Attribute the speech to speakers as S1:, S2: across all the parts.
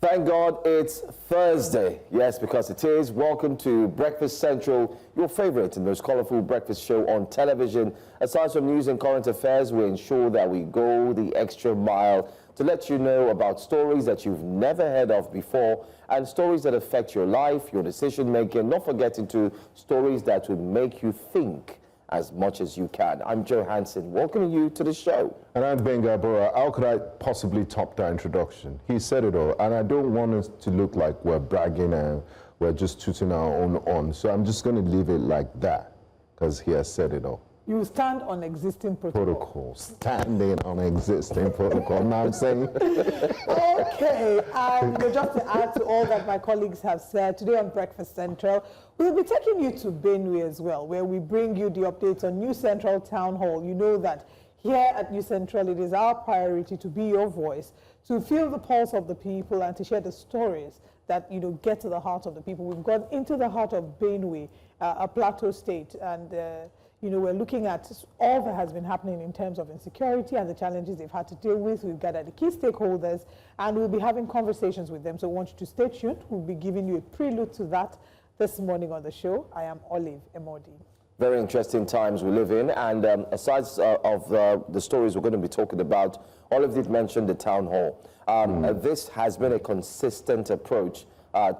S1: Thank God it's Thursday. Yes, because it is. Welcome to Breakfast Central, your favorite and most colorful breakfast show on television. Aside from news and current affairs, we ensure that we go the extra mile to let you know about stories that you've never heard of before and stories that affect your life, your decision making, not forgetting to stories that would make you think as much as you can. I'm Joe Hansen, welcoming you to the show.
S2: And I'm Benga Bora. How could I possibly top that introduction? He said it all, and I don't want us to look like we're bragging and we're just tooting our own on. So I'm just going to leave it like that, because he has said it all.
S3: You stand on existing protocol.
S2: Standing on existing protocol. Now I'm saying.
S3: Okay, and just to add to all that my colleagues have said, today on Breakfast Central, we'll be taking you to Benue as well, where we bring you the updates on New Central Town Hall. You know that here at New Central, it is our priority to be your voice, to feel the pulse of the people and to share the stories that, get to the heart of the people. We've gone into the heart of Benue, a plateau state, and we're looking at all that has been happening in terms of insecurity and the challenges they've had to deal with. We've gathered the key stakeholders and we'll be having conversations with them. So I want you to stay tuned. We'll be giving you a prelude to that this morning on the show. I am Olive Emodi.
S1: Very interesting times we live in, and aside of the stories we're going to be talking about, Olive did mention the town hall. This has been a consistent approach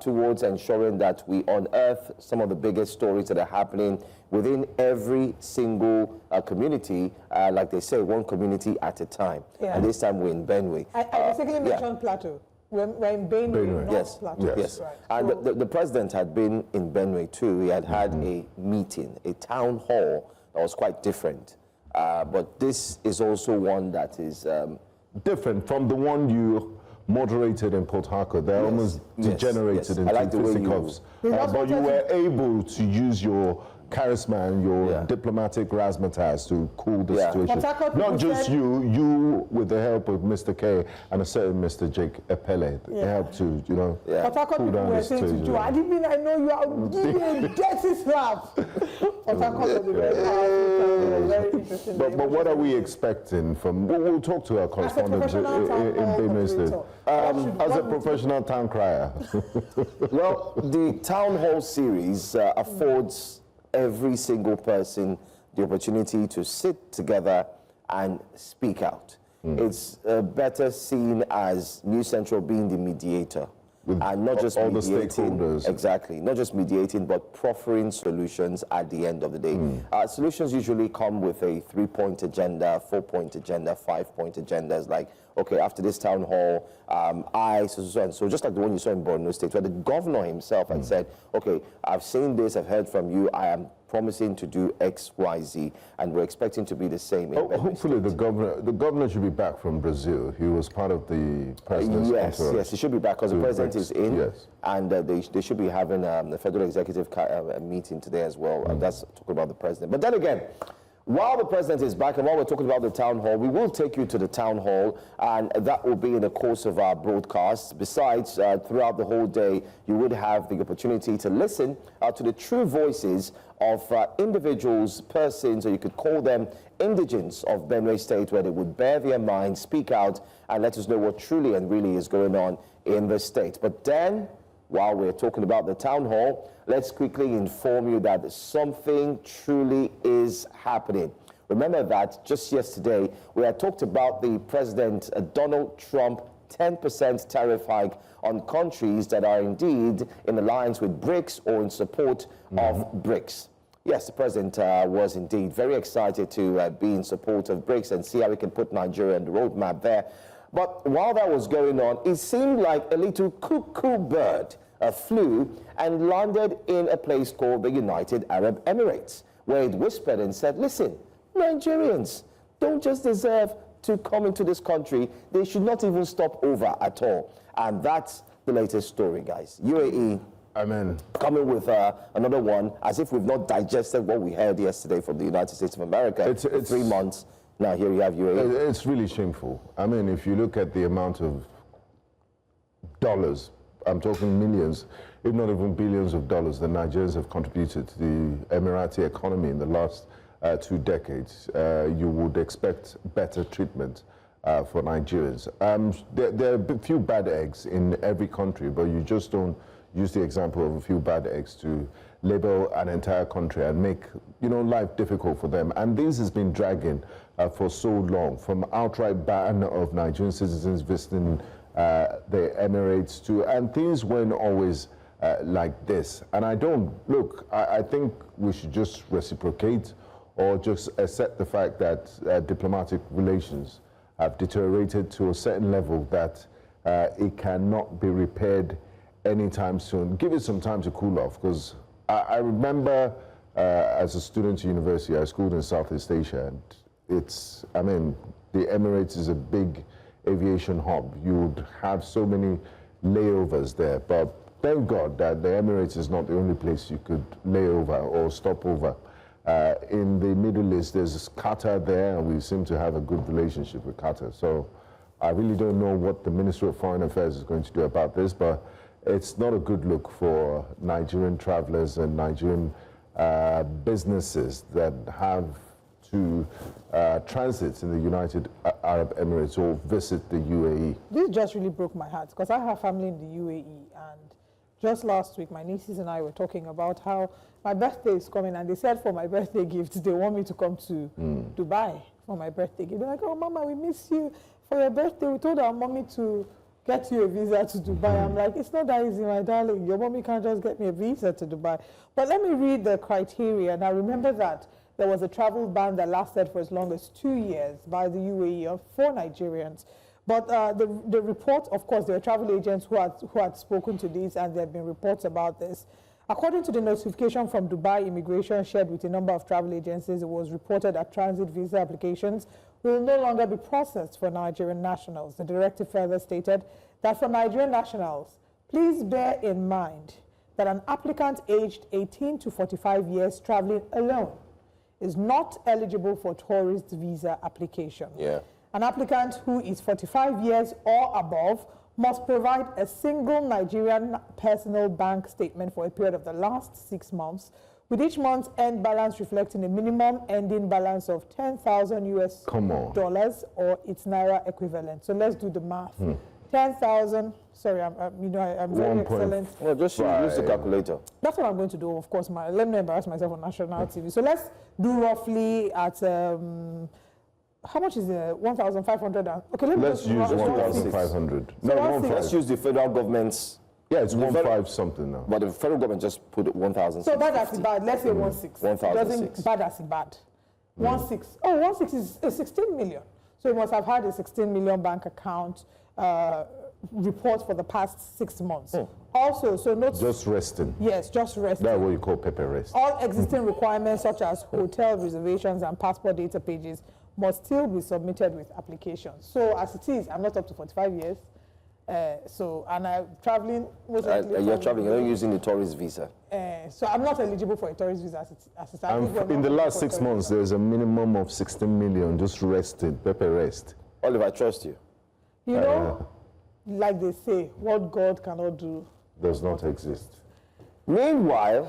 S1: towards ensuring that we unearth some of the biggest stories that are happening within every single community, like they say, one community at a time. Yeah. And this time we're in Benue.
S3: I basically mentioned Plateau. We're in Benue, not
S1: yes.
S3: Plateau.
S1: Yes.
S3: Right.
S1: And the president had been in Benue too. He had had a meeting, a town hall that was quite different. But this is also one that is
S2: different from the one you moderated in Port Harcourt. They're almost degenerated into
S1: like
S2: fisticuffs. But you were able to use your charisma and your diplomatic razzmatazz to cool the situation. Not just you with the help of Mr. K and a certain Mr. Jake Epele. They helped to,
S3: Port Harcourt people were saying to Joe, I didn't mean I know you are giving a dirty slap. Port Harcourt was a very powerful, very interesting.
S2: But what are we expecting from, we'll talk to our correspondent in Benue State. As a professional town crier.
S1: Well, the town hall series affords every single person the opportunity to sit together and speak out. It's better seen as New Central being the mediator. And not just
S2: all
S1: mediating,
S2: the stakeholders.
S1: Exactly, not just mediating, but proffering solutions at the end of the day. Solutions usually come with a 3-point agenda, 4-point agenda, 5-point agendas, like, okay, after this town hall, so just like the one you saw in Benue State, where the governor himself had said, okay, I've seen this, I've heard from you, I am promising to do X, Y, Z, and we're expecting to be the same.
S2: Hopefully the governor should be back from Brazil. He was part of the president's entourage.
S1: Yes, he should be back because the president is in, and they should be having the federal executive meeting today as well. And that's talking about the president. But then again, while the president is back and while we're talking about the town hall, we will take you to the town hall, and that will be in the course of our broadcast. Besides, throughout the whole day, you would have the opportunity to listen to the true voices of individuals, persons, or you could call them indigents of Benue State, where they would bare their minds, speak out, and let us know what truly and really is going on in the state. But then, while we're talking about the town hall, let's quickly inform you that something truly is happening. Remember that just yesterday, we had talked about the President Donald Trump 10% tariff hike on countries that are indeed in alliance with BRICS or in support of BRICS. Yes, the president was indeed very excited to be in support of BRICS and see how we can put Nigeria on the roadmap there. But while that was going on, it seemed like a little cuckoo bird flew and landed in a place called the United Arab Emirates, where it whispered and said, listen, Nigerians don't just deserve to come into this country, they should not even stop over at all. And that's the latest story, guys. UAE coming with another one, as if we've not digested what we heard yesterday from the United States of America. It's 3 months. Now here you have UAE.
S2: It's really shameful. I mean, if you look at the amount of dollars, I'm talking millions, if not even billions of dollars, the Nigerians have contributed to the Emirati economy in the last 2 decades. You would expect better treatment for Nigerians. There are a few bad eggs in every country, but you just don't use the example of a few bad eggs to label an entire country and make life difficult for them. And this has been dragging for so long, from outright ban of Nigerian citizens visiting the Emirates to, and things weren't always like this. And I think we should just reciprocate or just accept the fact that diplomatic relations have deteriorated to a certain level that it cannot be repaired anytime soon. Give it some time to cool off, because I remember as a student at university, I schooled in Southeast Asia, and the Emirates is a big aviation hub. You would have so many layovers there, but thank God that the Emirates is not the only place you could lay over or stop over. In the Middle East, there's Qatar there, and we seem to have a good relationship with Qatar. So I really don't know what the Ministry of Foreign Affairs is going to do about this, but it's not a good look for Nigerian travelers and Nigerian businesses that have to transit in the United Arab Emirates or visit the UAE.
S3: This just really broke my heart, because I have family in the UAE, and just last week my nieces and I were talking about how my birthday is coming, and they said for my birthday gift they want me to come to Dubai for my birthday gift. They're like, oh Mama, we miss you. For your birthday we told our mommy to get you a visa to Dubai. I'm like, it's not that easy, my darling. Your mommy can't just get me a visa to Dubai. But let me read the criteria. Now remember that there was a travel ban that lasted for as long as 2 years by the UAE for Nigerians. But the report, of course, there are travel agents who had spoken to this, and there have been reports about this. According to the notification from Dubai Immigration shared with a number of travel agencies, it was reported that transit visa applications will no longer be processed for Nigerian nationals. The directive further stated that for Nigerian nationals, please bear in mind that an applicant aged 18 to 45 years traveling alone is not eligible for tourist visa application.
S1: Yeah.
S3: An applicant who is 45 years or above must provide a single Nigerian personal bank statement for a period of the last 6 months, with each month's end balance reflecting a minimum ending balance of $10,000 US or its Naira equivalent. So let's do the math. 10,000, sorry, I'm very excellent.
S1: Well, just use the calculator.
S3: That's what I'm going to do, of course. Let me embarrass myself on national TV. So let's do roughly at, how much is it? 1,500? Okay,
S2: let's use 1,500.
S1: No, let's use the federal government's.
S2: Yeah, it's 1,500 something now.
S1: But the federal government just put 1,000.
S3: So bad as bad. Let's say 1,600.
S1: 1,006.
S3: Bad as bad. 1,600. Oh, 1,600 is 16 million. So you must have had a 16 million bank account report for the past 6 months. Also, so not
S2: just resting.
S3: Yes, just resting.
S2: That's what you call paper rest.
S3: All existing requirements such as hotel reservations and passport data pages must still be submitted with applications. So as it is, I'm not up to 45 years. And I'm traveling.
S1: You're traveling, you're not using the tourist visa.
S3: So I'm not eligible for a tourist visa as it
S2: in the last 6 months, there's a minimum of 16 million just rested, paper rest.
S1: Oliver, I trust you.
S3: You know, like they say, what God cannot do
S2: does not exist.
S1: Meanwhile,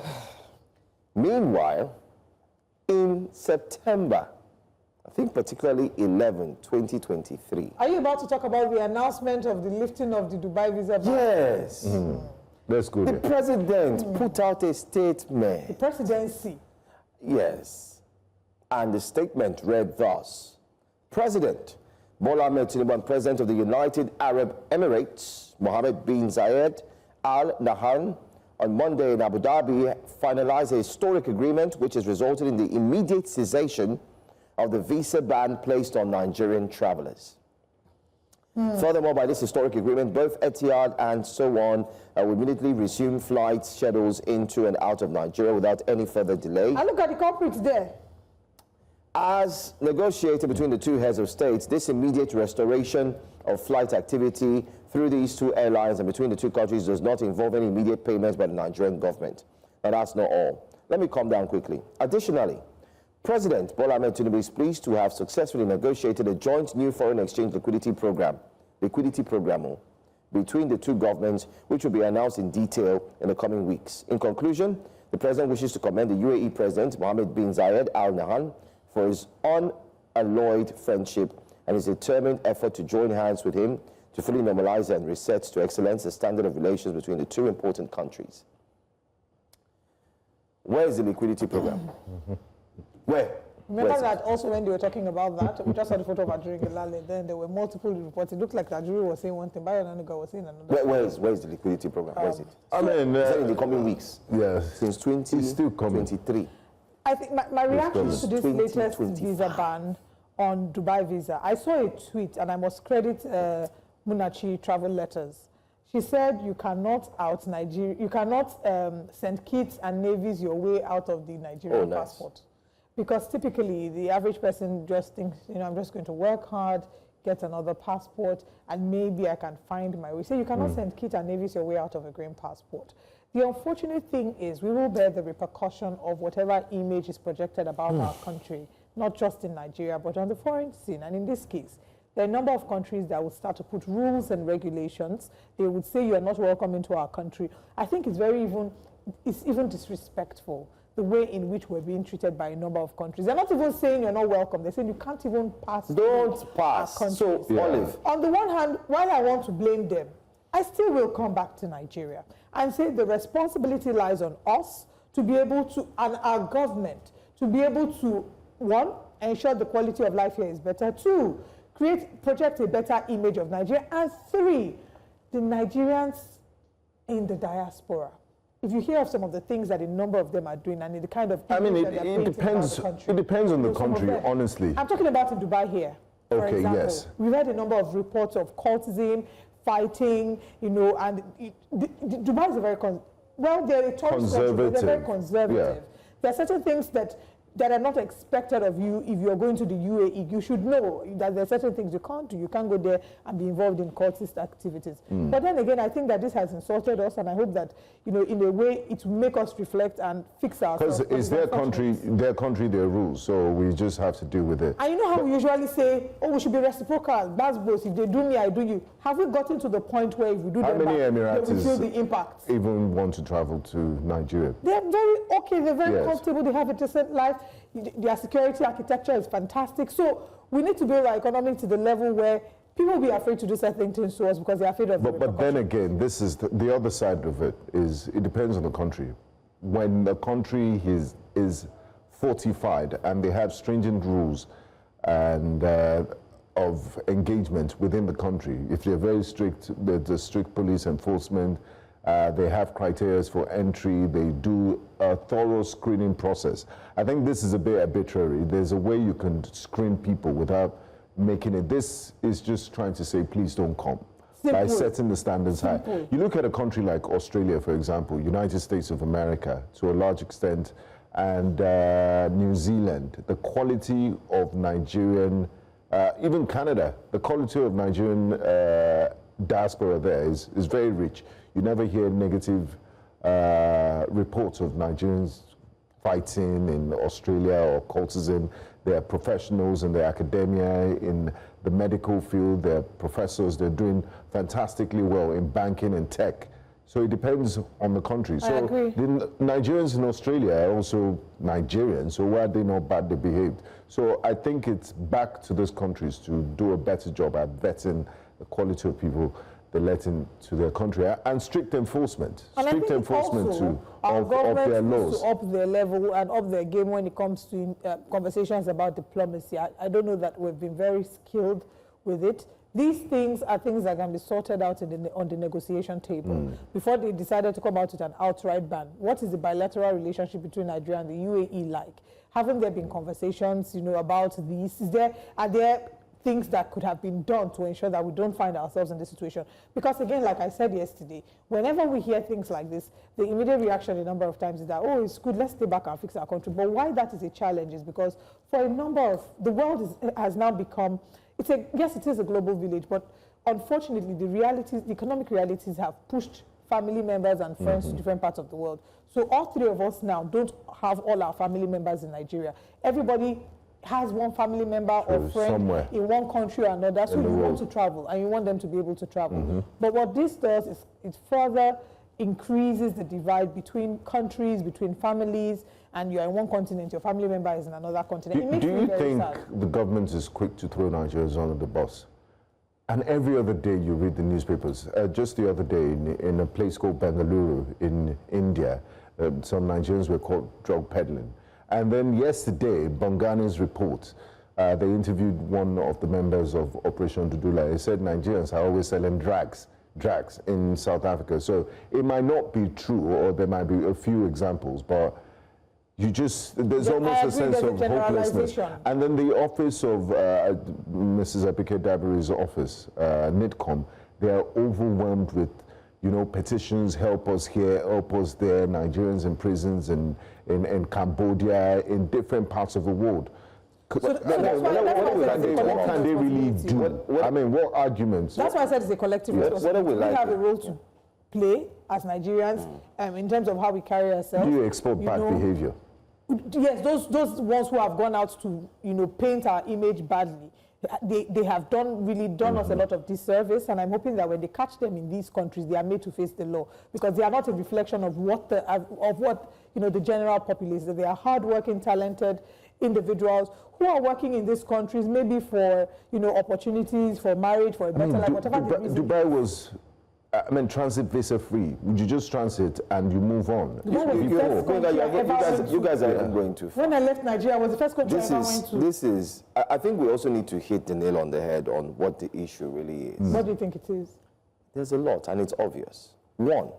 S1: in September, I think particularly 11, 2023.
S3: Are you about to talk about the announcement of the lifting of the Dubai visa ban?
S1: Yes.
S2: That's good.
S1: The president put out a statement.
S3: The presidency.
S1: Yes. And the statement read thus: President Bola Ahmed Tinubu and President of the United Arab Emirates, Mohammed bin Zayed Al Nahyan, on Monday in Abu Dhabi finalized a historic agreement which has resulted in the immediate cessation of the visa ban placed on Nigerian travelers. Furthermore, by this historic agreement, both Etihad and so on will immediately resume flight schedules into and out of Nigeria without any further delay.
S3: And look at the culprits there.
S1: As negotiated between the two heads of states, this immediate restoration of flight activity through these two airlines and between the two countries does not involve any immediate payments by the Nigerian government. But that's not all. Let me calm down quickly. Additionally, President Bola Ahmed Tinubu is pleased to have successfully negotiated a joint new foreign exchange liquidity program between the two governments, which will be announced in detail in the coming weeks. In conclusion, the President wishes to commend the UAE President Mohammed bin Zayed Al Nahyan for his unalloyed friendship and his determined effort to join hands with him to fully normalize and reset to excellence the standard of relations between the two important countries. Where is the liquidity program? Where?
S3: Remember that also when they were talking about that, we just saw the photo of Ajuri Gilale, then there were multiple reports. It looked like Ajuri was saying one thing, Bayo Nanuga was saying another.
S1: Where is the liquidity program? Where is it?
S2: I mean,
S1: is it in the coming weeks?
S2: Yes.
S1: Since 2023.
S3: I think my reaction to this latest visa ban on Dubai visa, I saw a tweet, and I must credit Munachi Travel Letters. She said you cannot send kids and navies your way out of the Nigerian passport. Because typically the average person just thinks, I'm just going to work hard, get another passport, and maybe I can find my way. So you cannot send kids and navies your way out of a green passport. The unfortunate thing is we will bear the repercussion of whatever image is projected about our country, not just in Nigeria, but on the foreign scene. And in this case, there are a number of countries that will start to put rules and regulations. They would say you are not welcome into our country. I think it's even disrespectful, the way in which we're being treated by a number of countries. They're not even saying you're not welcome. They're saying you can't even pass.
S1: Don't pass. So, Olive.
S3: On the one hand, while I want to blame them, I still will come back to Nigeria and say the responsibility lies on us to be able to, and our government, to be able to, one, ensure the quality of life here is better, two, project a better image of Nigeria, and three, the Nigerians in the diaspora. If you hear of some of the things that a number of them are doing and the kind of
S2: it depends on the country, honestly.
S3: I'm talking about in Dubai here. For example, yes. We've had a number of reports of cultism, fighting, and Dubai is a very they're a tourist country, but they're very conservative. Yeah. There are certain things that are not expected of you if you're going to the UAE. You should know that there are certain things you can't do. You can't go there and be involved in cultist activities. But then again, I think that this has insulted us, and I hope that, in a way, it will make us reflect and fix ourselves.
S2: Because it's their country, their rules, so we just have to deal with it.
S3: And you know how we usually say, we should be reciprocal, Basbos, if they do me, I do you. Have we gotten to the point where if we do them back, they will feel the impact?
S2: Even want to travel to Nigeria?
S3: They're very okay, they're very comfortable, they have a decent life. Their security architecture is fantastic. So we need to build our economy to the level where people will be afraid to do certain things to us because they're afraid of
S2: But then again, this is the other side of it, is it depends on the country. When the country is fortified and they have stringent rules and of engagement within the country, if they're very strict, the strict police enforcement, they have criteria for entry, they do a thorough screening process. I think this is a bit arbitrary. There's a way you can screen people without making it. This is just trying to say, please don't come. Simple. By setting the standards high. You look at a country like Australia, for example, United States of America, to a large extent, and New Zealand, the quality of Nigerian, even Canada, the quality of Nigerian diaspora there is very rich. You never hear negative reports of Nigerians fighting in Australia or cultism. They are professionals in the academia, in the medical field, they're professors, they're doing fantastically well in banking and tech. So it depends on the country.
S3: I agree.
S2: The Nigerians in Australia are also Nigerians, so why are they not badly behaved? So I think it's back to those countries to do a better job at vetting the quality of people they let into their country, and strict enforcement. Strict enforcement of their laws.
S3: To up their level and up their game when it comes to conversations about diplomacy. I don't know that we've been very skilled with it. These things are things that can be sorted out on the negotiation table. Before they decided to come out with an outright ban, what is the bilateral relationship between Nigeria and the UAE like? Haven't there been conversations, about these? Are there things that could have been done to ensure that we don't find ourselves in this situation? Because again, like I said yesterday, whenever we hear things like this, the immediate reaction a number of times is that, it's good, let's stay back and fix our country. But why that is a challenge is because for a number of, the world has now become, yes, it is a global village, but unfortunately the economic realities have pushed family members and friends to different parts of the world. So all three of us now don't have all our family members in Nigeria. Everybody has one family member or friend somewhere in one country or another, so you want to travel and you want them to be able to travel. But what this does is it further increases the divide between countries, between families, and you're in one continent, your family member is in another continent.
S2: Do you think the government is quick to throw Nigerians under the bus? And every other day you read the newspapers. Just the other day in a place called Bengaluru in India, some Nigerians were caught drug peddling. And then yesterday, Bangani's report, they interviewed one of the members of Operation Dudula. He said Nigerians are always selling drugs in South Africa. So it might not be true, or there might be a few examples, but there's almost a sense of hopelessness. And then the office of Mrs. Epike Dabiri's office, NIDCOM, they are overwhelmed with, petitions, help us here, help us there, Nigerians in prisons in Cambodia, in different parts of the world. What can they really do? I mean, what arguments?
S3: That's why I said it's a collective responsibility. We have a role to play as Nigerians in terms of how we carry ourselves.
S2: Do you export bad behavior?
S3: Yes, those ones who have gone out to paint our image badly, they have really done us a lot of disservice, and I'm hoping that when they catch them in these countries, they are made to face the law, because they are not a reflection of what the general populace. That they are hardworking, talented individuals who are working in these countries, maybe for opportunities, for marriage, for a better life, whatever the reason.
S2: Dubai was, transit visa free. Would you just transit and you move on?
S1: You guys are going too far.
S3: When I left Nigeria, I was the first country I went to.
S1: I think we also need to hit the nail on the head on what the issue really is.
S3: What do you think it is?
S1: There's a lot, and it's obvious. One,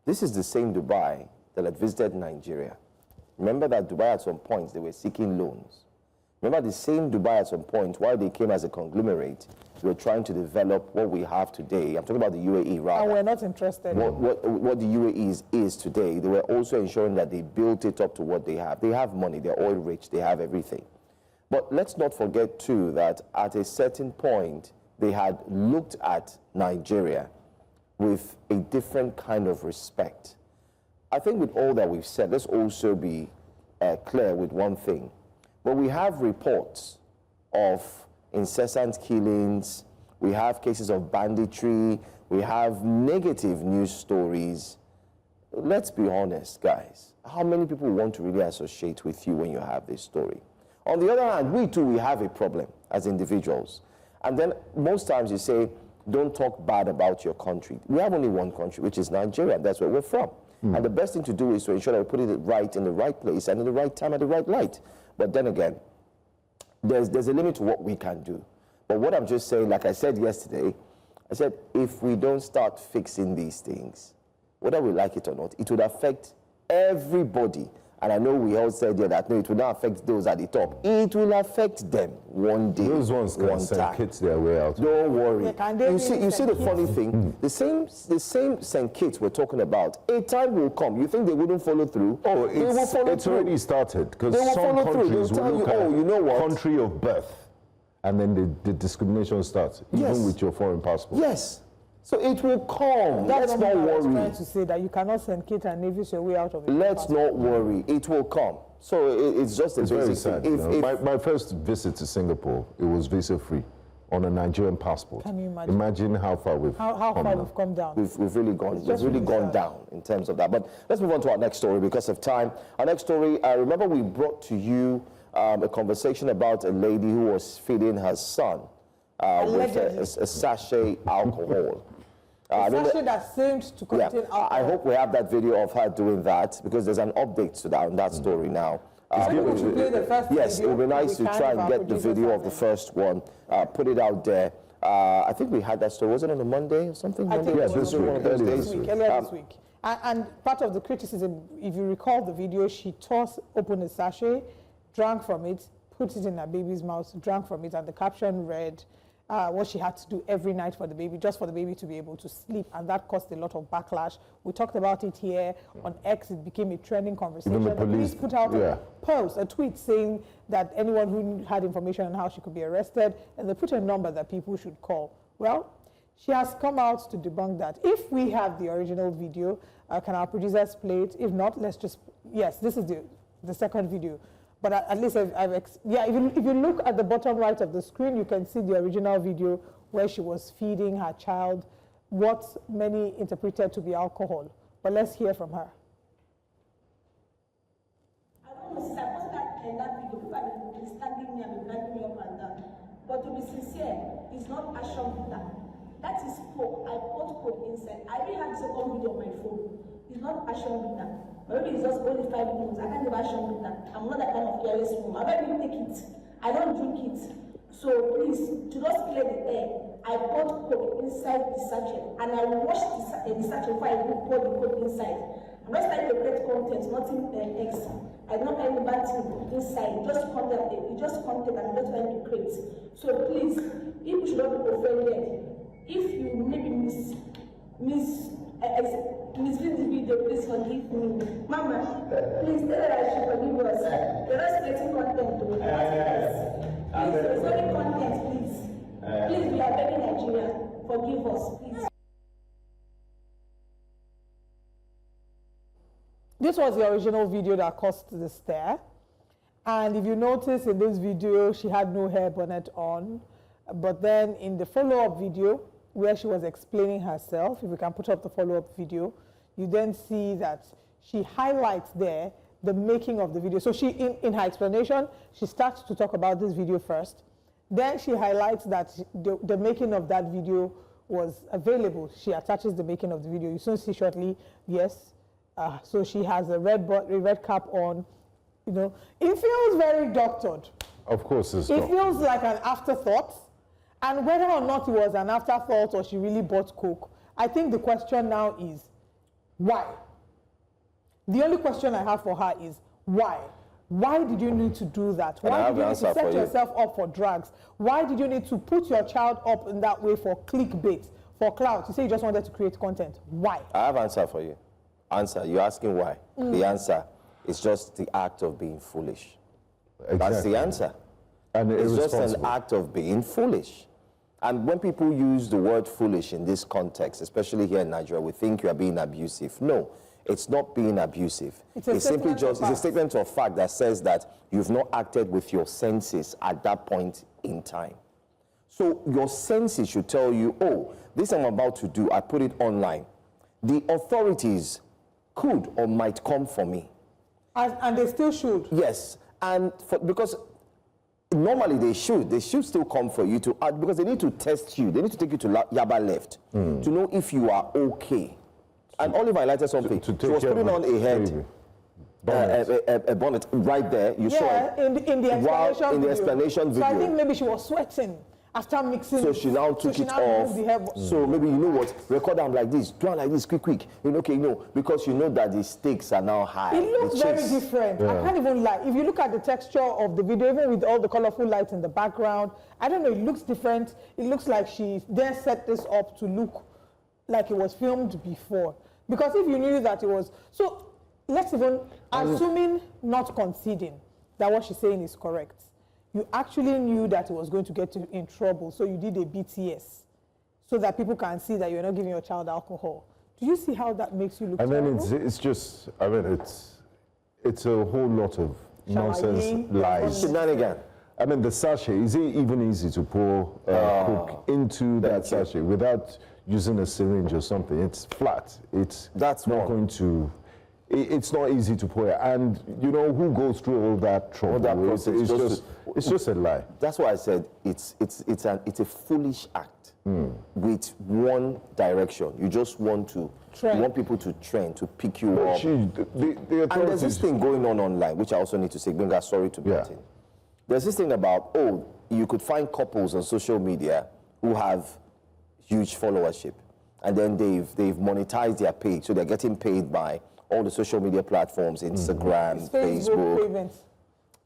S1: this is the same Dubai that had visited Nigeria. Remember that Dubai at some points, they were seeking loans. Remember the same Dubai at some point, while they came as a conglomerate, they were trying to develop what we have today. I'm talking about the UAE, rather.
S3: And we're not interested.
S1: What the UAE is today, they were also ensuring that they built it up to what they have. They have money, they're oil rich, they have everything. But let's not forget, too, that at a certain point, they had looked at Nigeria with a different kind of respect. I think with all that we've said, let's also be clear with one thing. When we have reports of incessant killings, we have cases of banditry, we have negative news stories, let's be honest, guys. How many people want to really associate with you when you have this story? On the other hand, we have a problem as individuals. And then most times you say, don't talk bad about your country. We have only one country, which is Nigeria. That's where we're from. And the best thing to do is to ensure that we put it right in the right place and in the right time at the right light. But then again, there's a limit to what we can do. But what I'm just saying, like I said yesterday, I said, if we don't start fixing these things, whether we like it or not, it would affect everybody. And I know we all said there that, no, it will not affect those at the top. It will affect them one day.
S2: Those ones can send kids their way out.
S1: Don't worry. You see the funny thing? The same St. Kitts we're talking about, a time will come. You think they wouldn't follow through?
S2: Oh, it's already started. Because some countries will look at
S1: you know what?
S2: Country of birth. And then the discrimination starts, even with your foreign passport.
S1: Yes. So it will come. Let's not worry. I was
S3: trying to say that you cannot send Kate and Nevis your way out of it.
S1: Let's not worry. It will come. So it's just a
S2: very sad. My first visit to Singapore, it was visa-free on a Nigerian passport.
S3: Can you imagine?
S2: Imagine how far we've
S3: come down.
S1: We've really gone down in terms of that. But let's move on to our next story because of time. Our next story, remember we brought to you a conversation about a lady who was feeding her son with a sachet alcohol.
S3: Sachet that seemed to contain alcohol.
S1: I hope we have that video of her doing that, because there's an update to that on that story now. Yes, it would be nice to try and get the video of the first one, put it out there. I think we had that story. Was it on a Monday or something?
S3: I think it was
S1: one of those days.
S3: Earlier this week. And part of the criticism, if you recall the video, she opened a sachet, drank from it, put it in her baby's mouth, drank from it, and the caption read, what she had to do every night for the baby, just for the baby to be able to sleep, and that caused a lot of backlash. We talked about it here on X. It became a trending conversation.
S2: The police
S3: put out a post, a tweet saying that anyone who had information on how she could be arrested, and they put a number that people should call. Well, she has come out to debunk that. If we have the original video, can our producers play it? If not, let's just, yes, this is the second video. But at least if you look at the bottom right of the screen, you can see the original video where she was feeding her child what many interpreted to be alcohol. But let's hear from her.
S4: I don't know, since I posted that video, people have been standing me and been dragging me up and down. But to be sincere, it's not action bitter. That is coke. I put coke inside. I even had the second video on my phone. It's not action bitter. Maybe it's just only 5 minutes. I can't give action bitter. I'm not that kind of careless woman. I don't even take it. I don't drink it. So please, to just clear the air, I put coke inside the sachet and I washed the sachet before I pour the coke inside. I'm not trying to create content, nothing else. I don't have any bad thing inside, just content, it's just content I'm not trying to create. So please, people should not be offended. If you maybe misread the video, please forgive me. Mama, please tell her I should forgive us. You're not creating content to please, there's only content, please. Please, we are begging Nigeria. Forgive us, please.
S3: This was the original video that caused the stir. And if you notice in this video, she had no hair bonnet on. But then in the follow-up video, where she was explaining herself, if we can put up the follow-up video, you then see that she highlights there the making of the video. So she, in her explanation, she starts to talk about this video first. Then she highlights that the making of that video was available. She attaches the making of the video. You soon see shortly, yes. So she has a red cap on. You know, it feels very doctored.
S2: Of course it's
S3: It feels like an afterthought. And whether or not it was an afterthought or she really bought coke, I think the question now is, why? The only question I have for her is, why? Why did you need to do that? Why did you need to set yourself up for drugs? Why did you need to put your child up in that way for clickbait, for clout? You say you just wanted to create content. Why?
S1: I have an answer for you. Answer. You're asking why. The answer is just the act of being foolish.
S2: Exactly.
S1: That's the answer.
S2: And
S1: it's just an act of being foolish. And when people use the word foolish in this context, especially here in Nigeria, we think you are being abusive. No, it's not being abusive. It's simply just a statement of fact that says that you've not acted with your senses at that point in time. So your senses should tell you, oh, this I'm about to do, I put it online. The authorities could or might come for me.
S3: And they still should.
S1: Yes, and because normally they should still come for you to because they need to test you. They need to take you to Yaba Left to know if you are okay. And Oliver highlighted something. She was putting on a head, a bonnet right there. You saw it.
S3: in the explanation
S1: in the explanation video.
S3: So I think maybe she was sweating after mixing.
S1: So she now took it off. So maybe you know what? Record them like this. Do it like this, quick. You know, okay, no, because you know that the stakes are now high.
S3: It looks very different. I can't even lie. If you look at the texture of the video, even with all the colorful lights in the background, I don't know. It looks different. It looks like she then set this up to look like it was filmed before. Because if you knew that it was so, let's even assuming not conceding that what she's saying is correct. You actually knew that it was going to get you in trouble, so you did a BTS so that people can see that you're not giving your child alcohol. Do you see how that makes you look terrible?
S2: Then it's just, I mean, it's a whole lot of nonsense, lies.
S1: Shenanigan.
S2: I mean, the sachet, is it even easy to pour coke into that sachet without using a syringe or something? It's flat. It's not going to... It's not easy to pour it, and you know who goes through all that trouble. All that process, it's just a lie.
S1: That's why I said it's a foolish act with one direction. You just want people to train, to pick you up.
S2: And
S1: there's this thing going on online, which I also need to say. Benga, sorry to butt in. There's this thing about you could find couples on social media who have huge followership, and then they've monetized their page, so they're getting paid by all the social media platforms, Instagram, Facebook,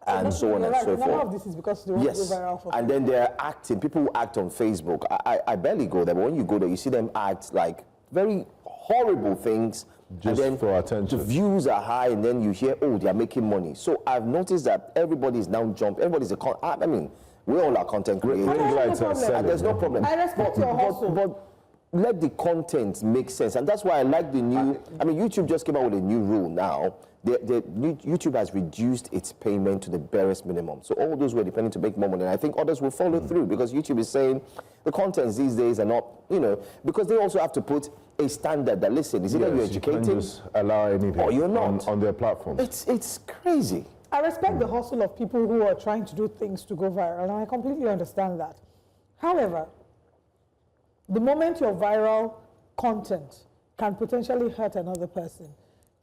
S1: and so on and so forth.
S3: None of this is because they want to go viral for
S1: and then they're acting. People who act on Facebook. I barely go there, but when you go there, you see them act like very horrible things.
S2: Just
S1: and then
S2: for attention.
S1: The views are high, and then you hear, oh, they're making money. So I've noticed that everybody is now jumping. Everybody's I mean, we all are content creators.
S2: And
S1: there's no problem.
S3: I respect your hustle.
S1: But let the content make sense. And that's why I like the new, I mean, YouTube just came out with a new rule now. YouTube has reduced its payment to the barest minimum. So all those who are depending to make more money, and I think others will follow through, because YouTube is saying the contents these days are not, you know, because they also have to put a standard that, listen, is either you're educated,
S2: you just allow anything
S1: or you're not
S2: on their platform.
S1: It's crazy.
S3: I respect the hustle of people who are trying to do things to go viral, and I completely understand that. However, the moment your viral content can potentially hurt another person,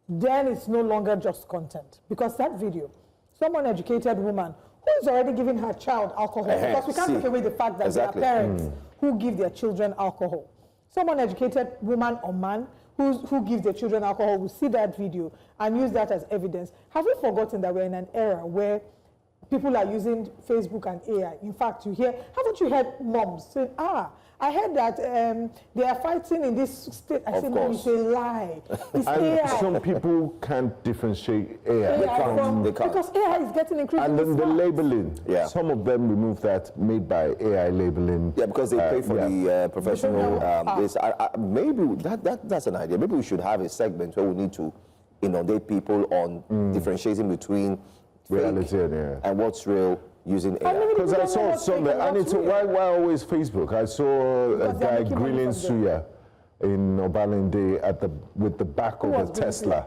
S3: then it's no longer just content. Because that video, some uneducated woman who is already giving her child alcohol, because we can't take away the fact that there are parents who give their children alcohol. Some uneducated woman or man who gives their children alcohol will see that video and use that as evidence. Have we forgotten that we're in an era where people are using Facebook and AI? In fact, haven't you heard moms saying, I heard that they are fighting in this state. I said, no, it's a lie. It's AI.
S2: Some people can't differentiate AI.
S1: They can't.
S3: Because AI is getting increasingly
S2: And then the
S3: smart.
S2: labeling. Yeah. Some of them remove that made by AI labeling.
S1: Yeah, because they pay for the professional. Maybe that's an idea. Maybe we should have a segment where we need to inundate people on differentiating between
S2: reality
S1: and what's real using AI.
S2: Because I saw somewhere, and it's why always Facebook? I saw a guy grilling suya in Obalende with the back of a Tesla,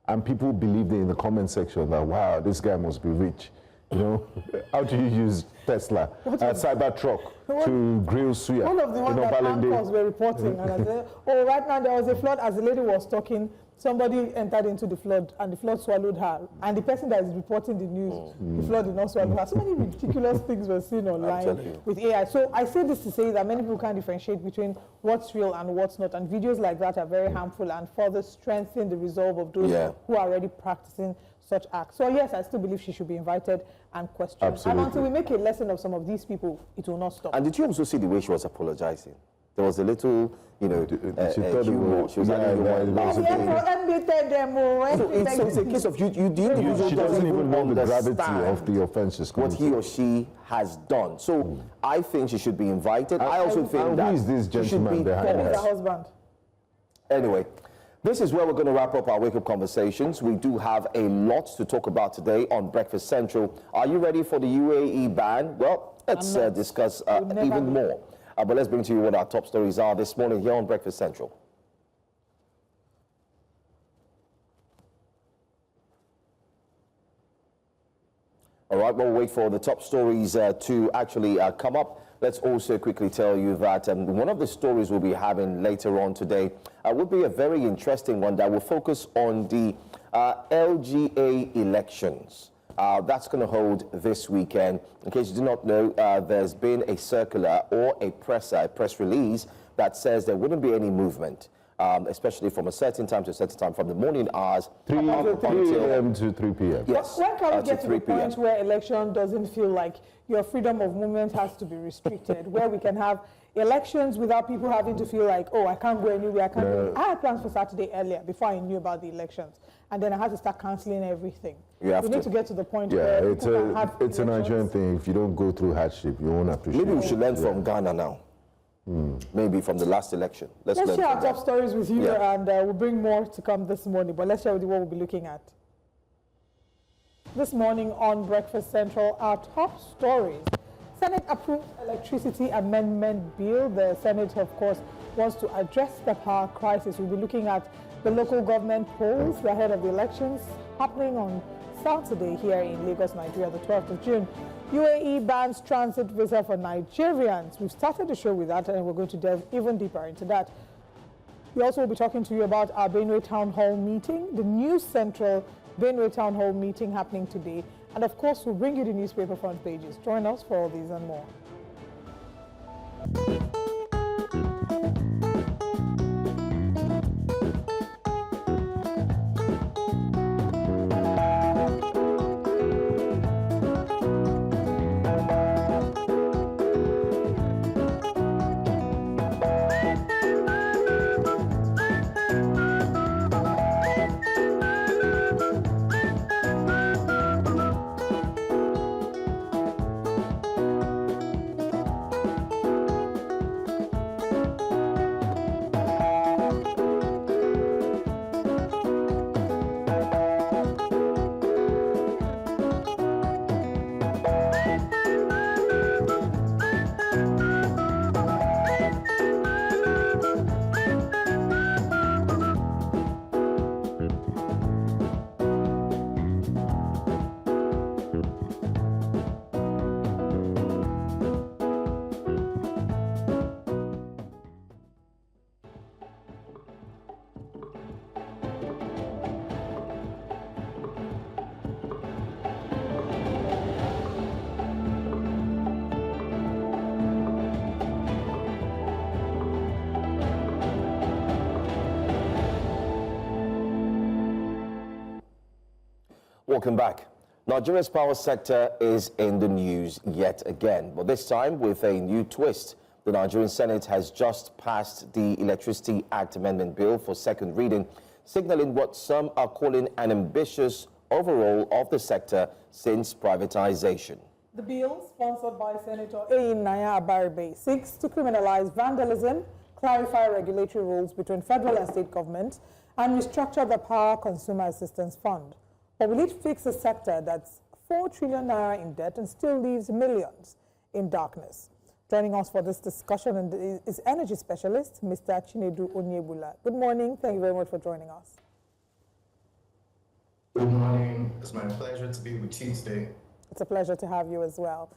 S2: and people believed in the comment section that, wow, this guy must be rich. You know, how do you use Tesla, Cybertruck, to grill suya?
S3: One of the ones that anchors were reporting, and I said, oh, right now there was a flood. As the lady was talking, somebody entered into the flood, and the flood swallowed her. And the person that is reporting the news, the flood did not swallow her. So many ridiculous things were seen online with AI. So I say this to say that many people can't differentiate between what's real and what's not. And videos like that are very harmful and further strengthen the resolve of those who are already practicing such acts. So yes, I still believe she should be invited and questioned.
S2: Absolutely.
S3: And until we make a lesson of some of these people, it will not stop.
S1: And did you also see the way she was apologizing? There was a little, you know,
S2: she thought
S1: humor. She was having laughing. So it's a case of the individual
S2: she doesn't even know the gravity of the offenses.
S1: What he or she has done. So I think she should be invited. I also think that
S2: who is this gentleman behind her?
S3: Her husband.
S1: Anyway, this is where we're going to wrap up our wake-up conversations. We do have a lot to talk about today on Breakfast Central. Are you ready for the UAE ban? Well, let's discuss even more. But let's bring to you what our top stories are this morning here on Breakfast Central. All right, we'll wait for the top stories to actually come up. Let's also quickly tell you that one of the stories we'll be having later on today will be a very interesting one that will focus on the LGA elections. That's going to hold this weekend. In case you do not know, there's been a circular or a press release that says there wouldn't be any movement, especially from a certain time to a certain time, from the morning hours
S2: 3 a.m. to 3 p.m.
S1: Yes.
S3: When can we get to the point where election doesn't feel like your freedom of movement has to be restricted, where we can have elections without people having to feel like, oh, I can't go anywhere, I can't go anywhere. I had plans for Saturday earlier before I knew about the elections, and then I had to start cancelling everything. We need to get to the point where
S2: it's a Nigerian thing. If you don't go through hardship, you won't appreciate it.
S1: Maybe we should learn from Ghana now. Maybe from the last election.
S3: Let's share our top stories with you, and we'll bring more to come this morning, but let's share with you what we'll be looking at. This morning on Breakfast Central, our top stories. Senate approved electricity amendment bill. The Senate, of course, wants to address the power crisis. We'll be looking at the local government polls ahead of the elections happening on Saturday here in Lagos, Nigeria, the 12th of June. UAE bans transit visa for Nigerians. We've started the show with that, and we're going to delve even deeper into that. We also will be talking to you about our Benue Town Hall meeting, the new central Benue Town Hall meeting happening today. And of course, we'll bring you the newspaper front pages. Join us for all these and more.
S1: Welcome back. Nigeria's power sector is in the news yet again, but this time with a new twist. The Nigerian Senate has just passed the Electricity Act Amendment Bill for second reading, signaling what some are calling an ambitious overhaul of the sector since privatization.
S3: The bill, sponsored by Senator Naya Abaribe, seeks to criminalize vandalism, clarify regulatory rules between federal and state governments, and restructure the Power Consumer Assistance Fund. But will it fix a sector that's 4 trillion naira in debt and still leaves millions in darkness? Joining us for this discussion is energy specialist, Mr. Chinedu Onyebula. Good morning. Thank you very much for joining us.
S5: Good morning. It's my pleasure to be with you today.
S3: It's a pleasure to have you as well.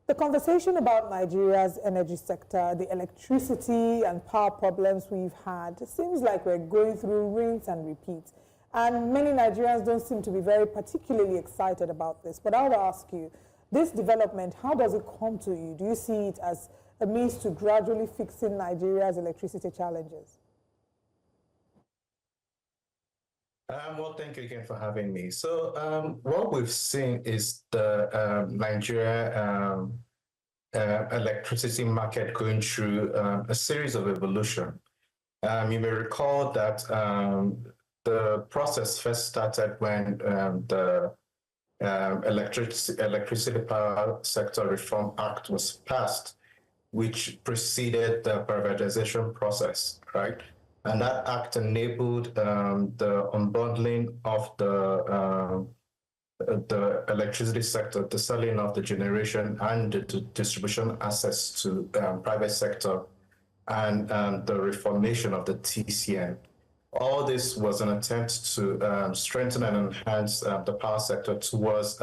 S3: The conversation about Nigeria's energy sector, the electricity and power problems we've had, it seems like we're going through rinse and repeat. And many Nigerians don't seem to be very particularly excited about this. But I would ask you, this development, how does it come to you? Do you see it as a means to gradually fixing Nigeria's electricity challenges?
S5: Well, thank you again for having me. So what we've seen is the Nigeria electricity market going through a series of evolution. You may recall that the process first started when the Electricity Power Sector Reform Act was passed, which preceded the privatization process, right? And that act enabled the unbundling of the electricity sector, the selling of the generation and the distribution assets to private sector, and the reformation of the TCN. All this was an attempt to strengthen and enhance the power sector towards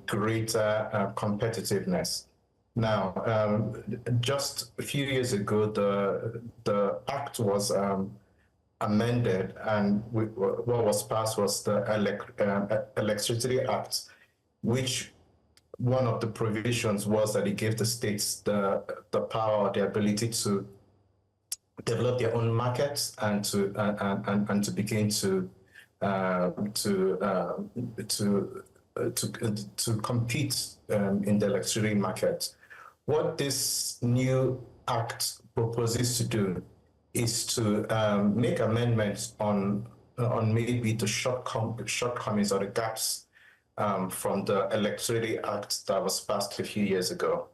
S5: greater competitiveness. Now, just a few years ago, the act was amended, and what was passed was the Electricity Act, which one of the provisions was that it gave the states the power, the ability to develop their own markets and to begin to compete in the electricity market. What this new act proposes to do is to make amendments on maybe the shortcomings or the gaps from the Electricity Act that was passed a few years ago.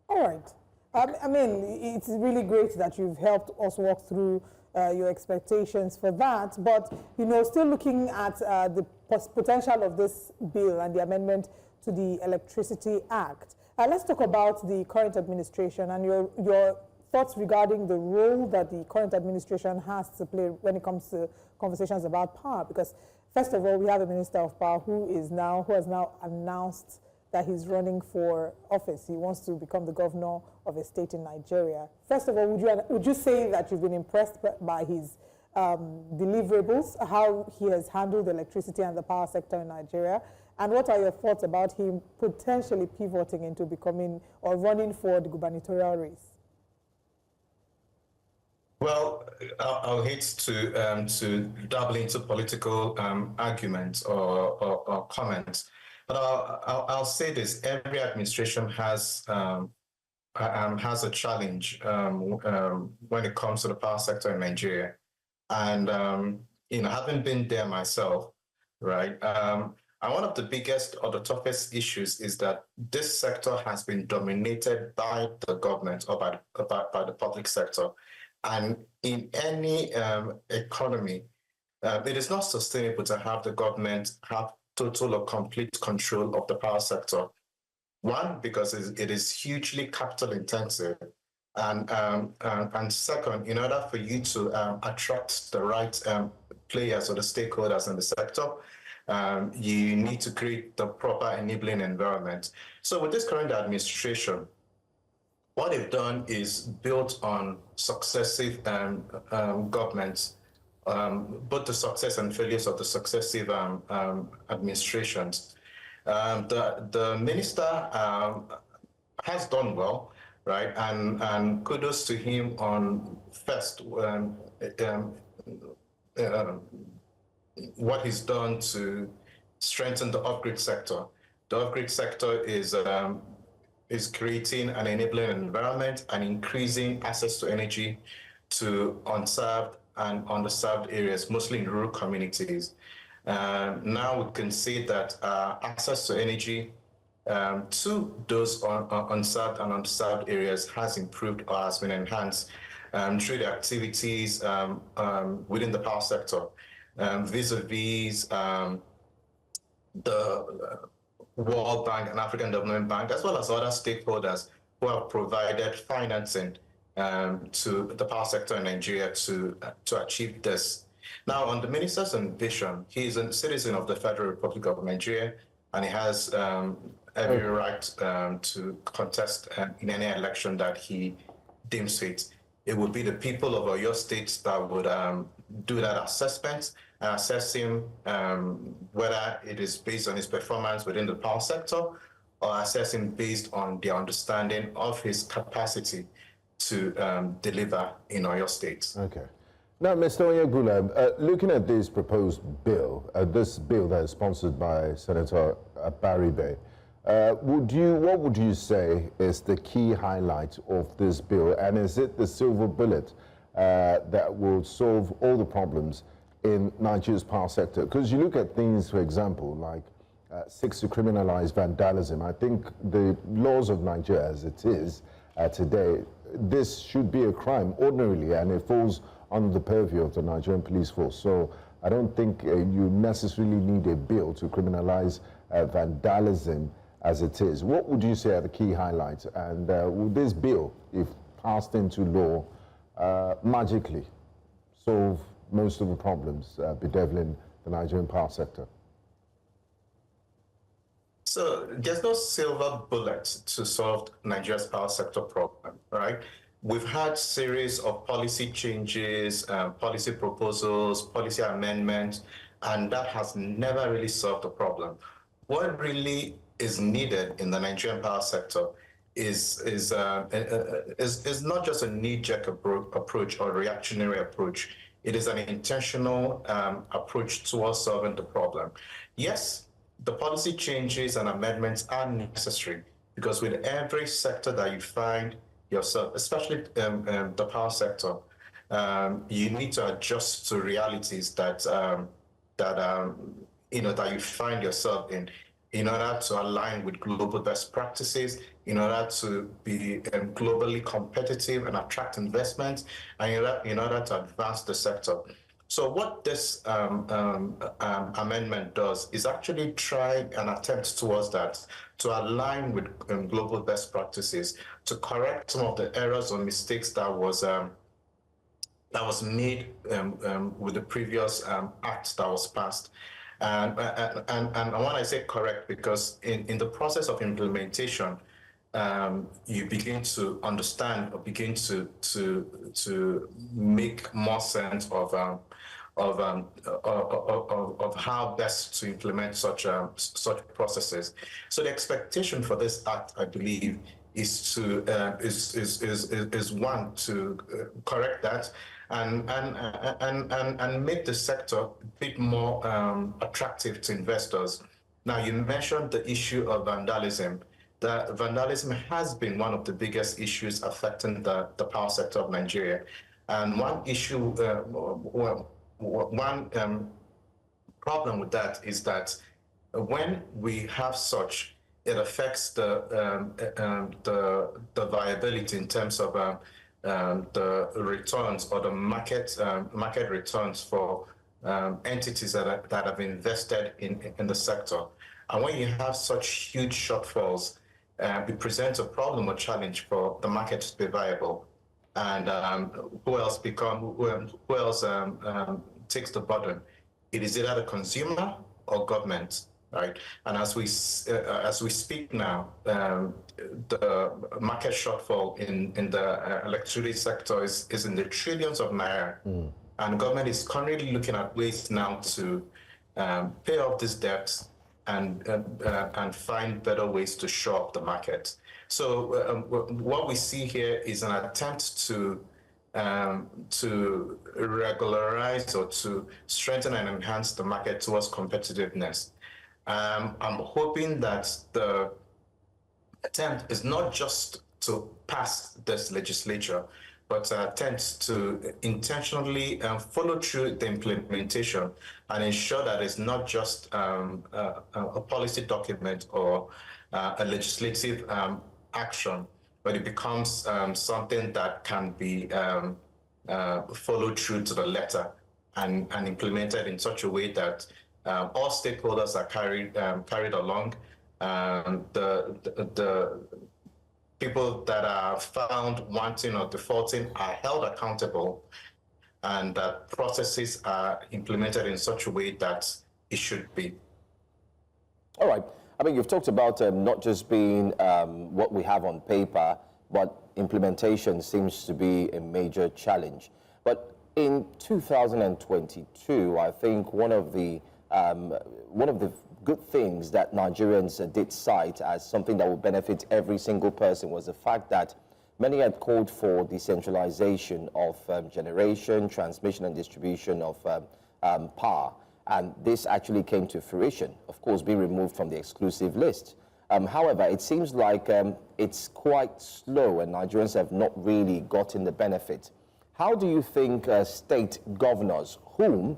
S3: All right. I mean, it's really great that you've helped us walk through your expectations for that. But, you know, still looking at the potential of this bill and the amendment to the Electricity Act. Let's talk about the current administration and your thoughts regarding the role that the current administration has to play when it comes to conversations about power. Because, first of all, we have a Minister of Power who has now announced that he's running for office. He wants to become the governor of a state in Nigeria. First of all, would you say that you've been impressed by his deliverables, how he has handled the electricity and the power sector in Nigeria? And what are your thoughts about him potentially pivoting into becoming or running for the gubernatorial race?
S5: Well, I'll hate to dabble into political arguments or comments, but I'll say this: every administration has a challenge when it comes to the power sector in Nigeria, and you know, having been there myself, right. And one of the biggest or the toughest issues is that this sector has been dominated by the government or by the public sector. And in any economy, it is not sustainable to have the government have total or complete control of the power sector. One, because it is hugely capital intensive. And second, in order for you to attract the right players or the stakeholders in the sector, you need to create the proper enabling environment. So with this current administration, what they've done is built on successive governments, both the success and failures of the successive administrations. The minister has done well, right? And kudos to him on first what he's done to strengthen the off-grid sector. The off-grid sector is creating an enabling environment and increasing access to energy to unserved and underserved areas, mostly in rural communities. Now we can see that access to energy to those unserved and underserved areas has improved or has been enhanced through the activities within the power sector, vis-a-vis the World Bank and African Development Bank, as well as other stakeholders who have provided financing to the power sector in Nigeria to achieve this. Now, on the minister's vision, he is a citizen of the Federal Republic of Nigeria, and he has every right to contest in any election that he deems fit. It would be the people of Oyo State that would do that assessment and assess him whether it is based on his performance within the power sector or assess him based on their understanding of his capacity to deliver in Oyo State.
S2: Okay. Now, Mr. Onyegula, looking at this proposed bill, this bill that is sponsored by Senator Baribe, what would you say is the key highlight of this bill, and is it the silver bullet that will solve all the problems in Nigeria's power sector? Because you look at things, for example, like seeks to criminalize vandalism. I think the laws of Nigeria as it is today, this should be a crime ordinarily, and it falls under the purview of the Nigerian police force. So I don't think you necessarily need a bill to criminalize vandalism as it is. What would you say are the key highlights? And will this bill, if passed into law, magically solve most of the problems bedeviling the Nigerian power sector?
S5: So there's no silver bullet to solve Nigeria's power sector problem, right? We've had series of policy changes, policy proposals, policy amendments, and that has never really solved the problem. What really is needed in the Nigerian power sector is not just a knee-jerk approach or reactionary approach. It is an intentional approach towards solving the problem. Yes, the policy changes and amendments are necessary because with every sector that you find yourself, especially the power sector, you need to adjust to realities that you find yourself in order to align with global best practices, in order to be globally competitive and attract investment, and in order to advance the sector. So what this amendment does is actually try and attempt towards that, to align with global best practices, to correct some of the errors or mistakes that was made with the previous act that was passed. And when I say correct, because in the process of implementation, you begin to understand or begin to make more sense of how best to implement such processes. So the expectation for this act, I believe, is one to correct that and make the sector a bit more attractive to investors. Now, you mentioned the issue of vandalism. That vandalism has been one of the biggest issues affecting the power sector of Nigeria. And one issue, one problem with that is that when we have such, it affects the viability in terms of the returns or the market returns for entities that have invested in the sector. And when you have such huge shortfalls, it presents a problem or challenge for the market to be viable. And who else takes the burden? It is either the consumer or government, right? And as we speak now, the market shortfall in the electricity sector is in the trillions of naira. And government is currently looking at ways now to pay off these debts and find better ways to shore up the market. So what we see here is an attempt to to regularize or to strengthen and enhance the market towards competitiveness. I'm hoping that the attempt is not just to pass this legislature, but attempts to intentionally follow through the implementation and ensure that it's not just a policy document or a legislative action, but it becomes something that can be followed through to the letter and implemented in such a way that all stakeholders are carried along. The people that are found wanting or defaulting are held accountable, and that processes are implemented in such a way that it should be.
S1: All right. I mean, you've talked about not just being what we have on paper, but implementation seems to be a major challenge. But in 2022, I think one of the good things that Nigerians did cite as something that will benefit every single person was the fact that many had called for decentralization of generation, transmission, and distribution of power. And this actually came to fruition, of course, being removed from the exclusive list. However, it seems like it's quite slow and Nigerians have not really gotten the benefit. How do you think state governors, whom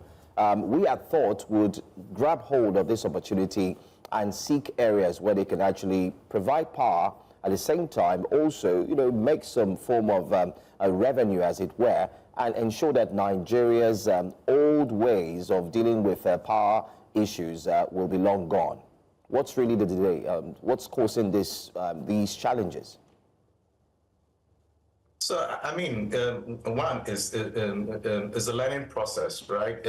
S1: we had thought would grab hold of this opportunity and seek areas where they can actually provide power, at the same time also, make some form of a revenue, as it were, and ensure that Nigeria's old ways of dealing with power issues will be long gone? What's really the delay? What's causing these challenges?
S5: So, I mean, one is a learning process, right?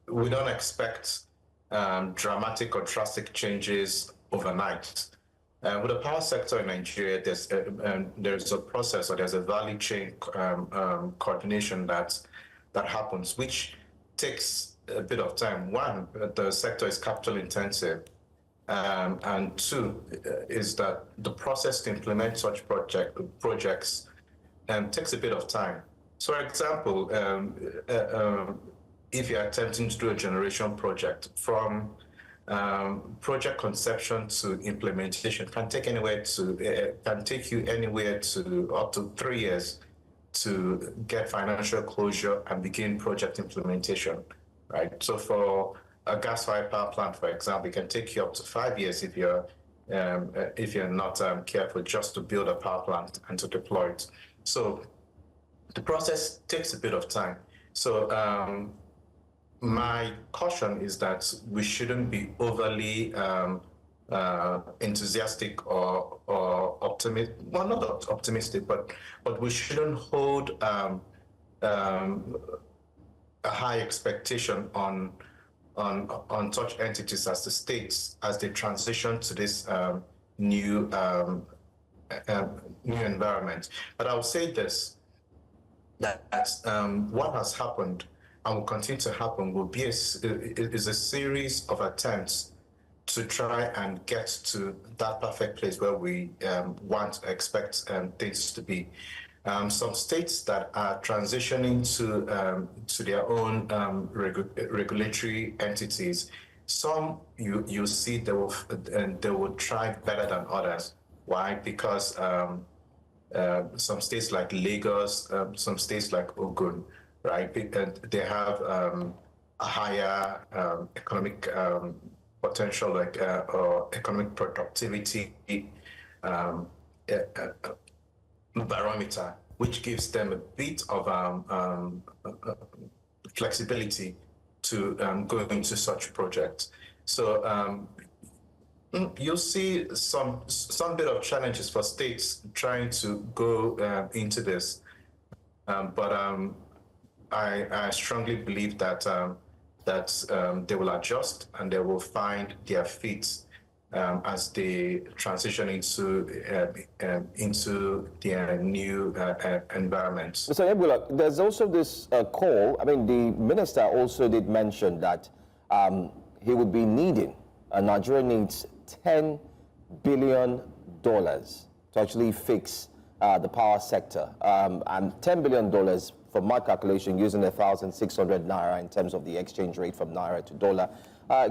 S5: We don't expect dramatic or drastic changes overnight. With the power sector in Nigeria, there's a process, or there's a value chain coordination that happens, which takes a bit of time. One, the sector is capital intensive, and two is that the process to implement such projects takes a bit of time. So, for example, if you're attempting to do a generation project, from project conception to implementation can take you anywhere to up to 3 years to get financial closure and begin project implementation, right? So for a gas-fired power plant, for example, it can take you up to 5 years if you're not careful, just to build a power plant and to deploy it. So the process takes a bit of time. So my caution is that we shouldn't be overly enthusiastic or optimistic. Well, not optimistic, but we shouldn't hold a high expectation on such entities as the states as they transition to this new environment. But I'll say this, that what has happened and will continue to happen will be is a series of attempts to try and get to that perfect place where we want to expect things to be. Some states that are transitioning to their own regulatory entities, some you see they will thrive better than others. Why? Because some states like Lagos, some states like Ogun, right? They have a higher economic potential, or economic productivity barometer, which gives them a bit of flexibility to go into such projects. So you'll see some bit of challenges for states trying to go into this, but I strongly believe that they will adjust and they will find their feet as they transition into their new environment.
S1: Mr. Ebula, there's also this call. I mean, the minister also did mention that he would be needing, Nigeria needs $10 billion to actually fix the power sector. And $10 billion, from my calculation, using 1,600 naira in terms of the exchange rate from naira to dollar,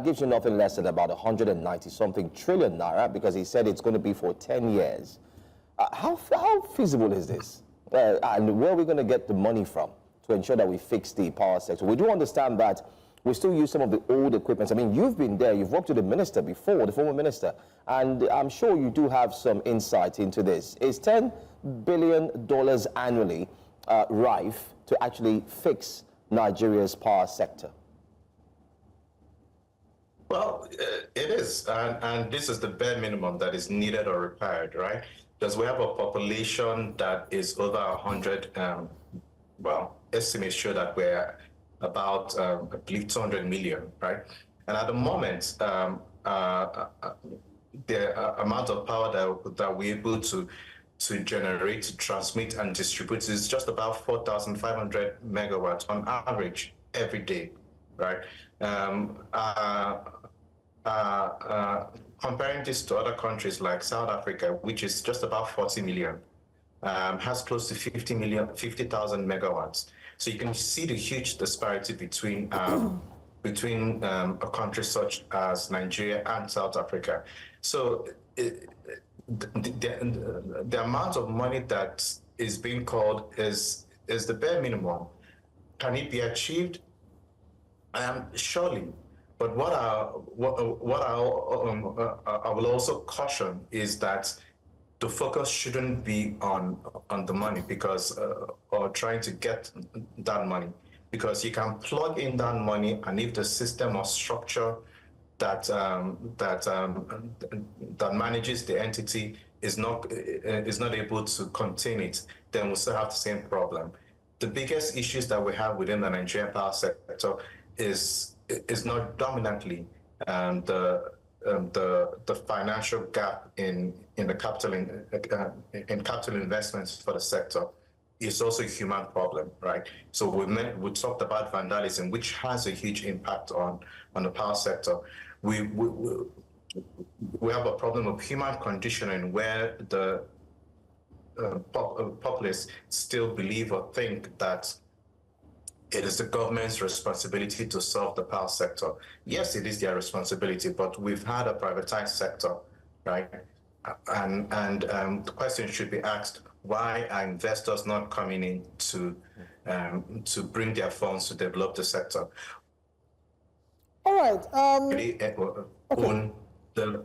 S1: gives you nothing less than about 190-something trillion naira, because he said it's going to be for 10 years. How feasible is this? And where are we going to get the money from to ensure that we fix the power sector? We do understand that we still use some of the old equipment. I mean, you've been there, you've worked with the minister before, the former minister, and I'm sure you do have some insight into this. Is $10 billion annually rife to actually fix Nigeria's power sector?
S5: Well, it is, and this is the bare minimum that is needed or required, right? Because we have a population that is over 100, well, estimates show that we're about, I believe, 200 million, right? And at the moment, the amount of power that we're able to generate, transmit, and distribute is just about 4,500 megawatts on average every day, right? Comparing this to other countries like South Africa, which is just about 40 million, has close to 50,000 megawatts. So you can see the huge disparity between a country such as Nigeria and South Africa. So the amount of money that is being called is the bare minimum. Can it be achieved? Surely. But what I will also caution is that the focus shouldn't be on the money, because or trying to get that money, because you can plug in that money, and if the system or structure that manages the entity is not able to contain it, then we'll still have the same problem. The biggest issues that we have within the Nigerian power sector is not dominantly the financial gap in the capital in capital investments for the sector. It's also a human problem, right? So we talked about vandalism, which has a huge impact on the power sector. We have a problem of human conditioning, where the populace still believe or think that it is the government's responsibility to solve the power sector. Yes, it is their responsibility, but we've had a privatized sector, right? And the question should be asked: why are investors not coming in to bring their funds to develop the sector?
S3: All right.
S5: Own the.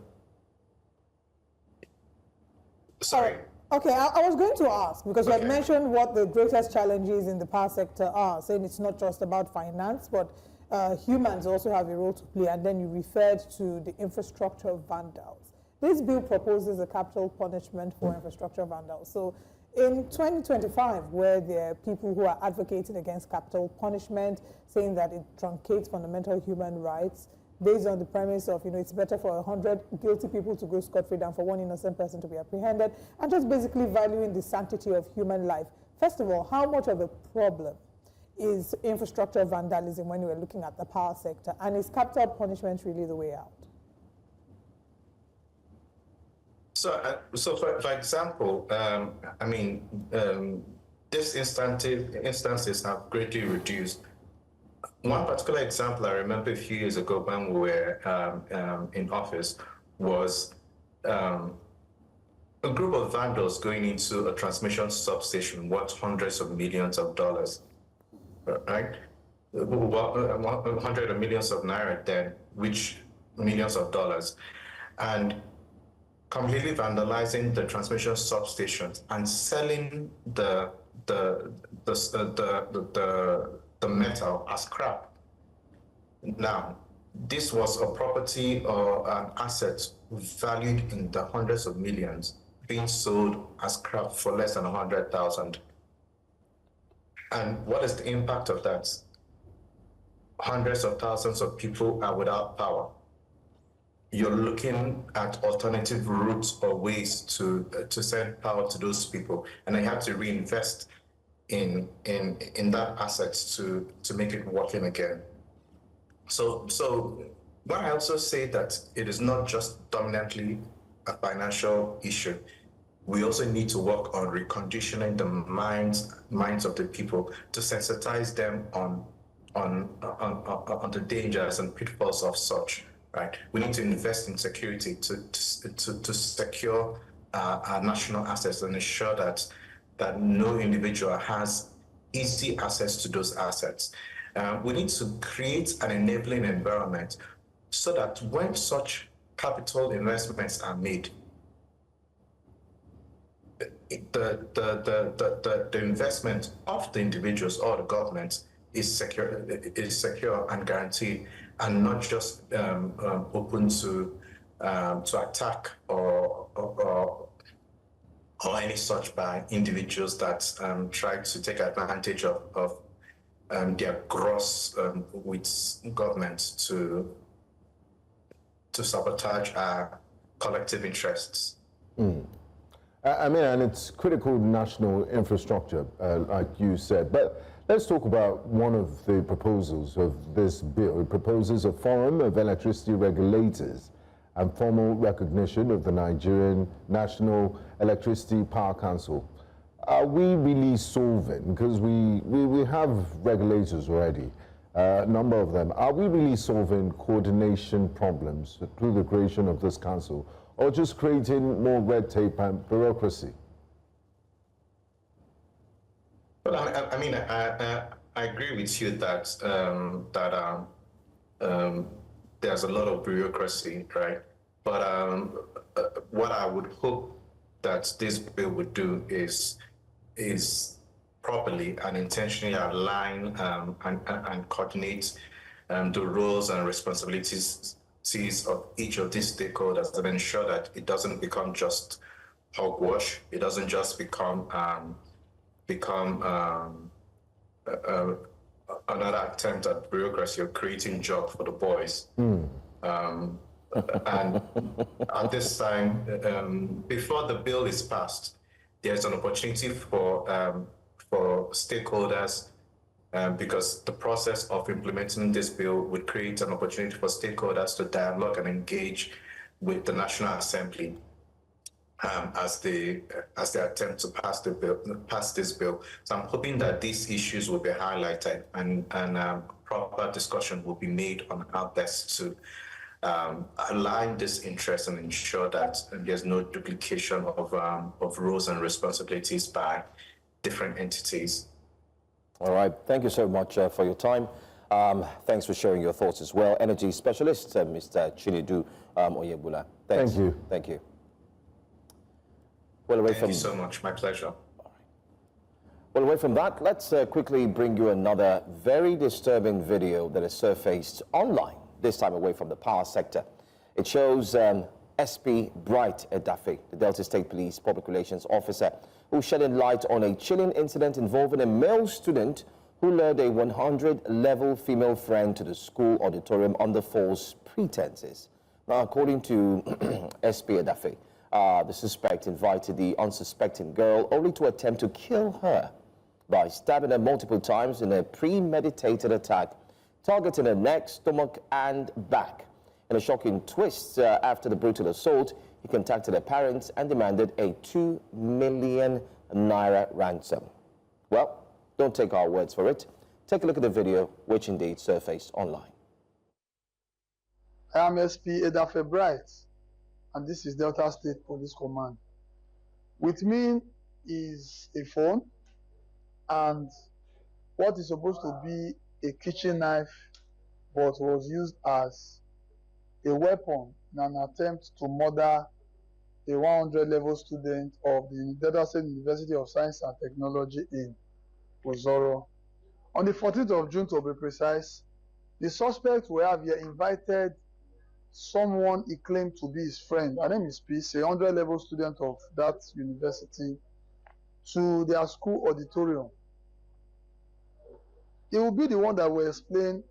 S5: Sorry.
S3: Okay, I was going to ask, because you had mentioned what the greatest challenges in the power sector are, saying it's not just about finance, but humans also have a role to play, and then you referred to the infrastructure vandals. This bill proposes a capital punishment for infrastructure vandals. So in 2025, where there are people who are advocating against capital punishment, saying that it truncates fundamental human rights, based on the premise of, it's better for 100 guilty people to go scot-free than for one innocent person to be apprehended, and just basically valuing the sanctity of human life. First of all, how much of a problem is infrastructure vandalism when we're looking at the power sector, and is capital punishment really the way out?
S5: So for example, these instances have greatly reduced. One particular example I remember a few years ago when we were in office was a group of vandals going into a transmission substation worth hundreds of millions of dollars, right? Hundreds of millions of naira then, which millions of dollars, and completely vandalizing the transmission substations and selling the metal as scrap. Now, this was a property or an asset valued in the hundreds of millions being sold as scrap for less than 100,000. And what is the impact of that? Hundreds of thousands of people are without power. You're looking at alternative routes or ways to send power to those people, and they have to reinvest in that asset to make it working again. So when I also say that it is not just dominantly a financial issue, we also need to work on reconditioning the minds of the people to sensitize them on the dangers and pitfalls of such. Right, we need to invest in security to secure our national assets and ensure that no individual has easy access to those assets. We need to create an enabling environment so that when such capital investments are made, the investment of the individuals or the government is secure and guaranteed, and not just open to attack or any such by individuals that try to take advantage of their gross with government to sabotage our collective interests.
S2: I mean, and it's critical national infrastructure, like you said. But let's talk about one of the proposals of this bill. It proposes a forum of electricity regulators and formal recognition of the Nigerian National Electricity Power Council. Are we really solving, because we have regulators already, a number of them, are we really solving coordination problems through the creation of this council, or just creating more red tape and bureaucracy?
S5: Well, I mean, I agree with you that there's a lot of bureaucracy, right? But what I would hope that this bill would do is properly and intentionally align and coordinate the roles and responsibilities of each of these stakeholders and ensure that it doesn't become just hogwash. It doesn't just become another attempt at bureaucracy or creating jobs for the boys. And at this time, before the bill is passed, there's an opportunity for stakeholders, because the process of implementing this bill would create an opportunity for stakeholders to dialogue and engage with the National Assembly as they attempt to pass this bill. So I'm hoping that these issues will be highlighted and proper discussion will be made on how best to align this interest and ensure that there's no duplication of roles and responsibilities by different entities.
S1: All right, thank you so much for your time. Thanks for sharing your thoughts as well. Energy specialist, Mr. Chinedu Oyebula. Thanks.
S2: Thank you.
S1: Thank you. Well,
S5: Thank you so much. My pleasure.
S1: Well, away from that, let's quickly bring you another very disturbing video that has surfaced online, this time away from the power sector. It shows SP Bright Edafe, the Delta State Police Public Relations Officer, who's shedding light on a chilling incident involving a male student who lured a 100-level female friend to the school auditorium under false pretenses. Now, according to SP Edafe, the suspect invited the unsuspecting girl only to attempt to kill her by stabbing her multiple times in a premeditated attack, targeting her neck, stomach, and back. In a shocking twist, after the brutal assault, he contacted her parents and demanded a 2 million naira ransom. Well, don't take our words for it. Take a look at the video, which indeed surfaced online.
S6: I am SP Edafe Bright, and this is Delta State Police Command. With me is a phone and what is supposed to be a kitchen knife, but was used as a weapon in an attempt to murder a 100-level student of the Delta State University of Science and Technology in Ozoro. On the 14th of June, to be precise, the suspect we have here invited someone he claimed to be his friend. Her name is Peace, a 100-level student of that university, to their school auditorium. He will be the one that will explain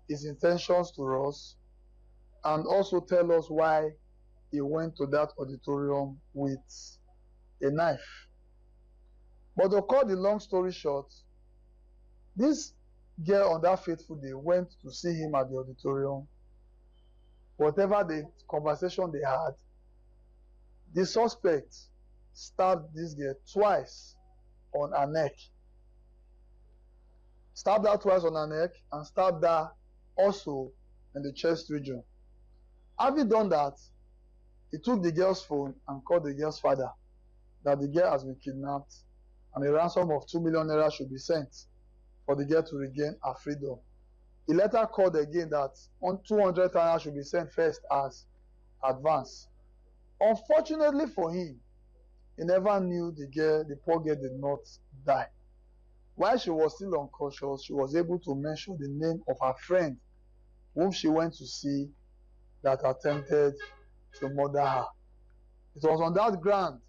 S6: his intentions to us and also tell us why he went to that auditorium with a knife. But to cut the long story short, this girl on that fateful day went to see him at the auditorium. Whatever the conversation they had, the suspect stabbed this girl twice on her neck. Stabbed her twice on her neck and stabbed her also in the chest region. Having done that, he took the girl's phone and called the girl's father that the girl has been kidnapped and a ransom of 2 million naira should be sent for the girl to regain her freedom. He later called again that 200 naira should be sent first as advance. Unfortunately for him, he never knew the poor girl did not die. While she was still unconscious, she was able to mention the name of her friend whom she went to see that attempted to murder her. It was on that ground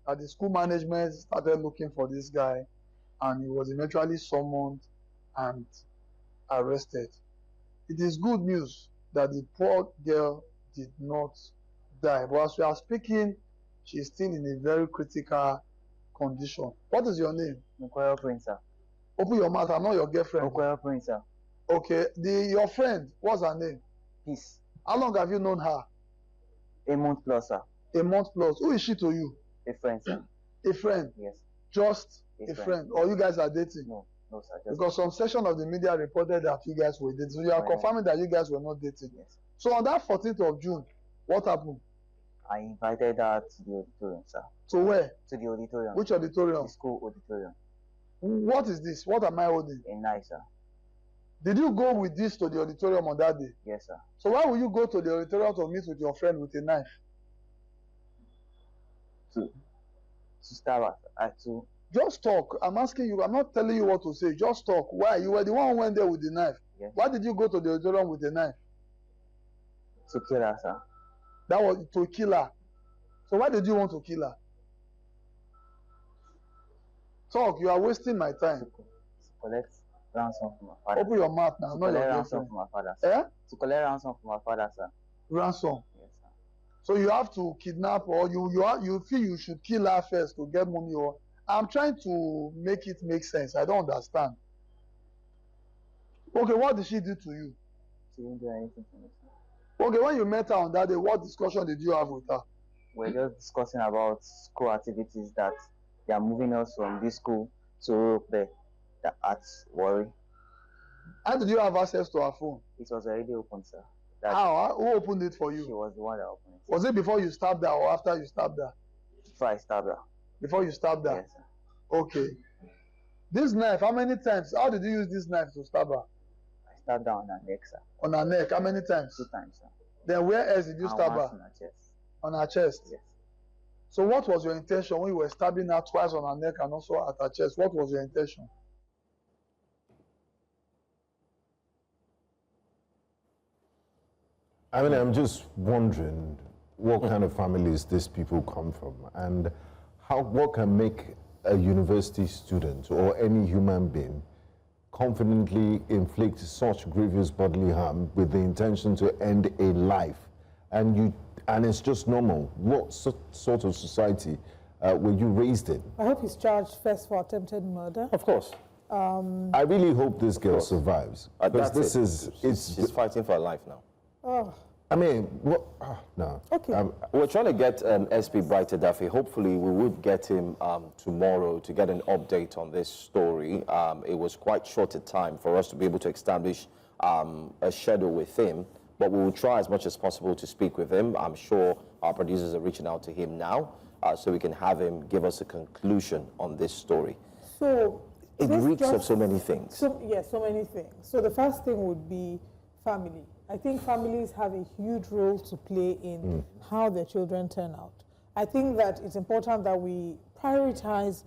S6: that the school management started looking for this guy, and he was eventually summoned and arrested. It is good news that the poor girl did not die, but as we are speaking, she is still in a very critical condition. What is your name?
S7: Okoyo Prince.
S6: Open your mouth. I'm not your girlfriend.
S7: Okoyo Prince.
S6: Okay. Your friend, what's her name?
S7: Peace.
S6: How long have you known her?
S7: A month plus, sir.
S6: A month plus. Who is she to you?
S7: A friend, sir.
S6: A friend?
S7: Yes.
S6: Just a friend. Or you guys are dating?
S7: No, sir.
S6: Because some section of the media reported that you guys were dating. So you are confirming that you guys were not dating?
S7: Yes.
S6: So on that 14th of June, what happened?
S7: I invited her to the auditorium, sir.
S6: To where?
S7: To the auditorium.
S6: Which auditorium?
S7: The school auditorium.
S6: What is this? What am I holding?
S7: A knife, sir.
S6: Did you go with this to the auditorium on that day?
S7: Yes, sir.
S6: So why will you go to the auditorium to meet with your friend with a knife?
S7: To stab her.
S6: Just talk. I'm asking you. I'm not telling you what to say. Just talk. Why? You were the one who went there with the knife.
S7: Yes.
S6: Why did you go to the auditorium with the knife?
S7: To kill her, sir.
S6: That was to kill her. So why did you want to kill her? Talk. You are wasting my time.
S7: To collect ransom from my father.
S6: Open your mouth now.
S7: To
S6: not your
S7: collect ransom
S6: girlfriend.
S7: from my father, sir.
S6: Eh?
S7: To collect ransom from my father, sir.
S6: Ransom.
S7: Yes, sir.
S6: So you have to kidnap, or you feel you should kill her first to get money, or I'm trying to make it make sense. I don't understand. Okay, what did she do to you?
S7: She didn't do anything to me, sir.
S6: Okay, when you met her on that day, what discussion did you have with her?
S7: We're just discussing about school activities that they are moving us from this school to the at Warri.
S6: How did you have access to her phone?
S7: It was already open, sir.
S6: How? Who opened it for you?
S7: She was the one that opened it.
S6: Was it before you stabbed her or after you stabbed her?
S7: Before I stabbed her.
S6: Before you stabbed her?
S7: Yes, sir.
S6: Okay. This knife, how many times? How did you use this knife to stab her?
S7: I stabbed her on her neck, sir.
S6: On her neck, how many times?
S7: 2 times, sir.
S6: Then where else did you
S7: And
S6: stab her?
S7: once on her chest.
S6: On her chest?
S7: Yes.
S6: So what was your intention when you were stabbing her twice on her neck and also at her chest? What was your intention?
S2: I mean, I'm just wondering what kind of families these people come from, and what can make a university student or any human being confidently inflict such grievous bodily harm with the intention to end a life, and it's just normal. What sort of society were you raised in?
S3: I hope he's charged first for attempted murder.
S1: Of course.
S2: I really hope this girl survives, because
S1: she's fighting for her life now.
S3: Oh.
S2: I mean, what? No.
S3: Okay.
S1: We're trying to get SP Brighter Daffy. Hopefully, we would get him tomorrow to get an update on this story. It was quite short a time for us to be able to establish a schedule with him, but we will try as much as possible to speak with him. I'm sure our producers are reaching out to him now, so we can have him give us a conclusion on this story.
S3: So
S1: it reeks of so many things.
S3: So many things. So the first thing would be family. I think families have a huge role to play in how their children turn out. I think that it's important that we prioritize,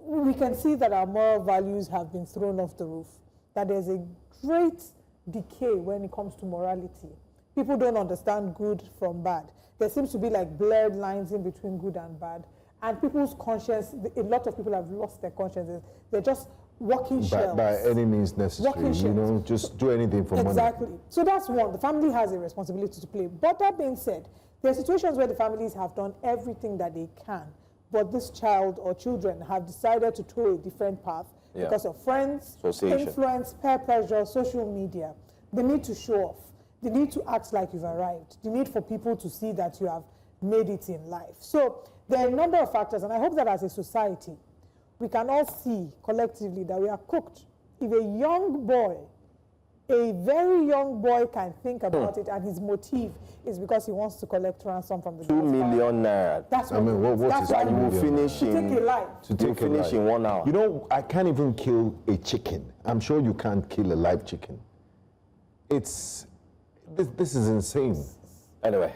S3: we can see that our moral values have been thrown off the roof, that there's a great decay when it comes to morality. People don't understand good from bad. There seems to be like blurred lines in between good and bad. And people's conscience, a lot of people have lost their consciences. They're just walking shells.
S2: By any means necessary, you know, just do anything for money.
S3: Exactly. So that's one. The family has a responsibility to play. But that being said, there are situations where the families have done everything that they can, but this child or children have decided to toe a different path because of friends, influence, peer pressure, social media. They need to show off. They need to act like you've arrived. The need for people to see that you have made it in life. So There are a number of factors, and I hope that as a society, we can all see collectively that we are cooked. If a young boy, a very young boy can think about it, and his motive is because he wants to collect ransom from the
S1: 2 million naira.
S3: That's what
S2: what is that?
S1: You will finish in,
S3: take a life.
S1: finish in 1 hour.
S2: You know, I can't even kill a chicken. I'm sure you can't kill a live chicken. This is insane.
S1: Anyway,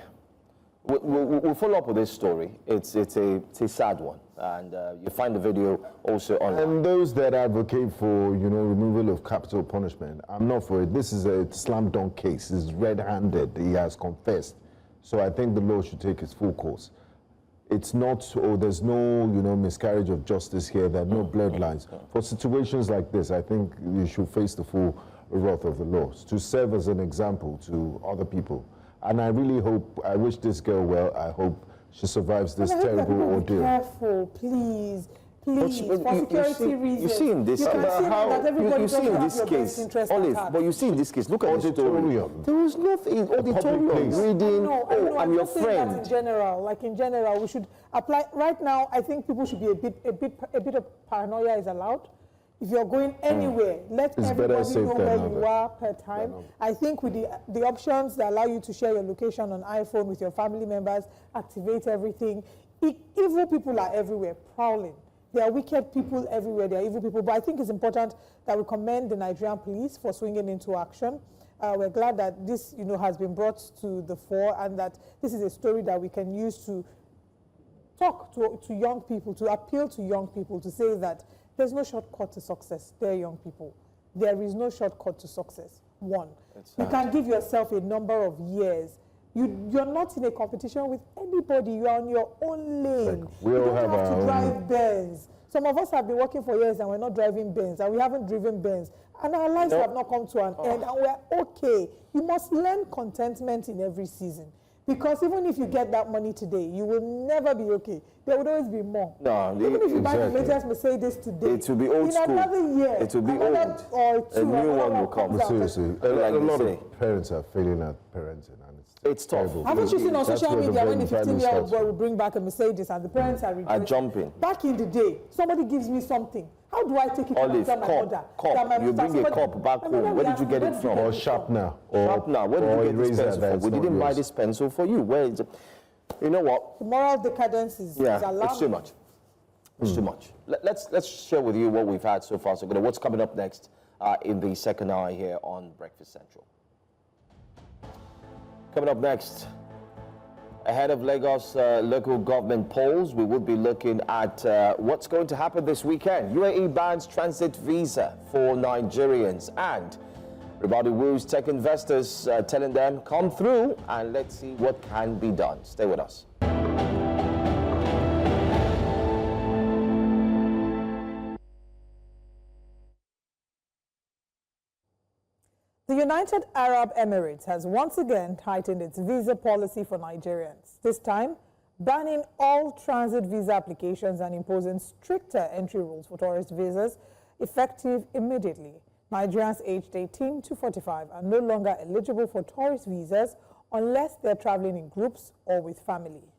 S1: we'll follow up with this story. It's a sad one, and you find the video also online.
S2: And those that advocate for, removal of capital punishment, I'm not for it. This is a slam dunk case. It's red-handed. He has confessed. So I think the law should take its full course. It's not, there's no, miscarriage of justice here. There are no bloodlines. For situations like this, I think you should face the full wrath of the laws to serve as an example to other people. And I really hope, I wish this girl well. I hope she survives this terrible ordeal.
S3: Be careful, please. Please, for security reasons.
S1: You see in this case, Olive, but you see in this case, look at the story. There was nothing, auditorium, reading, I'm your friend.
S3: In general, we should apply, right now, I think people should be a bit of paranoia is allowed. If you're going anywhere, let everybody know where you are per time. I think with the options that allow you to share your location on iPhone with your family members, activate everything. Evil people are everywhere, prowling. There are wicked people everywhere, there are evil people. But I think it's important that we commend the Nigerian police for swinging into action. We're glad that this, has been brought to the fore, and that this is a story that we can use to talk to young people, to appeal to young people, to say that there's no shortcut to success. They're young people. There is no shortcut to success. One, you can give yourself a number of years. You're not in a competition with anybody. You are on your own lane.
S2: We
S3: you
S2: all
S3: don't
S2: have
S3: to drive Benz. Some of us have been working for years and we're not driving Benz, and we haven't driven Benz. And our lives have not come to an end, and we're okay. You must learn contentment in every season. Because even if you get that money today, you will never be okay. There will always be more.
S1: No,
S3: even if you buy the latest Mercedes today,
S1: it will be old school.
S3: In another year,
S1: it will be old.
S3: Or two,
S1: a new one will come.
S2: Seriously, a lot of parents are failing at parenting, and
S1: it's tough.
S3: Haven't you seen on social media when the 15-year-old boy will bring back a Mercedes and the parents are
S1: jumping?
S3: Back in the day, somebody gives me something. How do I take it
S1: Olive,
S3: to my mother?
S1: You bring a cup back home. Where did you get it from?
S2: Or sharpener.
S1: Sharpener. Where did you get this pencil from? We didn't buy this pencil for you. Where is it? You know what?
S3: The moral decadence is alarming.
S1: It's too much. It's too much. Let's share with you what we've had so far. So what's coming up next in the second hour here on Breakfast Central. Coming up next, ahead of Lagos local government polls, we will be looking at what's going to happen this weekend. UAE bans transit visa for Nigerians, and Ribadu woos tech investors, telling them, come through and let's see what can be done. Stay with us.
S3: The United Arab Emirates has once again tightened its visa policy for Nigerians, this time banning all transit visa applications and imposing stricter entry rules for tourist visas, effective immediately. Nigerians aged 18 to 45 are no longer eligible for tourist visas unless they're traveling in groups or with family.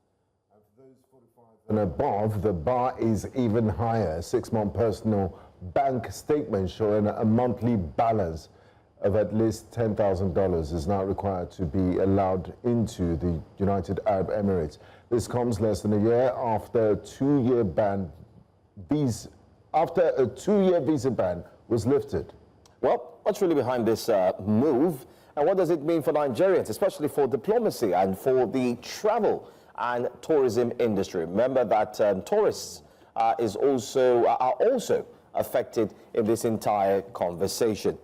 S2: And for those 45 and above, the bar is even higher. A 6-month personal bank statement showing a monthly balance of at least $10,000 is now required to be allowed into the United Arab Emirates. This comes less than a year after a 2-year visa ban was lifted.
S1: Well, what's really behind this move, and what does it mean for Nigerians, especially for diplomacy and for the travel and tourism industry? Remember that tourists are also affected in this entire conversation.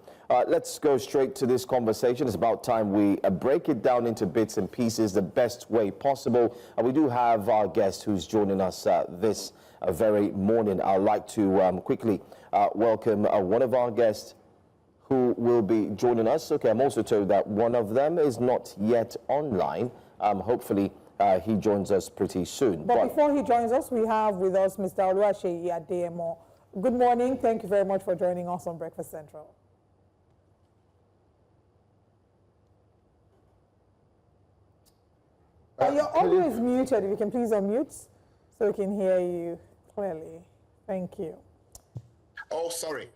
S1: Let's go straight to this conversation. It's about time we break it down into bits and pieces the best way possible. We do have our guest who's joining us this very morning. I'd like to quickly welcome one of our guests who will be joining us. Okay, I'm also told that one of them is not yet online. Hopefully, he joins us pretty soon.
S3: But before he joins us, we have with us Mr. Oluwaseyi Adeyemo. Good morning. Thank you very much for joining us on Breakfast Central. You're always muted. If you can please unmute. so we can hear you clearly. Thank you.
S8: Oh, sorry.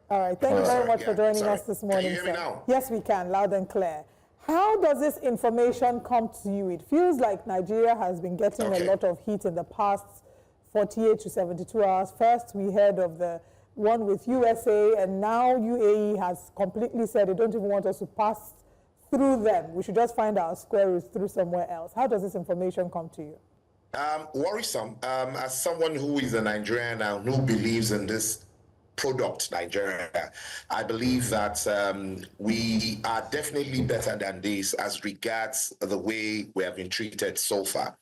S3: All right, thank you very much for joining us this morning,
S8: Can you hear me now?
S3: Yes, we can, loud and clear. How does this information come to you? It feels like Nigeria has been getting a lot of heat in the past 48 to 72 hours. First, we heard of the one with USA, and now UAE has completely said they don't even want us to pass through them. We should just find our square roots through somewhere else. How does this information come to you?
S8: Worrisome. As someone who is a Nigerian and who believes in this product, Nigeria, I believe that we are definitely better than this as regards the way we have been treated so far.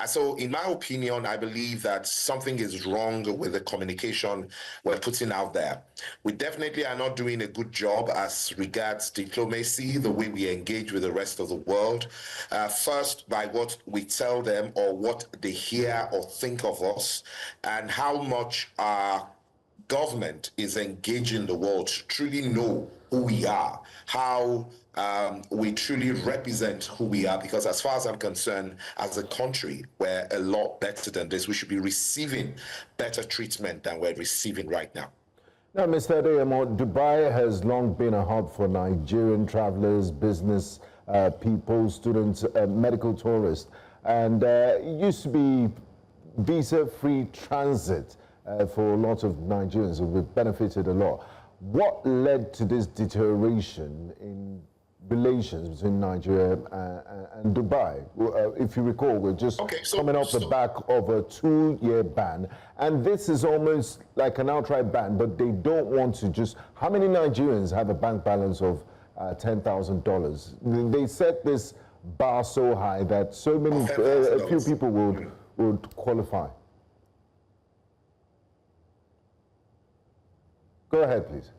S8: So in my opinion, I believe that something is wrong with the communication we're putting out there. We definitely are not doing a good job as regards diplomacy, the way we engage with the rest of the world. First, by what we tell them or what they hear or think of us, and how much our government is engaging the world to truly know who we are, how we truly represent who we are, because as far as I'm concerned, as a country, we're a lot better than this. We should be receiving better treatment than we're receiving right now.
S2: Now, Mr. Adeyemo, Dubai has long been a hub for Nigerian travelers, business people, students, medical tourists, and it used to be visa-free transit for a lot of Nigerians, and we've benefited a lot. What led to this deterioration in relations between Nigeria and Dubai? If you recall, we're just coming off the back of a 2-year ban, and this is almost like an outright ban, but they don't want to just... How many Nigerians have a bank balance of $10,000? They set this bar so high that so many, a few people would qualify. Go ahead, please.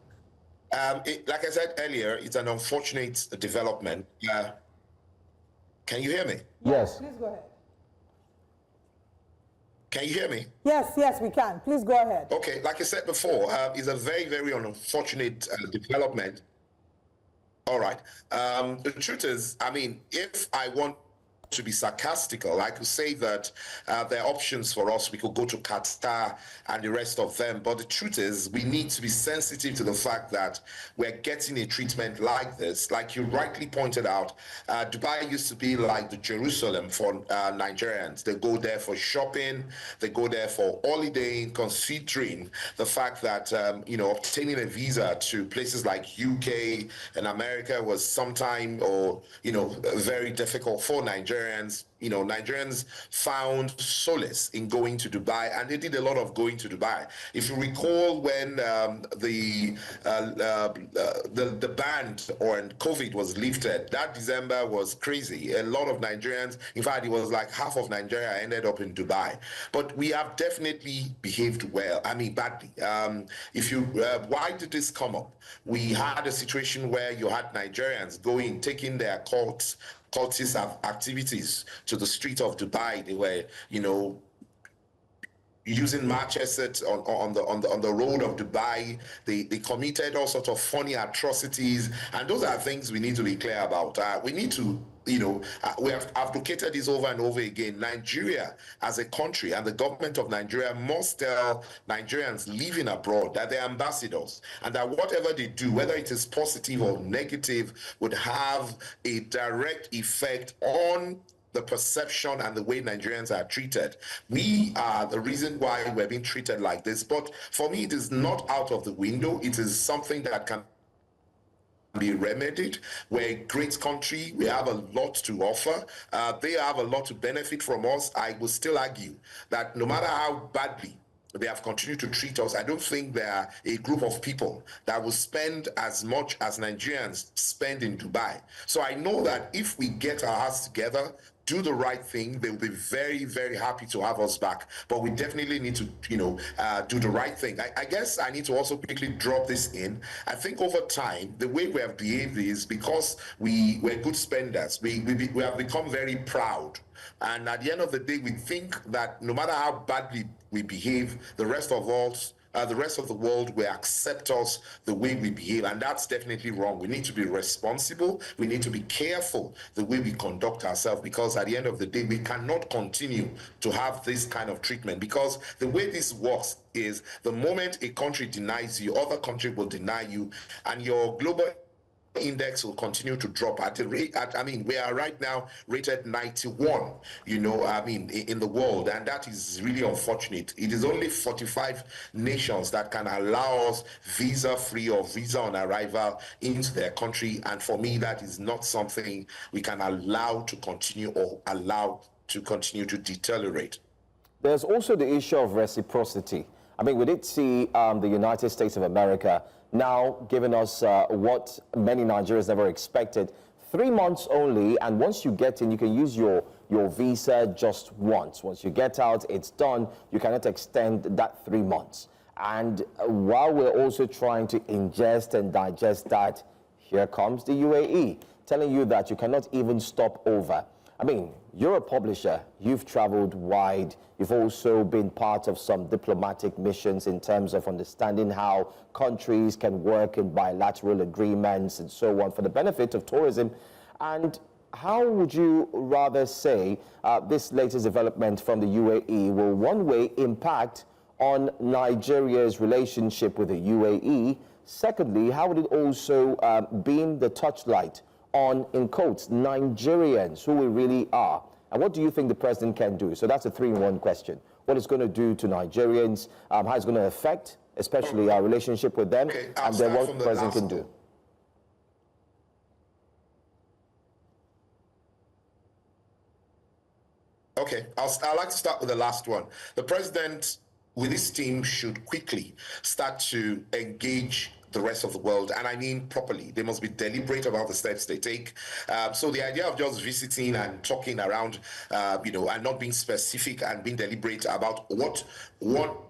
S8: Like I said earlier, it's an unfortunate development. Can you hear me?
S2: Yes.
S3: Please go ahead.
S8: Can you hear me?
S3: Yes, we can. Please go ahead.
S8: Okay, like I said before, it's a very, very unfortunate development. All right. The truth is, I mean, if I want to be sarcastical, I could say that there are options for us. We could go to Qatar and the rest of them. But the truth is, we need to be sensitive to the fact that we're getting a treatment like this. Like you rightly pointed out, Dubai used to be like the Jerusalem for Nigerians. They go there for shopping, they go there for holidaying, considering the fact that, obtaining a visa to places like UK and America was sometime very difficult for Nigerians. Nigerians found solace in going to Dubai, and they did a lot of going to Dubai. If you recall, when the ban on COVID was lifted, that December was crazy. A lot of Nigerians, in fact, it was like half of Nigeria ended up in Dubai. But we have definitely behaved well. I mean, badly. Why did this come up? We had a situation where you had Nigerians taking their cultist activities to the street of Dubai. They were, using machetes on the road of Dubai. They committed all sorts of funny atrocities, and those are things we need to be clear about. We need to, we have advocated this over and over again. Nigeria as a country and the government of Nigeria must tell Nigerians living abroad that they're ambassadors, and that whatever they do, whether it is positive or negative, would have a direct effect on the perception and the way Nigerians are treated. We are the reason why we're being treated like this. But for me, it is not out of the window. It is something that can be remedied. We're a great country. We have a lot to offer. They have a lot to benefit from us. I will still argue that no matter how badly they have continued to treat us, I don't think there are a group of people that will spend as much as Nigerians spend in Dubai. So I know that if we get our hearts together, do the right thing, they'll be very, very happy to have us back. But we definitely need to, do the right thing. I guess I need to also quickly drop this in. I think over time, the way we have behaved is because we're good spenders. We have become very proud. And at the end of the day, we think that no matter how badly we behave, the rest of us the rest of the world will accept us the way we behave, and that's definitely wrong. We need to be responsible. We need to be careful the way we conduct ourselves, because at the end of the day, we cannot continue to have this kind of treatment, because the way this works is the moment a country denies you, other country will deny you, and your global index will continue to drop at the rate. I mean, we are right now rated 91, you know, I mean, in the world, and that is really unfortunate. It is only 45 nations that can allow us visa-free or visa on arrival into their country, and for me, that is not something we can allow to continue or allow to continue to deteriorate.
S1: There's also the issue of reciprocity. I mean, we did see the United States of America now giving us what many Nigerians never expected. 3 months only, and once you get in, you can use your visa just once. Once you get out, it's done. You cannot extend that 3 months. And while we're also trying to ingest and digest that, here comes the UAE, telling you that you cannot even stop over. I mean, you're a publisher, you've traveled wide, you've also been part of some diplomatic missions in terms of understanding how countries can work in bilateral agreements and so on for the benefit of tourism. And how would you rather say this latest development from the UAE will one way impact on Nigeria's relationship with the UAE? Secondly, how would it also beam the touchlight on, in quotes, Nigerians, who we really are? And what do you think the president can do? So that's a 3-in-1 question. What it's going to do to Nigerians, how it's going to affect, especially our relationship with them, and then what the president can do.
S8: Okay, I'd like to start with the last one. The president, with his team, should quickly start to engage the rest of the world, and I mean properly. They must be deliberate about the steps they take. So the idea of just visiting and talking around, you know, and not being specific and being deliberate about what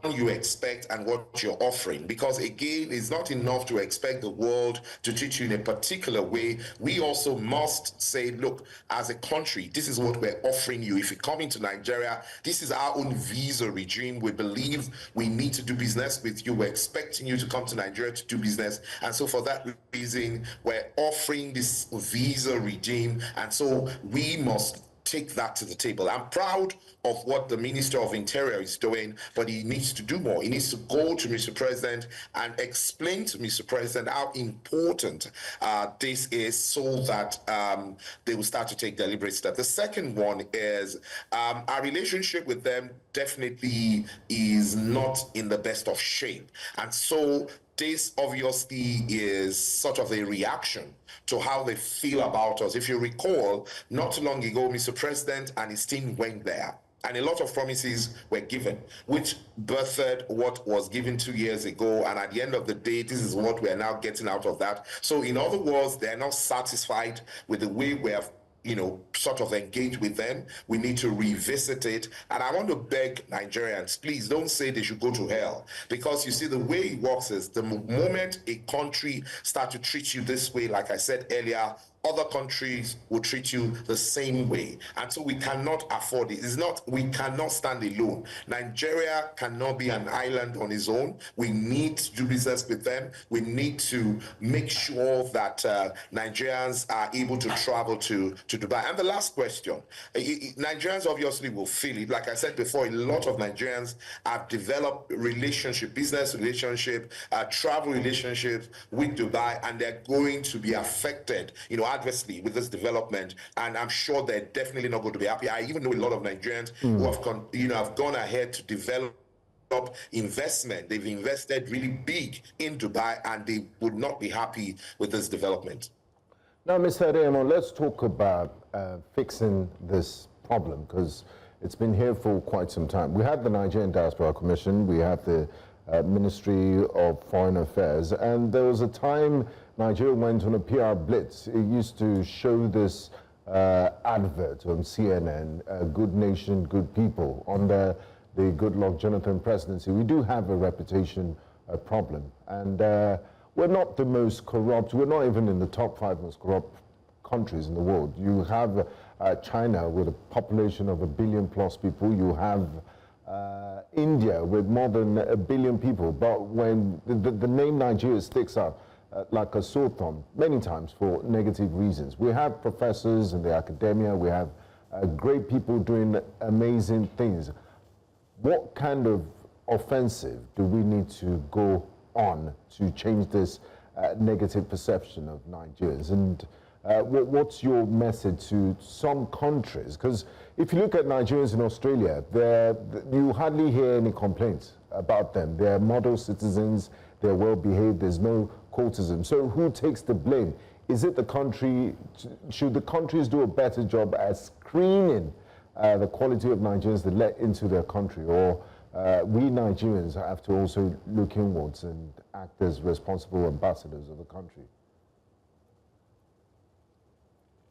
S8: you expect and what you're offering, because again, it's not enough to expect the world to treat you in a particular way. We also must say, look, as a country, this is what we're offering you. If you come into Nigeria, this is our own visa regime. We believe we need to do business with you. We're expecting you to come to Nigeria to do business, and so for that reason, we're offering this visa regime, and so we must take that to the table. I'm proud of what the Minister of Interior is doing, but he needs to do more. He needs to go to Mr. President and explain to Mr. President how important this is, so that they will start to take deliberate steps. The second one is our relationship with them definitely is not in the best of shape, and so this obviously is sort of a reaction to how they feel about us. If you recall, not too long ago, Mr. President and his team went there, and a lot of promises were given, which birthed what was given 2 years ago. And at the end of the day, this is what we are now getting out of that. So in other words, they're not satisfied with the way we have, you know, sort of engage with them. We need to revisit it. And I want to beg Nigerians, please don't say they should go to hell, because you see, the way it works is the moment a country starts to treat you this way, like I said earlier, other countries will treat you the same way. And so we cannot afford it. It's not, we cannot stand alone. Nigeria cannot be an island on its own. We need to do business with them. We need to make sure that Nigerians are able to travel to Dubai. And the last question, Nigerians obviously will feel it. Like I said before, a lot of Nigerians have developed relationship, business relationship, travel relationships with Dubai, and they're going to be affected, you know, adversely with this development, and I'm sure they're definitely not going to be happy. I even know a lot of Nigerians who have gone ahead to develop investment. They've invested really big in Dubai, and they would not be happy with this development.
S2: Now, Mr. Adeyemo, let's talk about fixing this problem, because it's been here for quite some time. We had the Nigerian Diaspora Commission, we have the Ministry of Foreign Affairs, and there was a time Nigeria went on a PR blitz. It used to show this advert on CNN, good nation, good people, under the Goodluck Jonathan presidency. We do have a reputation problem, and we're not the most corrupt. We're not even in the top 5 most corrupt countries in the world. You have China with a population of 1 billion+ people. You have India with more than 1 billion people, but when the name Nigeria sticks up like a sore thumb many times for negative reasons. We have professors in the academia, we have great people doing amazing things. What kind of offensive do we need to go on to change this negative perception of Nigerians? And what's your message to some countries? Because if you look at Nigerians in Australia, you hardly hear any complaints about them. They're model citizens, they're well behaved, there's no cultism. So who takes the blame? Is it the country? Should the countries do a better job at screening the quality of Nigerians that let into their country? Or we Nigerians have to also look inwards and act as responsible ambassadors of the country?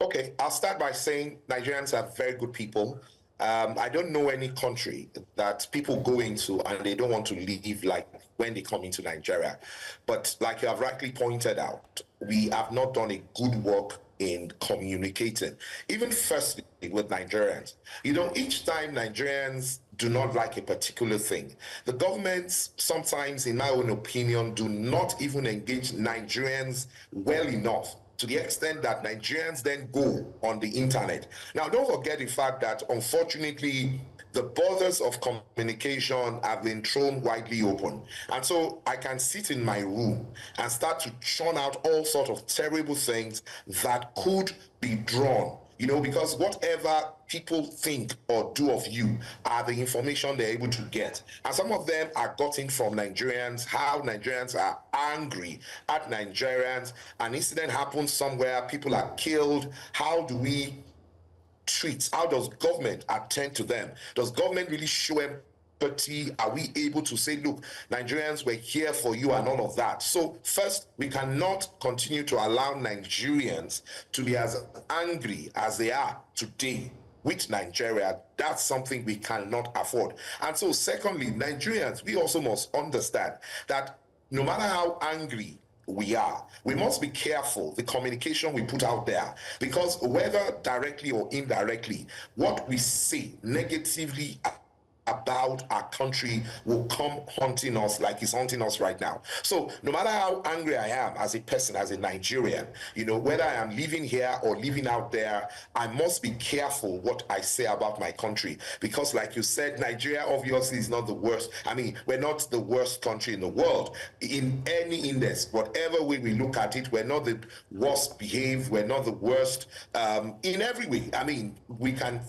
S8: Okay, I'll start by saying Nigerians are very good people. I don't know any country that people go into and they don't want to leave like when they come into Nigeria. But like you have rightly pointed out, we have not done a good work in communicating, even firstly with Nigerians. You know, each time Nigerians do not like a particular thing, the governments sometimes, in my own opinion, do not even engage Nigerians well enough, to the extent that Nigerians then go on the internet. Now, don't forget the fact that, unfortunately, the borders of communication have been thrown widely open. And so I can sit in my room and start to churn out all sorts of terrible things that could be drawn, you know, because whatever people think or do of you are the information they're able to get. And some of them are gotten from Nigerians, how Nigerians are angry at Nigerians. An incident happens somewhere, people are killed. How do we treat? How does government attend to them? Does government really show empathy? Are we able to say, look, Nigerians, we're here for you and all of that? So first, we cannot continue to allow Nigerians to be as angry as they are today with Nigeria. That's something we cannot afford. And so secondly, Nigerians, we also must understand that no matter how angry we are, we must be careful the communication we put out there, because whether directly or indirectly, what we say negatively about our country will come haunting us like it's haunting us right now. So no matter how angry I am as a person, as a Nigerian, you know, whether I am living here or living out there, I must be careful what I say about my country, because like you said, Nigeria obviously is not the worst. I mean, we're not the worst country in the world. In any index, whatever way we look at it, we're not the worst behaved, we're not the worst in every way. I mean, we can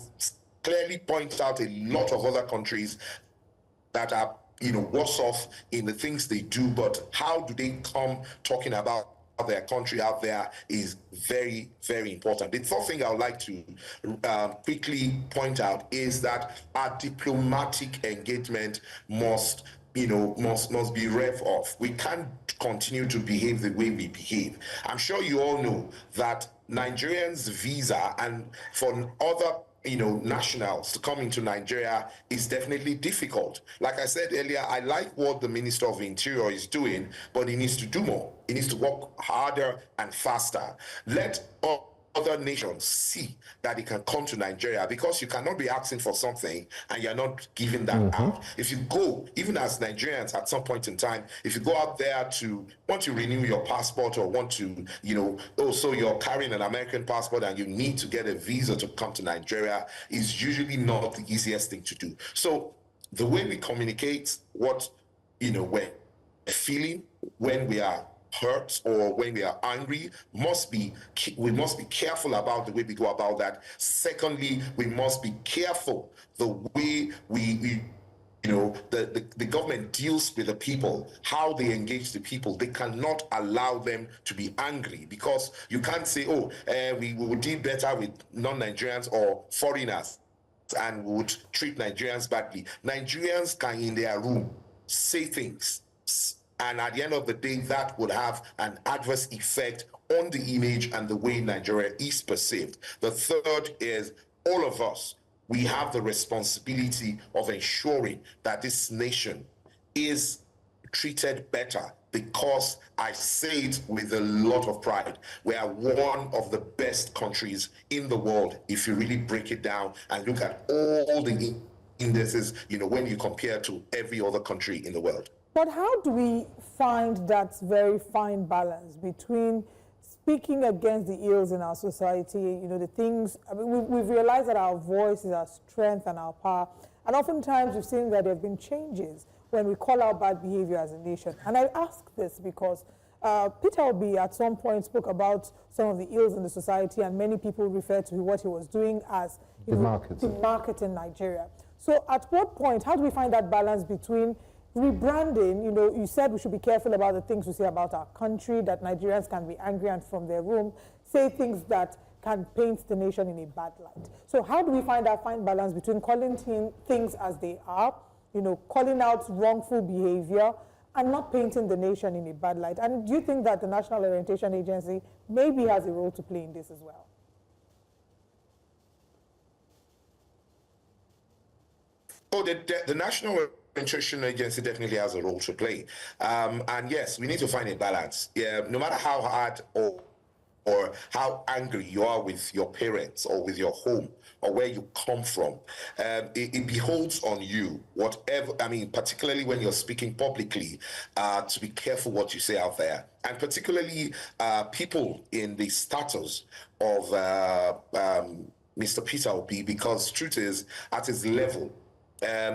S8: clearly point out a lot of other countries that are, you know, worse off in the things they do, but how do they come talking about their country out there is very, very important. The third thing I would like to quickly point out is that our diplomatic engagement must be rev off. We can't continue to behave the way we behave. I'm sure you all know that Nigerians' visa and for other nationals to come into Nigeria is definitely difficult. Like I said earlier, I like what the Minister of Interior is doing, but he needs to do more. He needs to work harder and faster. Let other nations see that it can come to Nigeria, because you cannot be asking for something and you're not giving that out. If you go, even as Nigerians at some point in time, if you go out there to want to renew your passport or want to, so you're carrying an American passport and you need to get a visa to come to Nigeria, is usually not the easiest thing to do. So the way we communicate what, we're feeling when we are hurt or when we are angry, we must be careful about the way we go about that. Secondly, we must be careful the way the government deals with the people, how they engage the people. They cannot allow them to be angry, because you can't say, we would deal better with non-Nigerians or foreigners and we would treat Nigerians badly. Nigerians can, in their room, say things, and at the end of the day, that would have an adverse effect on the image and the way Nigeria is perceived. The third is, all of us, we have the responsibility of ensuring that this nation is treated better, because I say it with a lot of pride, we are one of the best countries in the world if you really break it down and look at all the indices, when you compare to every other country in the world.
S3: But how do we find that very fine balance between speaking against the ills in our society, the things, we've realized that our voice is our strength and our power, and oftentimes we've seen that there have been changes when we call out bad behavior as a nation. And I ask this because Peter Obi at some point spoke about some of the ills in the society, and many people refer to what he was doing as demarketing Nigeria. So at what point, how do we find that balance between rebranding? You said we should be careful about the things we say about our country, that Nigerians can be angry and from their room say things that can paint the nation in a bad light. So how do we find that fine balance between calling things as they are, calling out wrongful behavior, and not painting the nation in a bad light? And do you think that the National Orientation Agency maybe has a role to play in this as well?
S8: Oh, the National Orientation Agency definitely has a role to play. And yes, we need to find a balance. Yeah, no matter how hard or how angry you are with your parents or with your home or where you come from, it beholds on you, whatever, particularly when you're speaking publicly, to be careful what you say out there. And particularly people in the status of Mr. Peter Obi, because truth is, at his level,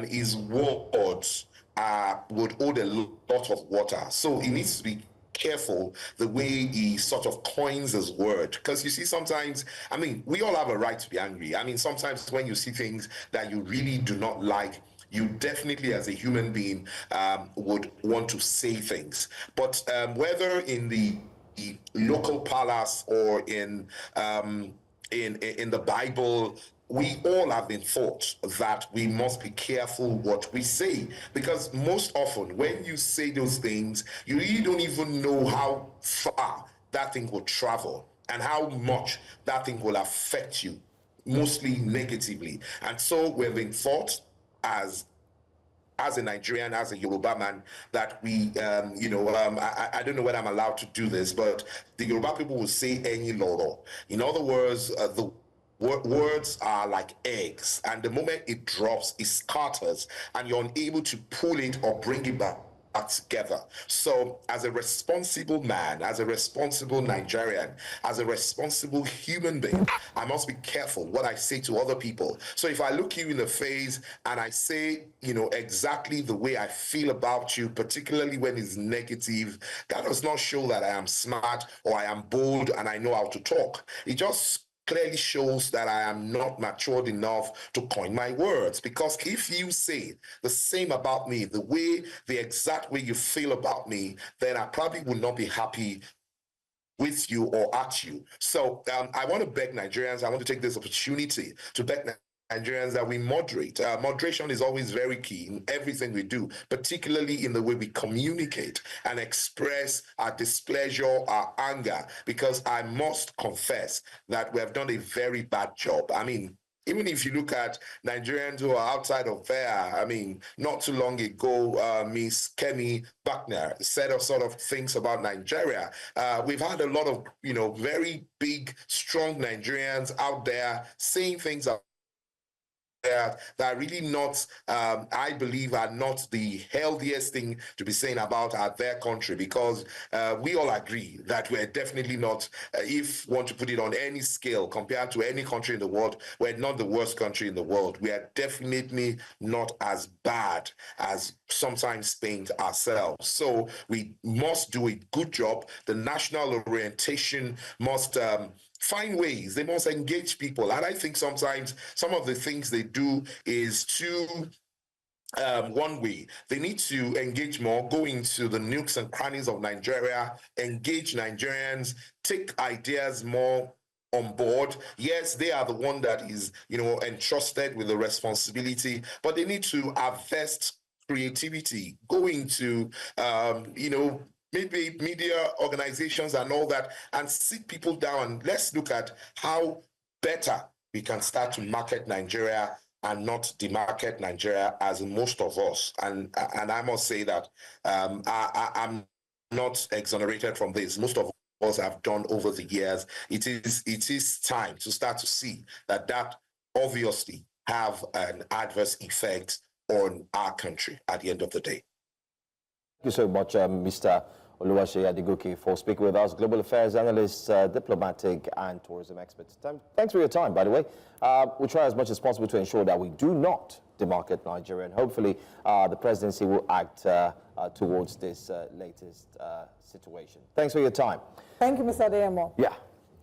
S8: his words would hold a lot of water. So he needs to be careful the way he sort of coins his word. Because you see, sometimes, we all have a right to be angry. Sometimes when you see things that you really do not like, you definitely, as a human being, would want to say things. But whether in the local palace or in the Bible, we all have been taught that we must be careful what we say, because most often when you say those things, you really don't even know how far that thing will travel and how much that thing will affect you, mostly negatively. And so we've been taught as a Nigerian, as a Yoruba man, that we, I don't know whether I'm allowed to do this, but the Yoruba people will say "Eni loro." In other words, the words are like eggs, and the moment it drops, it scatters, and you're unable to pull it or bring it back together. So as a responsible man, as a responsible Nigerian, as a responsible human being, I must be careful what I say to other people. So if I look you in the face and I say, exactly the way I feel about you, particularly when it's negative, that does not show that I am smart or I am bold and I know how to talk. It just clearly shows that I am not matured enough to coin my words. Because if you say the same about me, the exact way you feel about me, then I probably would not be happy with you or at you. So I want to beg Nigerians, I want to take this opportunity to beg Nigerians that we moderate. Moderation is always very key in everything we do, particularly in the way we communicate and express our displeasure, our anger, because I must confess that we have done a very bad job. Even if you look at Nigerians who are outside of there, not too long ago, Miss Kemi Buckner said a sort of things about Nigeria. We've had a lot of, very big, strong Nigerians out there saying things that are really not, I believe, are not the healthiest thing to be saying about their country, because we all agree that we're definitely not, if you want to put it on any scale compared to any country in the world, we're not the worst country in the world. We are definitely not as bad as sometimes paint ourselves. So we must do a good job. The national orientation must find ways. They must engage people. And I think sometimes some of the things they do is too one way. They need to engage more, go into the nooks and crannies of Nigeria, engage Nigerians, take ideas more on board. Yes, they are the one that is, entrusted with the responsibility, but they need to invest creativity, go into, maybe media organizations and all that, and sit people down and let's look at how better we can start to market Nigeria and not demarket Nigeria as most of us. And I must say that I'm not exonerated from this. Most of us have done over the years. It is time to start to see that obviously have an adverse effect on our country at the end of the day.
S1: Thank you so much, Mr. Oluwaseyi Adigoke, for speaking with us, global affairs analyst, diplomatic and tourism expert. Thanks for your time, by the way. We'll try as much as possible to ensure that we do not demarcate Nigeria, and hopefully the presidency will act towards this latest situation. Thanks for your time.
S3: Thank you, Mr. Adeyemo.
S1: Yeah.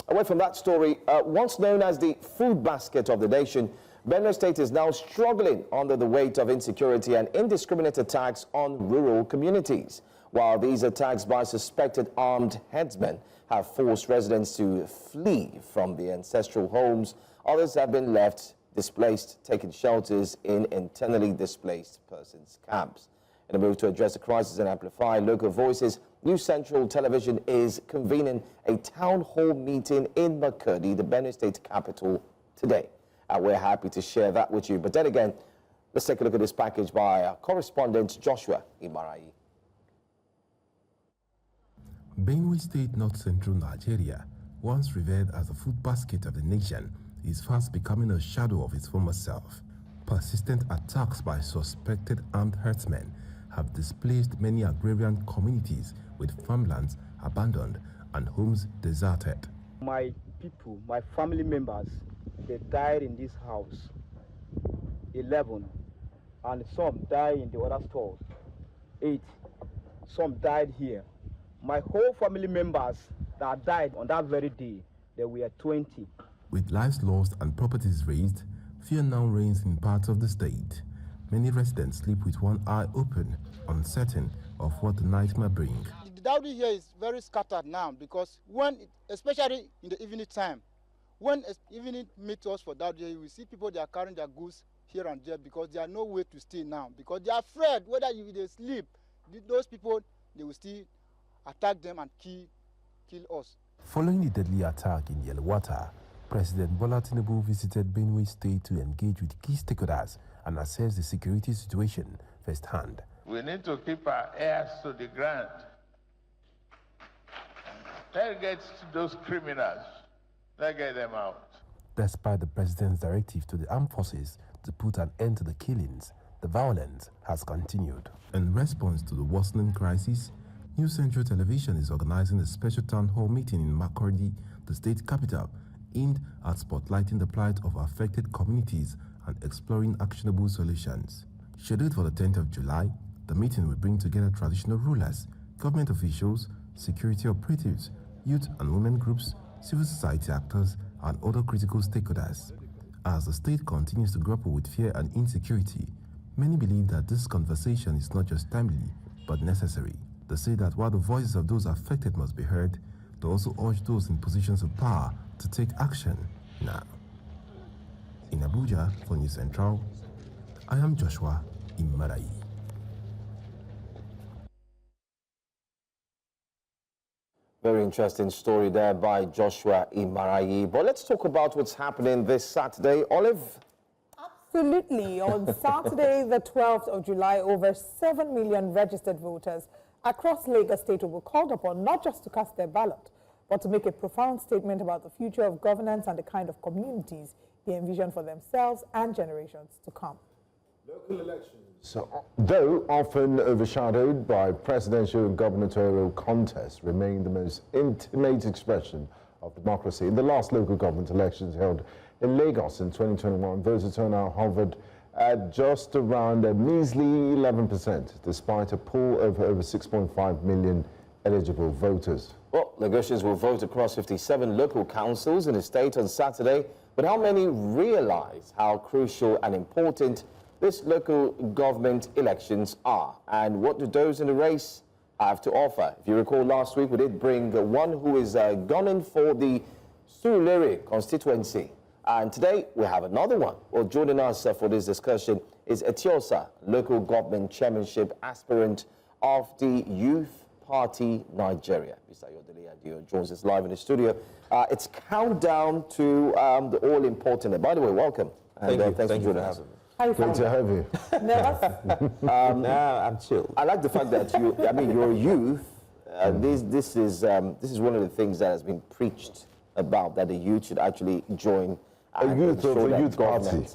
S1: Away from that story, once known as the food basket of the nation, Benue State is now struggling under the weight of insecurity and indiscriminate attacks on rural communities. While these attacks by suspected armed headsmen have forced residents to flee from their ancestral homes, others have been left displaced, taking shelters in internally displaced persons camps. In a move to address the crisis and amplify local voices, News Central Television is convening a town hall meeting in Makurdi, the Benue State capital, today. And we're happy to share that with you. But then again, let's take a look at this package by our correspondent Joshua Imarayi.
S9: Benue State, North Central Nigeria, once revered as the food basket of the nation, is fast becoming a shadow of its former self. Persistent attacks by suspected armed herdsmen have displaced many agrarian communities with farmlands abandoned and homes deserted.
S10: My people, my family members, they died in this house, 11, and some died in the other stores, 8. Some died here. My whole family members that died on that very day, there were 20.
S9: With lives lost and properties razed, fear now reigns in parts of the state. Many residents sleep with one eye open, uncertain of what the night may bring.
S11: The dowry here is very scattered now because especially in the evening time, when evening meets us for dowry, we see people, they are carrying their goods here and there because there are no way to stay now because they are afraid whether they sleep, those people, they will still attack them and kill us.
S9: Following the deadly attack in Yelwata, President Bola Tinubu visited Benue State to engage with key stakeholders and assess the security situation firsthand.
S12: We need to keep our ears to the ground. Let's get those criminals. Let's get them out.
S9: Despite the president's directive to the armed forces to put an end to the killings, the violence has continued. In response to the worsening crisis, News Central Television is organizing a special town hall meeting in Makurdi, the state capital, aimed at spotlighting the plight of affected communities and exploring actionable solutions. Scheduled for the 10th of July, the meeting will bring together traditional rulers, government officials, security operatives, youth and women groups, civil society actors, and other critical stakeholders. As the state continues to grapple with fear and insecurity, many believe that this conversation is not just timely, but necessary. They say that while the voices of those affected must be heard, they also urge those in positions of power to take action now. In Abuja for News Central, I am Joshua Imarayi.
S1: Very interesting story there by Joshua Imarayi. But let's talk about what's happening this Saturday. Olive?
S3: Absolutely. On Saturday, the 12th of July, over 7 million registered voters across Lagos State will be called upon not just to cast their ballot, but to make a profound statement about the future of governance and the kind of communities they envision for themselves and generations to come.
S2: Local elections, though often overshadowed by presidential and gubernatorial contests, remain the most intimate expression of democracy. In the last local government elections held in Lagos in 2021, voter turnout hovered at just around a measly 11%, despite a pool of over 6.5 million eligible voters.
S1: Well, Lagosians will vote across 57 local councils in the state on Saturday, but how many realize how crucial and important these local government elections are, and what do those in the race have to offer? If you recall, last week we did bring one who is gunning for the Surulere constituency, and today we have another one. Well, joining us for this discussion is Etiosa, local government chairmanship aspirant of the Youth Party Nigeria. Mr. Ayodele Adio joins us live in the studio. It's countdown to the all-important. By the way, welcome.
S13: Thank you.
S1: Thanks for joining us.
S2: Great to have you.
S13: I'm chill.
S1: I like the fact that you're a youth. This is one of the things that has been preached about, that the youth should actually join
S2: a youth party.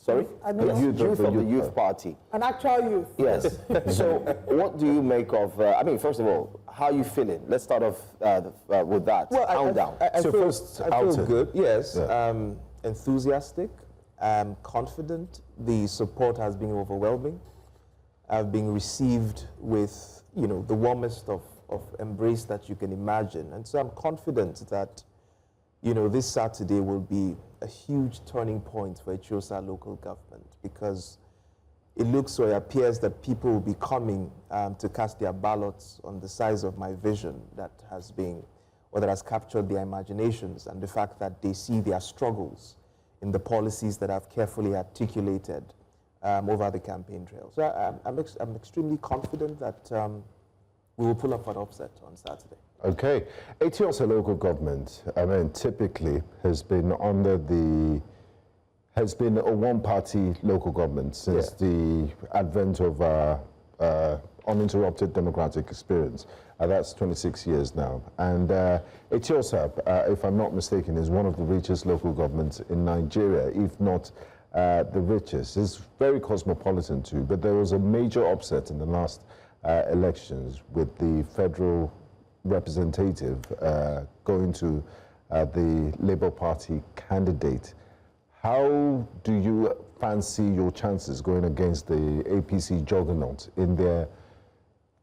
S1: Sorry?
S3: The
S1: youth of the youth party.
S3: An actual youth.
S1: Yes. So what do you make of, I mean, first of all, how are you feeling? Let's start off with that.
S13: Well,
S1: Countdown.
S13: I feel good, yes. Yeah. Enthusiastic, confident. The support has been overwhelming. I've been received with, you know, the warmest of embrace that you can imagine. And so I'm confident that, you know, this Saturday will be a huge turning point for Etiosa local government, because it looks or it appears that people will be coming to cast their ballots on the size of my vision that has been, or that has captured their imaginations, and the fact that they see their struggles in the policies that I've carefully articulated over the campaign trail. So I'm extremely confident that we will pull up an upset on Saturday.
S2: Okay. Etiosa local government, I mean, typically has been a one-party local government since the advent of uninterrupted democratic experience. That's 26 years now. And Etiosa, if I'm not mistaken, is one of the richest local governments in Nigeria, if not the richest. It's very cosmopolitan too, but there was a major upset in the last elections with the federal representative going to the Labour Party candidate. How do you fancy your chances going against the APC juggernaut in their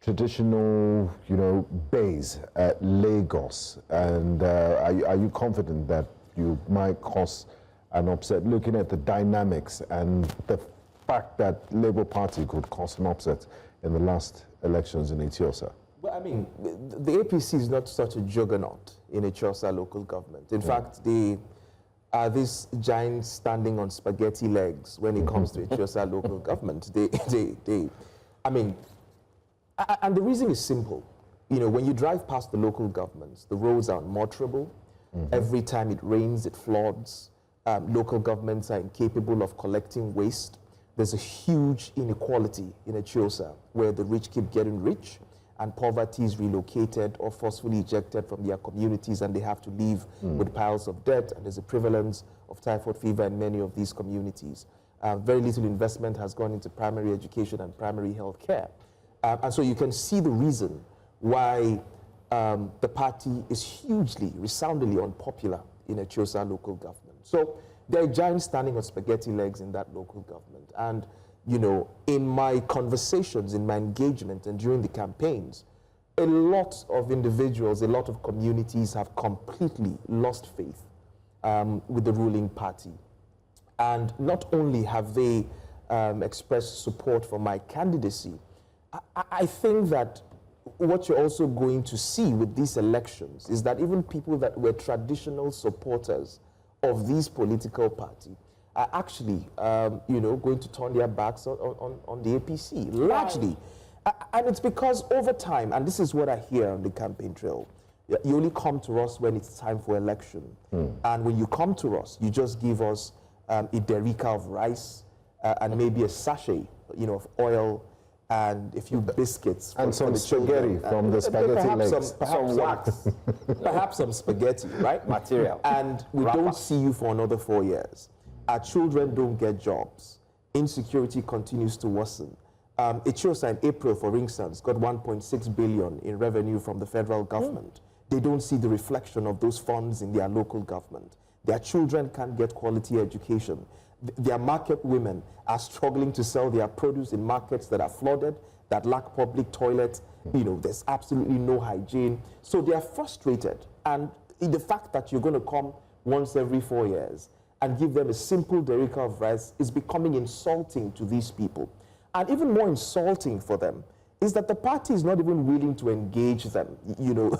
S2: traditional, you know, base at Lagos? And are you confident that you might cause an upset, looking at the dynamics and the fact that Labour Party could cause an upset in the last elections in Etiosa?
S13: Well, I mean, the APC is not such a juggernaut in Etiosa local government. In fact, they are this giant standing on spaghetti legs when it comes to Etiosa local government. I mean, and the reason is simple. You know, when you drive past the local governments, the roads are unmotorable. Every time it rains, it floods. Local governments are incapable of collecting waste. There's a huge inequality in Etiosa where the rich keep getting rich and poverty is relocated or forcefully ejected from their communities, and they have to leave with piles of debt, and there's a prevalence of typhoid fever in many of these communities. Very little investment has gone into primary education and primary health care. And so you can see the reason why the party is hugely, resoundingly unpopular in Etiosa local government. So there are giants standing on spaghetti legs in that local government. And, you know, in my conversations, in my engagement, and during the campaigns, a lot of individuals, a lot of communities have completely lost faith with the ruling party. And not only have they expressed support for my candidacy, I think that what you're also going to see with these elections is that even people that were traditional supporters of these political parties are actually, you know, going to turn their backs on the APC, largely. And it's because over time, and this is what I hear on the campaign trail, you only come to us when it's time for election. And when you come to us, you just give us a derica of rice and maybe a sachet, you know, of oil and a few biscuits.
S2: And some spaghetti from the spaghetti legs.
S13: Perhaps some wax. Perhaps some spaghetti, right?
S1: Material.
S13: And we don't see you for another 4 years. Our children don't get jobs. Insecurity continues to worsen. Etiosa in April, for instance, got 1.6 billion in revenue from the federal government. They don't see the reflection of those funds in their local government. Their children can't get quality education. Their market women are struggling to sell their produce in markets that are flooded, that lack public toilets. You know, there's absolutely no hygiene. So they are frustrated. And the fact that you're going to come once every 4 years and give them a simple derica of rice is becoming insulting to these people. And even more insulting for them is that the party is not even willing to engage them. You know,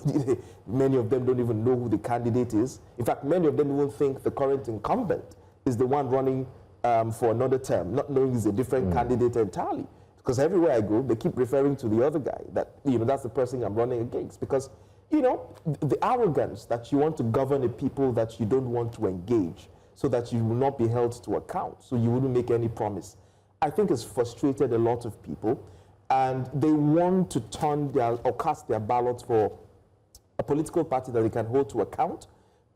S13: many of them don't even know who the candidate is. In fact, many of them even think the current incumbent is the one running for another term, not knowing he's a different candidate entirely. Because everywhere I go, they keep referring to the other guy, that, you know, that's the person I'm running against. Because, you know, the arrogance that you want to govern a people that you don't want to engage so that you will not be held to account, so you wouldn't make any promise, I think has frustrated a lot of people. And they want to turn their, or cast their ballots for a political party that they can hold to account,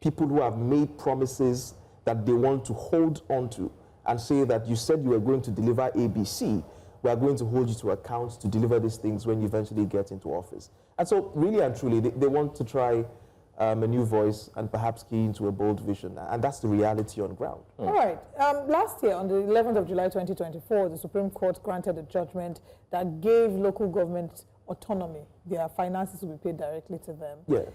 S13: people who have made promises that they want to hold on to and say that you said you were going to deliver ABC, we are going to hold you to account to deliver these things when you eventually get into office. And so really and truly, they want to try a new voice and perhaps key into a bold vision. And that's the reality on ground.
S3: All right. Last year, on the 11th of July 2024, the Supreme Court granted a judgment that gave local government autonomy. Their finances will be paid directly to them.
S13: Yes.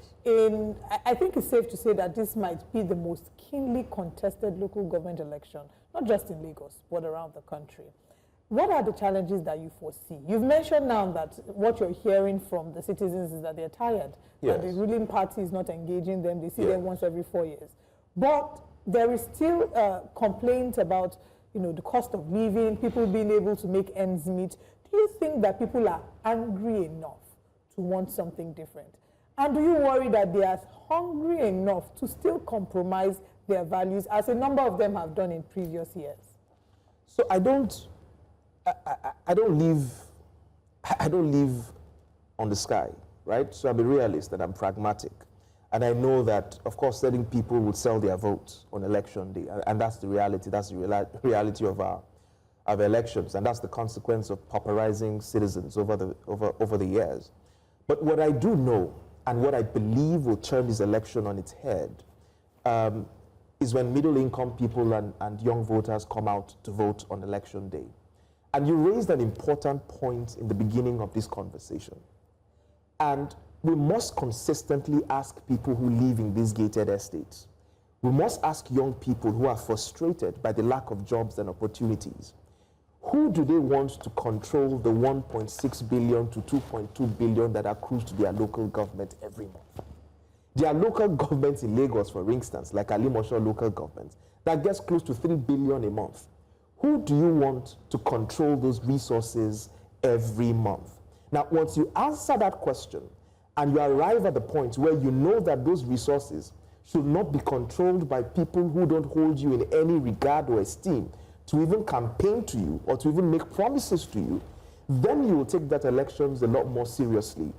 S3: I think it's safe to say that this might be the most keenly contested local government election, not just in Lagos, but around the country. What are the challenges that you foresee? You've mentioned now that what you're hearing from the citizens is that they're tired, that the ruling party is not engaging them. They see them once every 4 years. But there is still a complaint about, the cost of living, people being able to make ends meet. Do you think that people are angry enough to want something different? And do you worry that they are hungry enough to still compromise their values, as a number of them have done in previous years?
S13: So I don't live on the sky, right? So I'm a realist and I'm pragmatic. And I know that, of course, certain people would sell their votes on election day. And that's the reality. That's the reality of our elections. And that's the consequence of pauperizing citizens over the years. But what I do know, and what I believe will turn this election on its head, is when middle-income people and young voters come out to vote on election day. And you raised an important point in the beginning of this conversation. And we must consistently ask people who live in these gated estates. We must ask young people who are frustrated by the lack of jobs and opportunities. Who do they want to control the 1.6 billion to 2.2 billion that accrues to their local government every month? There are local governments in Lagos, for instance, like Alimosho local government, that gets close to 3 billion a month. Who do you want to control those resources every month? Now, once you answer that question and you arrive at the point where you know that those resources should not be controlled by people who don't hold you in any regard or esteem to even campaign to you or to even make promises to you, then you will take that elections a lot more seriously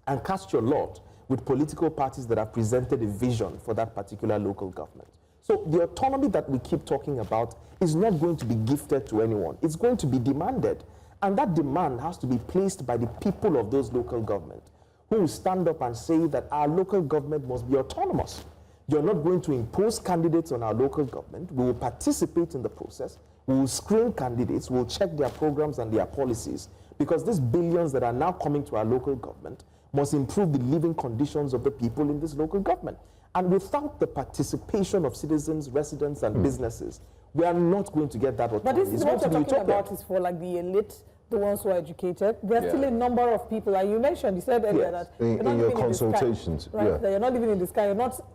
S13: and cast your lot with political parties that have presented a vision for that particular local government. So the autonomy that we keep talking about is not going to be gifted to anyone. It's going to be demanded. And that demand has to be placed by the people of those local governments, who will stand up and say that our local government must be autonomous. You're not going to impose candidates on our local government. We will participate in the process. We will screen candidates. We will check their programs and their policies, because these billions that are now coming to our local government must improve the living conditions of the people in this local government. And without the participation of citizens, residents, and businesses, we are not going to get that autonomy.
S3: But this is what you're talking about is for like the elite, the ones who are educated. There are still a number of people, like you mentioned, you said earlier that
S2: in your consultations,
S3: right? That you're not living in the sky.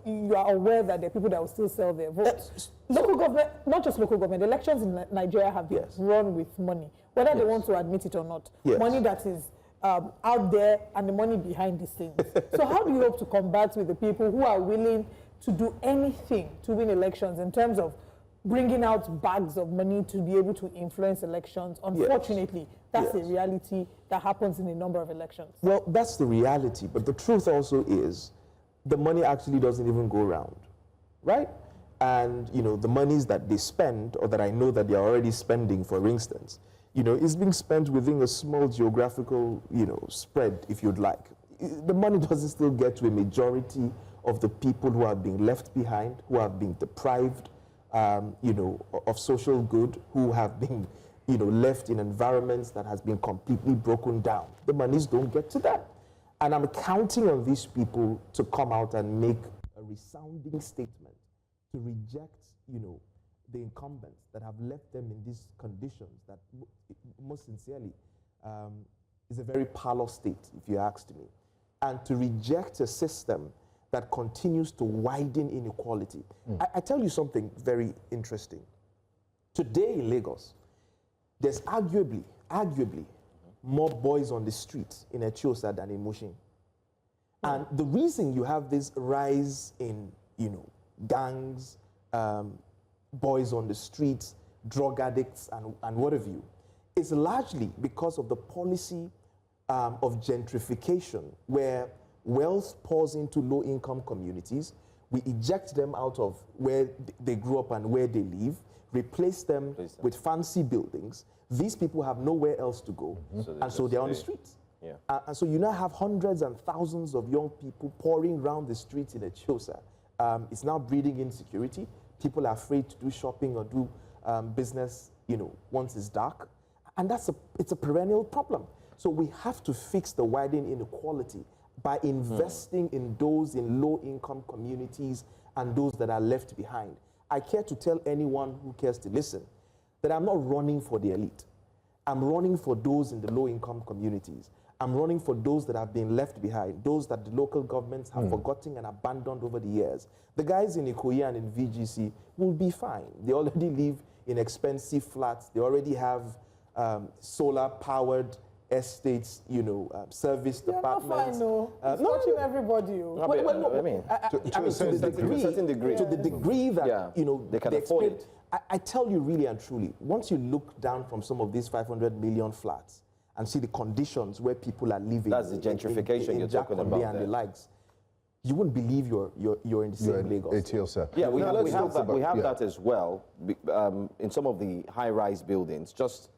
S3: You are aware that there are people that will still sell their votes. Local government, not just local government, elections in Nigeria have been run with money, whether they want to admit it or not. Money that is out there and the money behind the scenes. So how do you hope to combat with the people who are willing to do anything to win elections in terms of bringing out bags of money to be able to influence elections? Unfortunately, that's a reality that happens in a number of elections.
S13: Well, that's the reality, but the truth also is the money actually doesn't even go around, right? And, the monies that they spend, or that I know that they're already spending, for instance, is being spent within a small geographical, spread, if you'd like. The money doesn't still get to a majority of the people who are being left behind, who have been deprived, of social good, who have been, left in environments that has been completely broken down. The monies don't get to them. And I'm counting on these people to come out and make a resounding statement to reject, the incumbents that have left them in these conditions that, most sincerely, is a very parlor state, if you asked me. And to reject a system that continues to widen inequality. I tell you something very interesting. Today in Lagos, there's arguably more boys on the streets in Echiosa than in Mushin. And the reason you have this rise in, gangs, boys on the streets, drug addicts, and what have you, is largely because of the policy of gentrification, where wealth pours into low-income communities, we eject them out of where they grew up and where they live, replace them with fancy buildings. These people have nowhere else to go, so they're on the streets.
S1: Yeah.
S13: And so you now have hundreds and thousands of young people pouring around the streets in Etiosa. It's now breeding insecurity. People are afraid to do shopping or do business, once it's dark. And it's a perennial problem. So we have to fix the widening inequality by investing in those in low-income communities and those that are left behind. I care to tell anyone who cares to listen that I'm not running for the elite. I'm running for those in the low-income communities. I'm running for those that have been left behind, those that the local governments have forgotten and abandoned over the years. The guys in Ikoyi and in VGC will be fine. They already live in expensive flats. They already have solar-powered estates, service departments.
S3: Not fine, no. It's touching everybody.
S1: To a certain degree.
S13: To the degree that,
S1: they can afford it.
S13: I tell you really and truly, once you look down from some of these 500 million flats and see the conditions where people are living.
S1: That's the gentrification you're talking about
S13: and the likes. You wouldn't believe you're in the same Lagos.
S2: Etiosa.
S1: Yeah, we have that as well in some of the high-rise buildings, just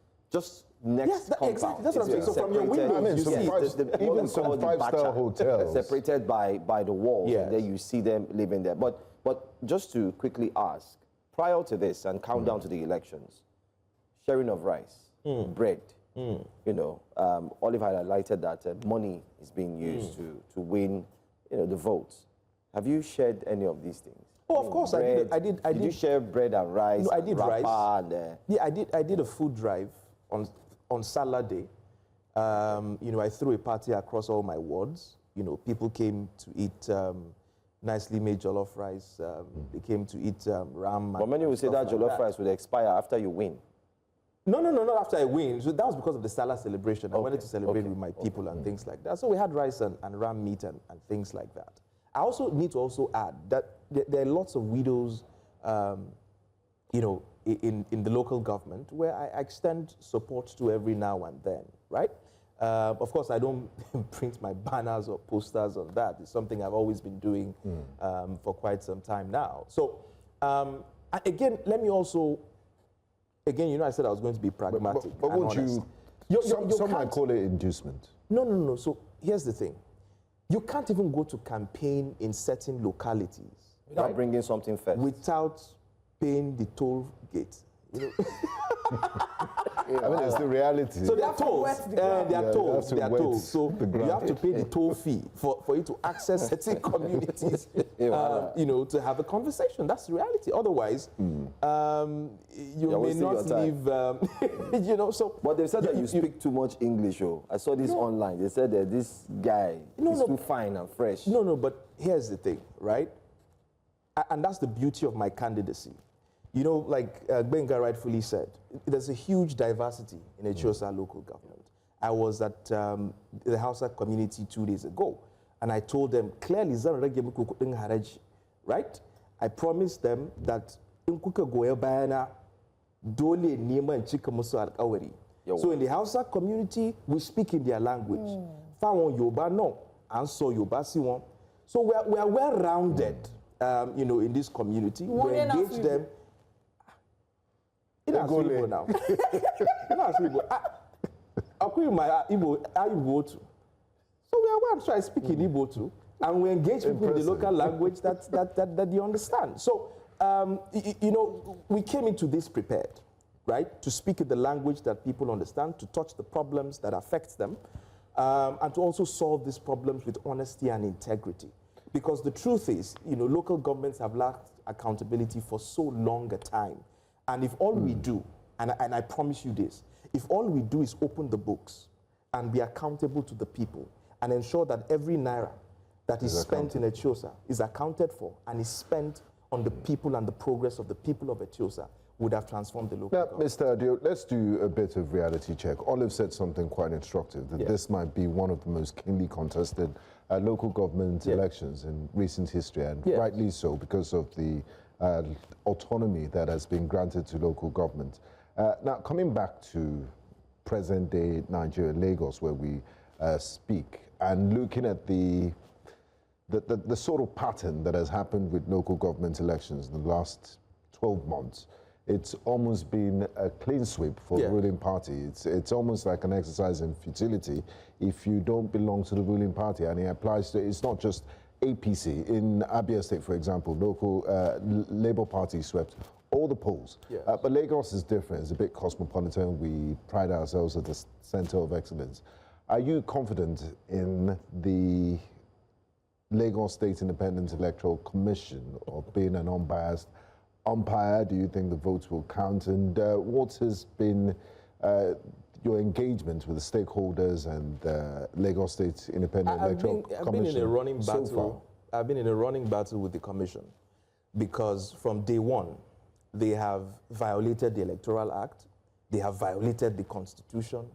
S1: next compound.
S13: Exactly. That's what I'm saying. So from your windows, you see
S2: even some five-star hotels
S1: separated by the walls, and there you see them living there. But just to quickly ask, prior to this and countdown to the elections, sharing of rice, bread. Olive had highlighted that money is being used to win, the votes. Have you shared any of these things?
S13: Oh, of course,
S1: bread,
S13: I did.
S1: Did you share bread and rice?
S13: No, I did rice.
S1: And,
S13: I did a food drive on Saturday. I threw a party across all my wards. People came to eat nicely made jollof rice. They came to eat ram.
S1: But many will say that jollof rice would expire after you win.
S13: No, not after I win. So that was because of the Salah celebration. I wanted to celebrate with my people and things like that. So we had rice and ram meat and things like that. I also need to add that there are lots of widows, in the local government where I extend support to every now and then, right? Of course, I don't print my banners or posters on that. It's something I've always been doing for quite some time now. So, again, let me also... Again, I said I was going to be pragmatic.
S2: But won't you? Some might call it inducement.
S13: No. So here's the thing: you can't even go to campaign in certain localities
S1: without bringing something first,
S13: without paying the toll gate.
S2: I mean, it's the reality.
S13: So they are told. They are told. So you have to pay the toll fee for you to access certain communities, to have a conversation. That's the reality. Otherwise, you may not live, so...
S1: But they said that you speak too much English, I saw this online. They said that this guy is too fine and fresh.
S13: No, but here's the thing, right? And that's the beauty of my candidacy. Like Benga rightfully said, there's a huge diversity in Etiosa local government. I was at the Hausa community 2 days ago, and I told them clearly, right? I promised them that so in the Hausa community, we speak in their language. So we are well-rounded, in this community. We engage them. Now. So we are one try speaking Igbo too, and we engage people in the local language that you understand. So we came into this prepared, right, to speak in the language that people understand, to touch the problems that affect them, and to also solve these problems with honesty and integrity. Because the truth is, local governments have lacked accountability for so long a time. And if all we do, and I promise you this, if all we do is open the books and be accountable to the people and ensure that every naira that is spent in Etiosa is accounted for and is spent on the people and the progress of the people of Etiosa, would have transformed the local government.
S2: Mr. Adio, let's do a bit of reality check. Olive said something quite instructive, that this might be one of the most keenly contested local government elections in recent history, and rightly so, because of the autonomy that has been granted to local government. Now, coming back to present-day Nigeria, Lagos, where we speak, and looking at the the sort of pattern that has happened with local government elections in the last 12 months, it's almost been a clean sweep for the ruling party. It's almost like an exercise in futility if you don't belong to the ruling party, and it applies to, it's not just APC. In Abia State, for example, local Labour Party swept all the polls. Yes. But Lagos is different. It's a bit cosmopolitan. We pride ourselves as the center of excellence. Are you confident in the Lagos State Independent Electoral Commission of being an unbiased umpire? Do you think the votes will count? And what has been your engagement with the stakeholders and Lagos State Independent Electoral Commission?
S13: I've been in a running battle.
S2: So far?
S13: I've been in a running battle with the commission because from day one, they have violated the Electoral Act, they have violated the Constitution,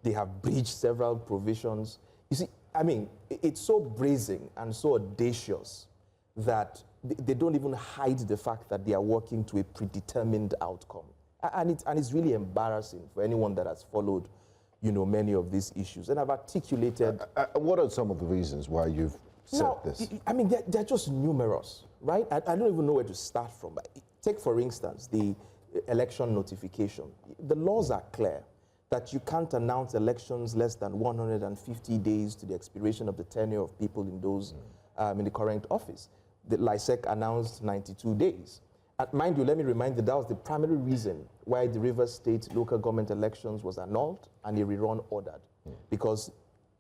S13: they have breached several provisions. You see, I mean, it's so brazen and so audacious that they don't even hide the fact that they are working to a predetermined outcome. And it's really embarrassing for anyone that has followed, you know, many of these issues. And I've articulated...
S2: what are some of the reasons why you've said this?
S13: I mean, they're just numerous, right? I don't even know where to start from. Take, for instance, the election notification. The laws are clear that you can't announce elections less than 150 days to the expiration of the tenure of people in those in the current office. The LISEC announced 92 days. Mind you, let me remind you, that was the primary reason why the Rivers State local government elections was annulled and a rerun ordered, because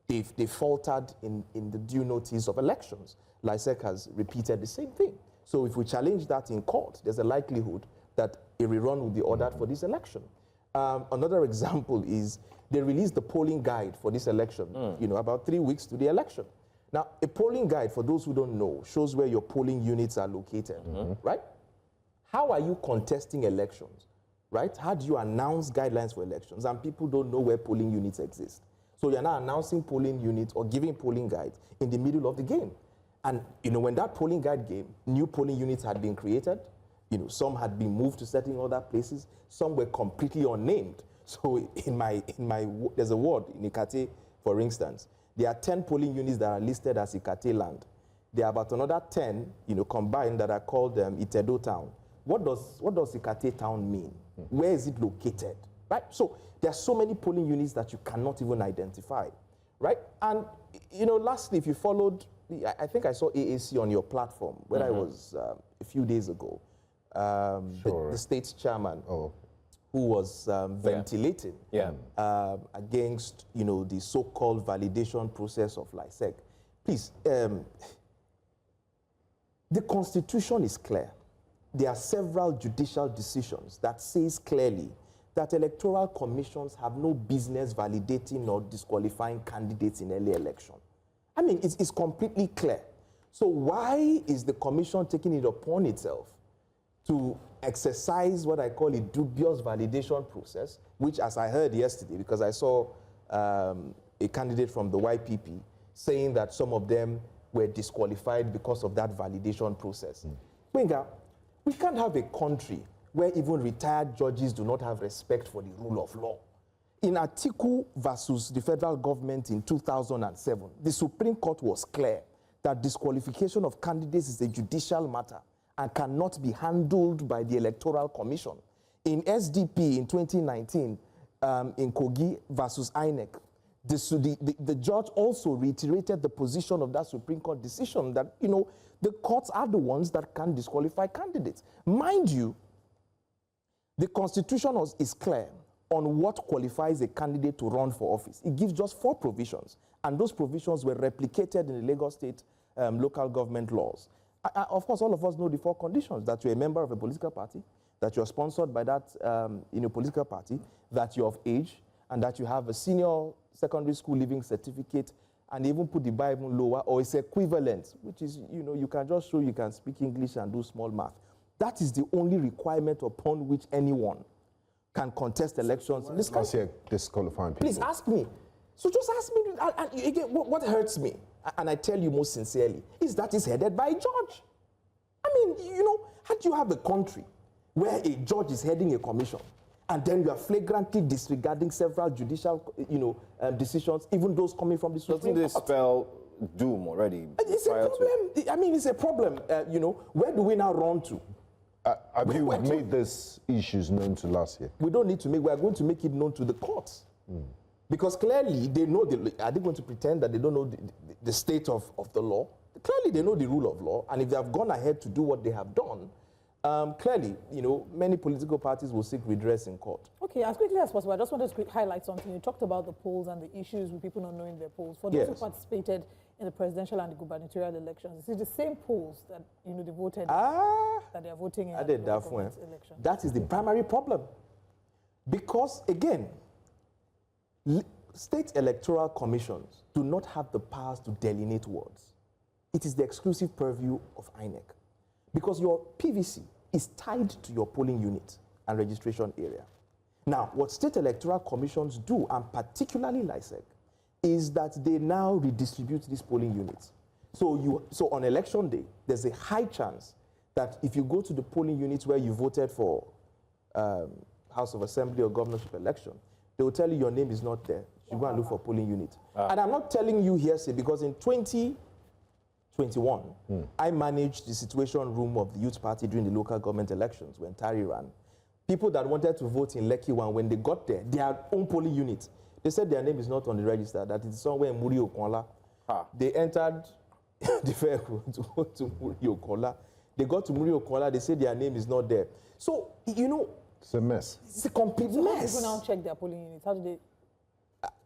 S13: they faltered in the due notice of elections. LISEC has repeated the same thing. So if we challenge that in court, there's a likelihood that a rerun will be ordered for this election. Another example is they released the polling guide for this election, you know, about 3 weeks to the election. Now, a polling guide, for those who don't know, shows where your polling units are located, right? How are you contesting elections, right? How do you announce guidelines for elections and people don't know where polling units exist? So you're now announcing polling units or giving polling guides in the middle of the game. And, you know, when that polling guide came, new polling units had been created. You know, some had been moved to certain other places. Some were completely unnamed. So there's a ward in Ikate, for instance. There are 10 polling units that are listed as Ikate land. There are about another 10, you know, combined that are called Itedo town. What does Ikate town mean? Where is it located? Right? So there are so many polling units that you cannot even identify. Right? And, you know, lastly, if you followed, I think I saw AAC on your platform when I was a few days ago. The state's chairman who was ventilating against, you know, the so-called validation process of LISEC. Please, the Constitution is clear. There are several judicial decisions that says clearly that electoral commissions have no business validating or disqualifying candidates in early election. I mean, it's completely clear. So why is the commission taking it upon itself to exercise what I call a dubious validation process, which, as I heard yesterday, because I saw a candidate from the YPP saying that some of them were disqualified because of that validation process. Wenga, we can't have a country where even retired judges do not have respect for the rule of law. In Atiku versus the federal government in 2007, the Supreme Court was clear that disqualification of candidates is a judicial matter and cannot be handled by the Electoral Commission. In SDP in 2019, in Kogi versus INEC, the judge also reiterated the position of that Supreme Court decision that, you know, the courts are the ones that can disqualify candidates. Mind you, the Constitution is clear on what qualifies a candidate to run for office. It gives just 4 provisions, and those provisions were replicated in the Lagos State local government laws. Of course, all of us know the 4 conditions: that you're a member of a political party, that you're sponsored by that political party, that you're of age, and that you have a senior secondary school leaving certificate, and even put the bar even lower, or its equivalent, which is, you know, you can just show you can speak English and do small math. That is the only requirement upon which anyone can contest elections in this country.
S2: Disqualifying people.
S13: Please ask me. So just ask me. And again, what hurts me, and I tell you most sincerely, is that it's headed by a judge. I mean, you know, how do you have a country where a judge is heading a commission, and then you are flagrantly disregarding several judicial, decisions, even those coming from the Supreme Court?
S1: Doesn't this spell doom already.
S13: It's a problem. I mean, it's a problem. You know, where do we now run to?
S2: Have you made these issues known to LASIA?
S13: We don't need to make. We are going to make it known to the courts. Because clearly they know, are they going to pretend that they don't know the state of the law? Clearly they know the rule of law, and if they have gone ahead to do what they have done, clearly, you know, many political parties will seek redress in court.
S3: Okay, as quickly as possible, I just wanted to highlight something. You talked about the polls and the issues with people not knowing their polls. For those who participated in the presidential and the gubernatorial elections, it's the same polls that, you know, they voted that they are voting in the election.
S13: That is the primary problem. Because, again, state electoral commissions do not have the powers to delineate wards. It is the exclusive purview of INEC. Because your PVC is tied to your polling unit and registration area. Now, what state electoral commissions do, and particularly LISEC, is that they now redistribute these polling units. So on election day, there's a high chance that if you go to the polling units where you voted for House of Assembly or governorship election, they will tell you your name is not there. You go and look for polling unit. And I'm not telling you hearsay, because in 2021, I managed the situation room of the youth party during the local government elections when Tari ran. People that wanted to vote in Lekki one, when they got there, their own polling unit, they said their name is not on the register, that it's somewhere in Muri Okola. They entered the vehicle to go to Muri Okola. They got to Muri Okola, they said their name is not there. So, you know,
S2: it's a mess.
S13: It's a complete mess.
S3: How do people now check their polling units? How do they?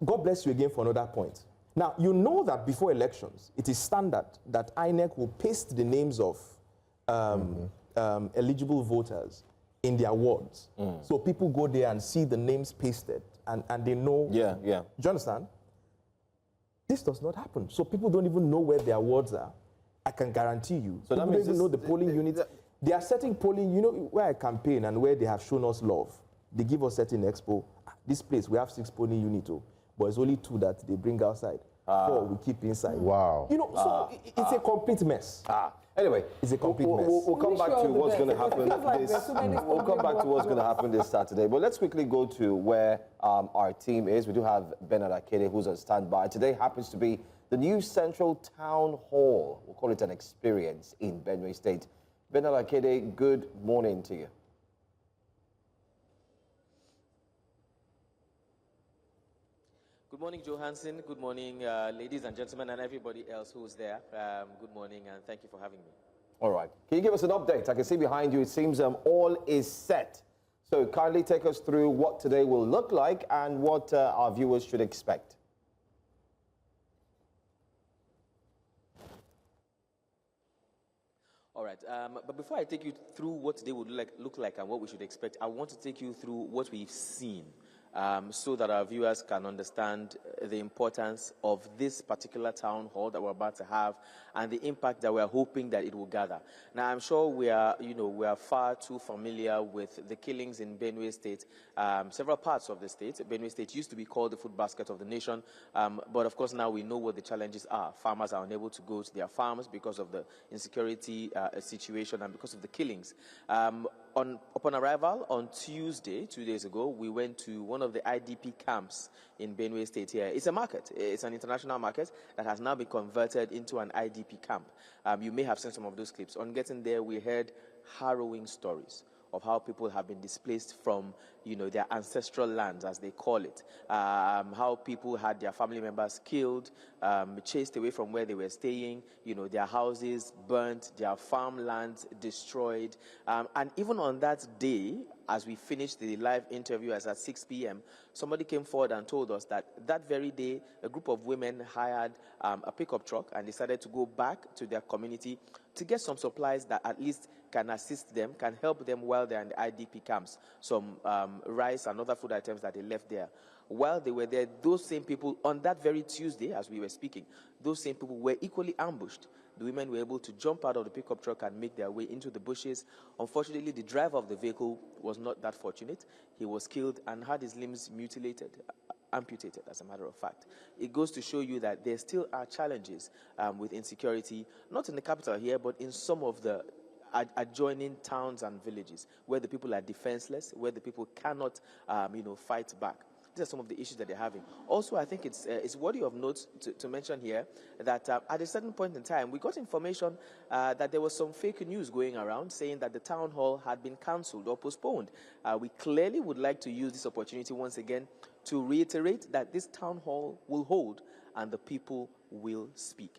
S13: God bless you again for another point. Now, you know that before elections, it is standard that INEC will paste the names of eligible voters in their wards. So people go there and see the names pasted, and they know.
S1: Yeah.
S13: Do you understand? This does not happen. So people don't even know where their wards are. I can guarantee you. So people don't even know the polling units. They are setting polling, you know, where I campaign and where they have shown us love. They give us certain expo. This place, we have 6 polling units, but it's only 2 that they bring outside. 4 we keep inside.
S2: Wow.
S13: You know, so it's a complete mess.
S1: Anyway,
S13: it's a complete mess.
S1: We'll come back to what's going to happen we'll come back to what's going to happen this Saturday. But let's quickly go to where our team is. We do have Bernard Akede, who's on standby. Today happens to be the new Central Town Hall. We'll call it an experience in Benue State. Bernard Akede, good morning to you.
S14: Good morning, Johansson. Good morning, ladies and gentlemen, and everybody else who's there. Good morning, and thank you for having me.
S1: All right. Can you give us an update? I can see behind you, it seems all is set. So kindly take us through what today will look like and what our viewers should expect.
S14: All right, but before I take you through what today would look like and what we should expect, I want to take you through what we've seen so that our viewers can understand the importance of this particular town hall that we're about to have and the impact that we're hoping that it will gather. Now, I'm sure we are far too familiar with the killings in Benue State, several parts of the state. Benue State used to be called the food basket of the nation, but of course now we know what the challenges are. Farmers are unable to go to their farms because of the insecurity situation and because of the killings. Upon arrival on Tuesday, 2 days ago, we went to one of the IDP camps in Benue State here. It's a market. It's an international market that has now been converted into an IDP camp. You may have seen some of those clips. On getting there, we heard harrowing stories of how people have been displaced from, their ancestral lands, as they call it. How people had their family members killed, chased away from where they were staying, their houses burnt, their farmlands destroyed. And even on that day, as we finished the live interview at 6 p.m., somebody came forward and told us that that very day, a group of women hired a pickup truck and decided to go back to their community to get some supplies that at least can assist them, can help them while they're in the IDP camps. Some rice and other food items that they left there. While they were there, those same people, on that very Tuesday, as we were speaking, those same people were equally ambushed. The women were able to jump out of the pickup truck and make their way into the bushes. Unfortunately, the driver of the vehicle was not that fortunate. He was killed and had his limbs mutilated, amputated, as a matter of fact. It goes to show you that there still are challenges with insecurity, not in the capital here, but in some of the adjoining towns and villages where the people are defenseless, where the people cannot, fight back. These are some of the issues that they're having. Also, I think it's worthy of note to mention here that at a certain point in time, we got information that there was some fake news going around saying that the town hall had been cancelled or postponed. We clearly would like to use this opportunity once again to reiterate that this town hall will hold and the people will speak.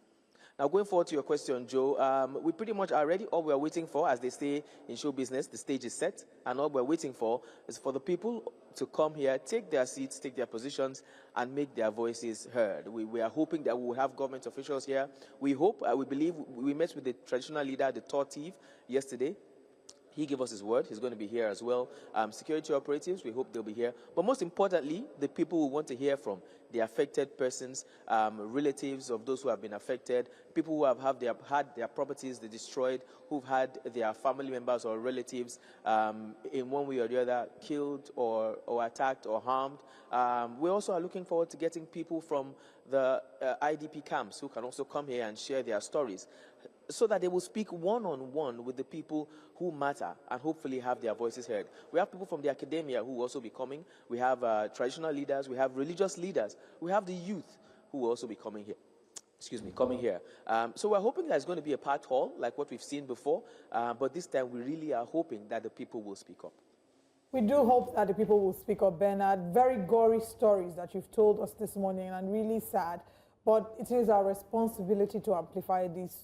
S14: Now, going forward to your question, Joe, we pretty much are ready. All we are waiting for, as they say in show business, the stage is set, and all we're waiting for is for the people to come here, take their seats, take their positions, and make their voices heard. We are hoping that we will have government officials here. We hope, we believe, we met with the traditional leader, the Tortiv, yesterday. He gave us his word. He's going to be here as well. Security operatives, we hope they'll be here. But most importantly, the people we want to hear from, the affected persons, relatives of those who have been affected, people who have had their properties destroyed, who've had their family members or relatives in one way or the other killed or attacked or harmed. We also are looking forward to getting people from the IDP camps who can also come here and share their stories, so that they will speak one-on-one with the people who matter and hopefully have their voices heard. We have people from the academia who will also be coming. We have traditional leaders. We have religious leaders. We have the youth who will also be coming here. Coming here. So we're hoping that it's going to be a packed hall like what we've seen before, but this time we really are hoping that the people will speak up.
S3: We do hope that the people will speak up, Bernard. Very gory stories that you've told us this morning, and really sad. But it is our responsibility to amplify these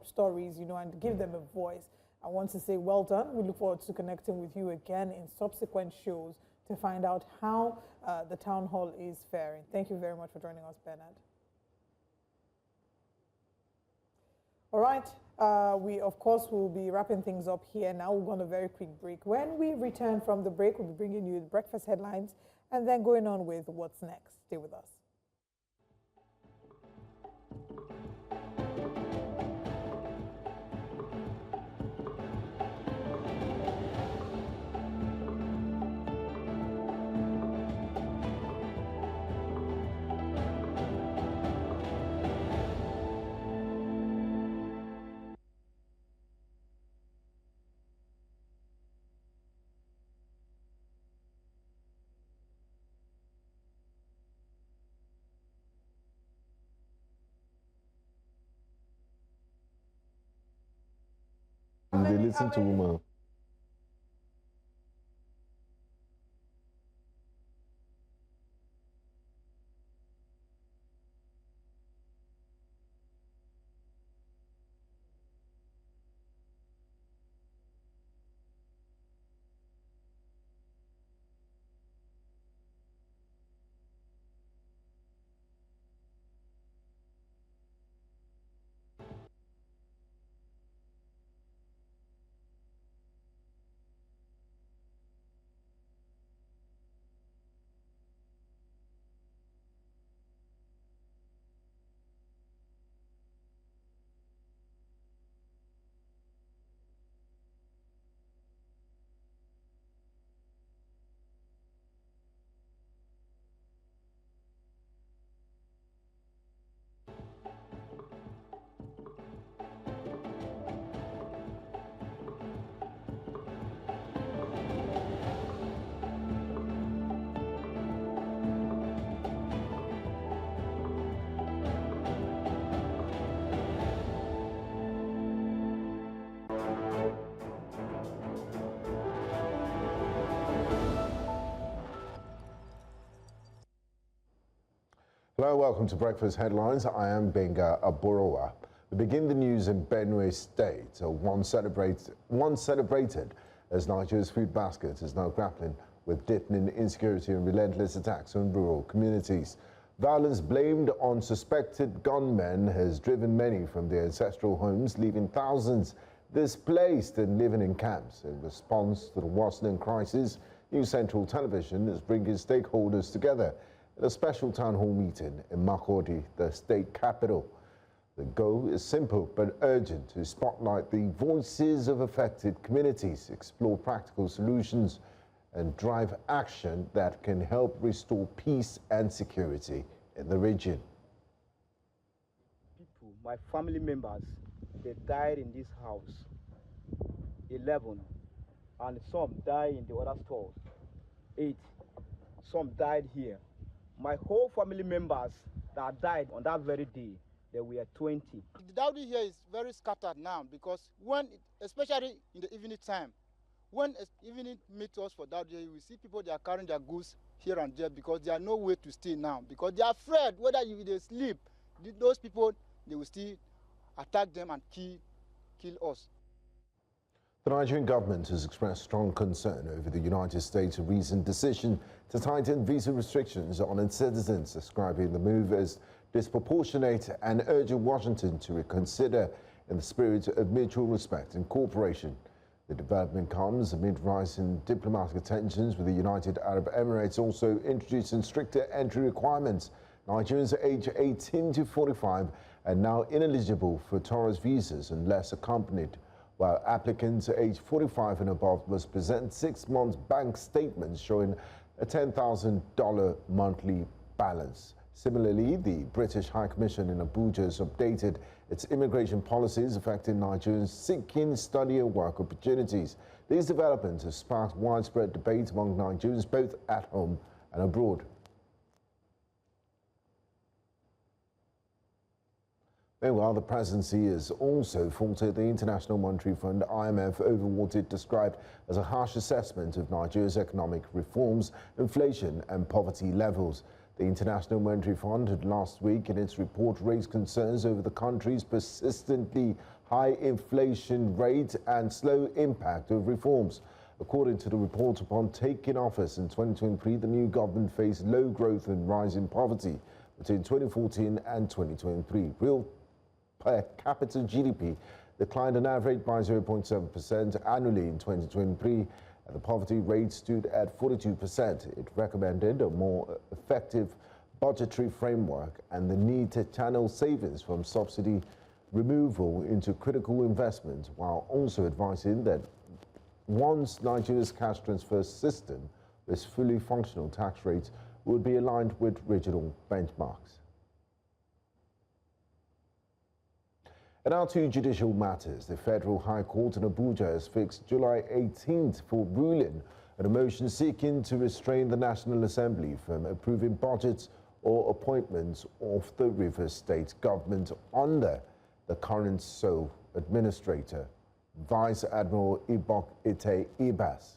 S3: stories, and give them a voice. I want to say well done. We look forward to connecting with you again in subsequent shows to find out how the town hall is faring. Thank you very much for joining us, Bernard. All right. We, of course, will be wrapping things up here now. We're going on a very quick break. When we return from the break, we'll be bringing you the breakfast headlines and then going on with what's next. Stay with us.
S2: They listen to women. Hello, welcome to Breakfast Headlines. I am Benga Aborowa. We begin the news in Benue State. One celebrated as Nigeria's food basket is now grappling with deepening insecurity and relentless attacks on rural communities. Violence blamed on suspected gunmen has driven many from their ancestral homes, leaving thousands displaced and living in camps. In response to the worsening crisis, New Central Television is bringing stakeholders together at a special town hall meeting in Makurdi, the state capital. The goal is simple but urgent: to spotlight the voices of affected communities, explore practical solutions, and drive action that can help restore peace and security in the region.
S10: People, my family members, they died in this house, 11, and some died in the other stores, 8. some died here. My whole family members that died on that very day, they were 20.
S11: The dowry here is very scattered now because especially in the evening time, when evening meet us for dowry, we see people, they are carrying their goods here and there because there are no way to stay now because they are afraid whether they sleep, those people, they will still attack them and kill us.
S2: The Nigerian government has expressed strong concern over the United States' recent decision to tighten visa restrictions on its citizens, describing the move as disproportionate and urging Washington to reconsider in the spirit of mutual respect and cooperation. The development comes amid rising diplomatic tensions with the United Arab Emirates also introducing stricter entry requirements. Nigerians aged 18 to 45 are now ineligible for tourist visas unless accompanied, while applicants aged 45 and above must present 6 months bank statements showing a $10,000 monthly balance. Similarly, the British High Commission in Abuja has updated its immigration policies affecting Nigerians seeking study and work opportunities. These developments have sparked widespread debate among Nigerians both at home and abroad. Meanwhile, the presidency has also faulted the International Monetary Fund (IMF) over what it described as a harsh assessment of Nigeria's economic reforms, inflation and poverty levels. The International Monetary Fund had last week in its report raised concerns over the country's persistently high inflation rate and slow impact of reforms. According to the report, upon taking office in 2023, the new government faced low growth and rising poverty. Between 2014 and 2023, real per capita GDP declined on average by 0.7% annually in 2023. The poverty rate stood at 42%. It recommended a more effective budgetary framework and the need to channel savings from subsidy removal into critical investments, while also advising that once Nigeria's cash transfer system is fully functional, tax rates would be aligned with regional benchmarks. And now to judicial matters. The Federal High Court in Abuja has fixed July 18th for ruling on a motion seeking to restrain the National Assembly from approving budgets or appointments of the Rivers State government under the current sole administrator, Vice Admiral Ibok Ite Ibas.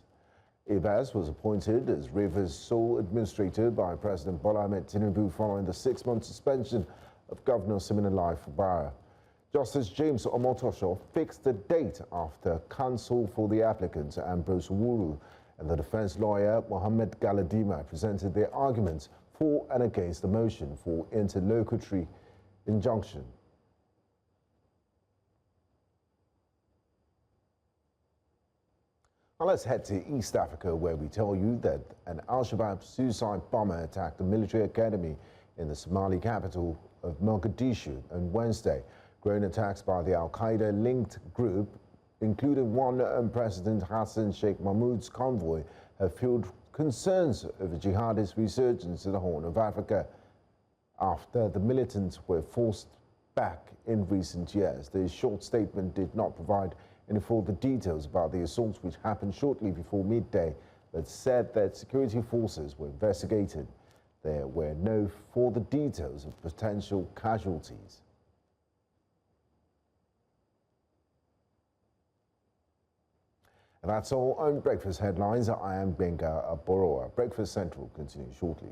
S2: Ibas was appointed as Rivers' sole administrator by President Bola Ahmed Tinubu following the 6-month suspension of Governor Siminalayi Fubara. Justice James Omotosho fixed the date after counsel for the applicant, Ambrose Wuru, and the defense lawyer, Mohammed Galadima, presented their arguments for and against the motion for interlocutory injunction. Now let's head to East Africa, where we tell you that an Al-Shabaab suicide bomber attacked a military academy in the Somali capital of Mogadishu on Wednesday. Growing attacks by the Al-Qaeda-linked group, including one on President Hassan Sheikh Mahmoud's convoy, have fueled concerns over jihadist resurgence in the Horn of Africa. After the militants were forced back in recent years, the short statement did not provide any further details about the assaults, which happened shortly before midday, but said that security forces were investigated. There were no further details of potential casualties. And that's all on Breakfast Headlines. I am Benga Aboroa. Breakfast Central continues shortly.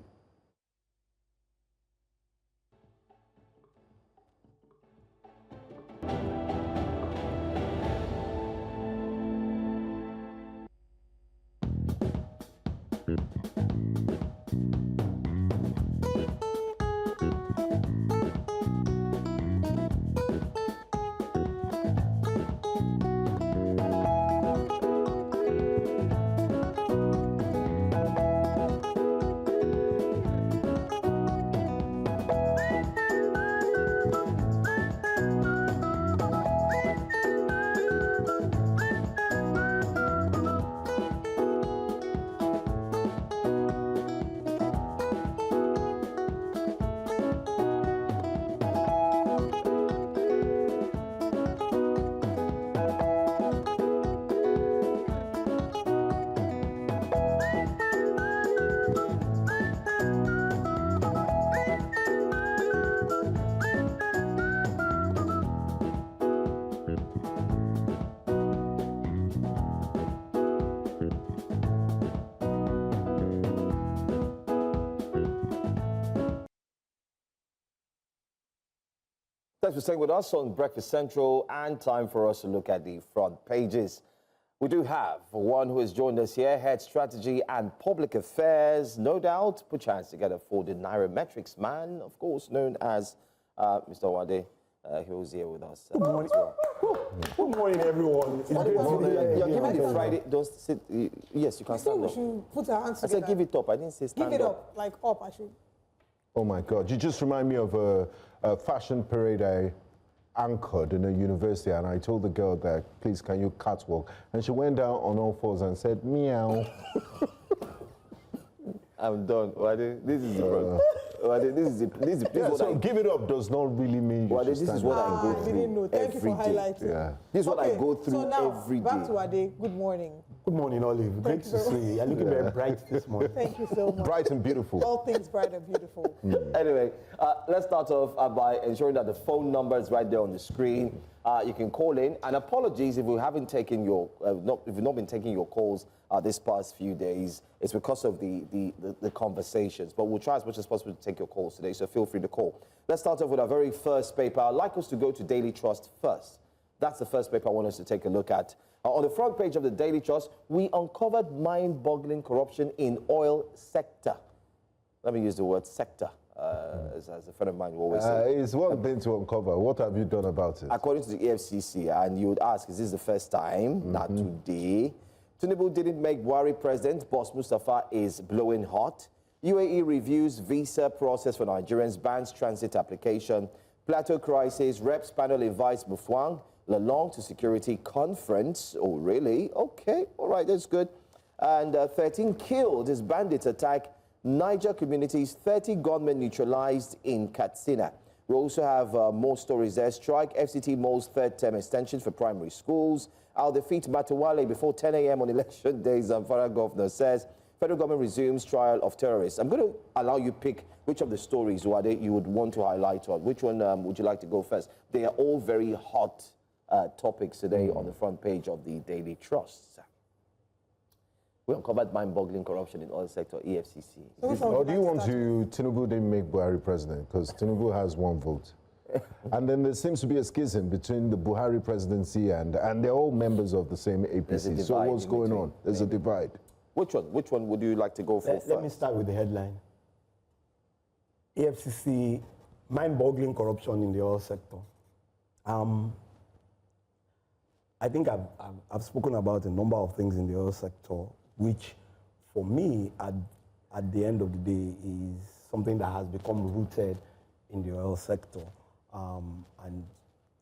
S1: Thanks for staying with us on Breakfast Central, and time for us to look at the front pages. We do have one who has joined us here, Head Strategy and Public Affairs, no doubt, put your hands together for the Nairametrics man, of course, known as Mr. Wade. He was here with us.
S15: Good morning. Good morning, everyone.
S1: You're giving the Friday. Don't sit. Yes, you can stand up.
S3: We should put our hands
S1: I
S3: together.
S1: said give it up. I didn't say stand up.
S3: Give it up, like up, I should.
S2: Oh my God, you just remind me of a fashion parade I anchored in a university, and I told the girl that, please, can you catwalk? And she went down on all fours and said, meow.
S1: I'm done. This is what
S2: so give it up does not really mean you
S1: this is what I go
S3: I
S1: through.
S3: didn't know. Thank you for
S1: every day.
S3: highlighting.
S1: Yeah. This is what I go through
S3: so now,
S1: every day.
S3: back to Wade. Good morning.
S15: Good morning, Olive. Great to see you. You're looking very bright this morning.
S3: Thank you so much.
S2: Bright and beautiful.
S3: All things bright and beautiful.
S1: Anyway, let's start off by ensuring that the phone number is right there on the screen. You can call in, and apologies if we haven't taken your if you've not been taking your calls this past few days. It's because of the conversations, but we'll try as much as possible to take your calls today, so feel free to call. Let's start off with our very first paper. I'd like us to go to Daily Trust first. That's the first paper I want us to take a look at. On the front page of the Daily Trust, we uncovered mind-boggling corruption in oil sector. Let me use the word sector. As a friend of mine will always say.
S2: It's one thing to uncover. What have you done about it?
S1: According to the EFCC, and you would ask, is this the first time? Not today. Tinubu didn't make Buhari president. Boss Mustafa is blowing hot. UAE reviews visa process for Nigerians, bans transit application. Plateau crisis, reps panel invites Bufuang, Lalong to security conference. Oh, really? Okay, all right, that's good. And 13 killed as bandits attack Niger communities, 30 gunmen neutralized in Katsina. We also have more stories there. Strike FCT Mole's third term extension for primary schools. I'll defeat Matawale before 10 a.m. on election day, Zamfara governor says. Federal government resumes trial of terrorists. I'm going to allow you pick which of the stories, Wade, you would want to highlight on. Which one would you like to go first? They are all very hot topics today on the front page of the Daily Trust. We uncovered mind-boggling corruption in oil sector, EFCC.
S2: Or do you want to, Tinubu didn't make Buhari president, because Tinubu has one vote. And then there seems to be a schism between the Buhari presidency and they're all members of the same APC. So what's going on? There's a divide.
S1: Which one would you like to go for?
S15: Let me start with the headline. EFCC, mind-boggling corruption in the oil sector. I think I've spoken about a number of things in the oil sector, which for me, at the end of the day, is something that has become rooted in the oil sector. And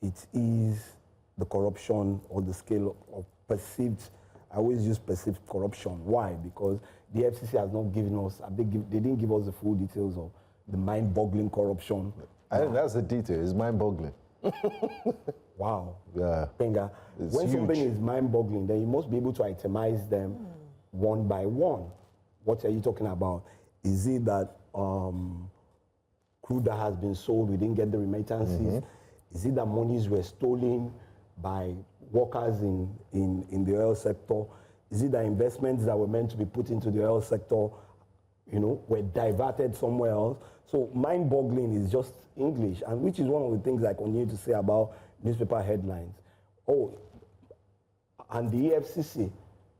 S15: it is the corruption or the scale of perceived, I always use perceived corruption. Why? Because the FCC has not given us, they didn't give us the full details of the mind-boggling corruption.
S2: I think that's the detail, it's mind-boggling.
S15: Wow.
S2: Yeah.
S15: Penga, when
S2: huge.
S15: something is mind-boggling, then you must be able to itemize them one by one. What are you talking about? Is it that crude that has been sold, we didn't get the remittances? Is it that monies were stolen by workers in the oil sector? Is it that investments that were meant to be put into the oil sector, were diverted somewhere else? So mind-boggling is just English, and which is one of the things I continue to say about newspaper headlines. Oh, and the EFCC,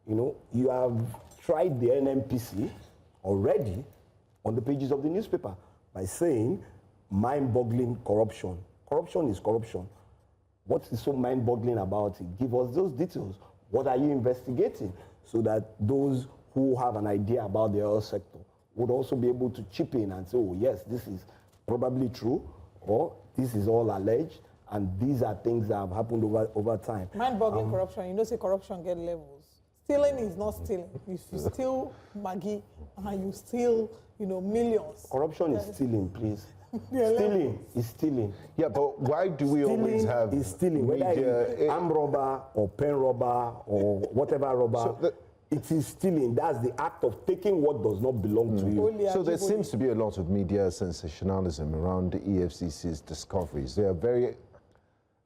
S15: you have tried the NNPC already on the pages of the newspaper by saying mind-boggling corruption. Corruption is corruption. What is so mind-boggling about it? Give us those details. What are you investigating? So that those who have an idea about the oil sector would also be able to chip in and say, oh, yes, this is probably true, or this is all alleged, and these are things that have happened over time.
S3: Mind-boggling corruption, say corruption get levels. Stealing is not stealing. If you steal Maggie and you steal, millions.
S15: Corruption is stealing, please. Stealing is stealing.
S2: Yeah, but why do we always have
S15: is stealing, whether it's armed robber or pen robber or whatever robber, it is stealing. That's the act of taking what does not belong to you.
S2: So there seems to be a lot of media sensationalism around the EFCC's discoveries. They are very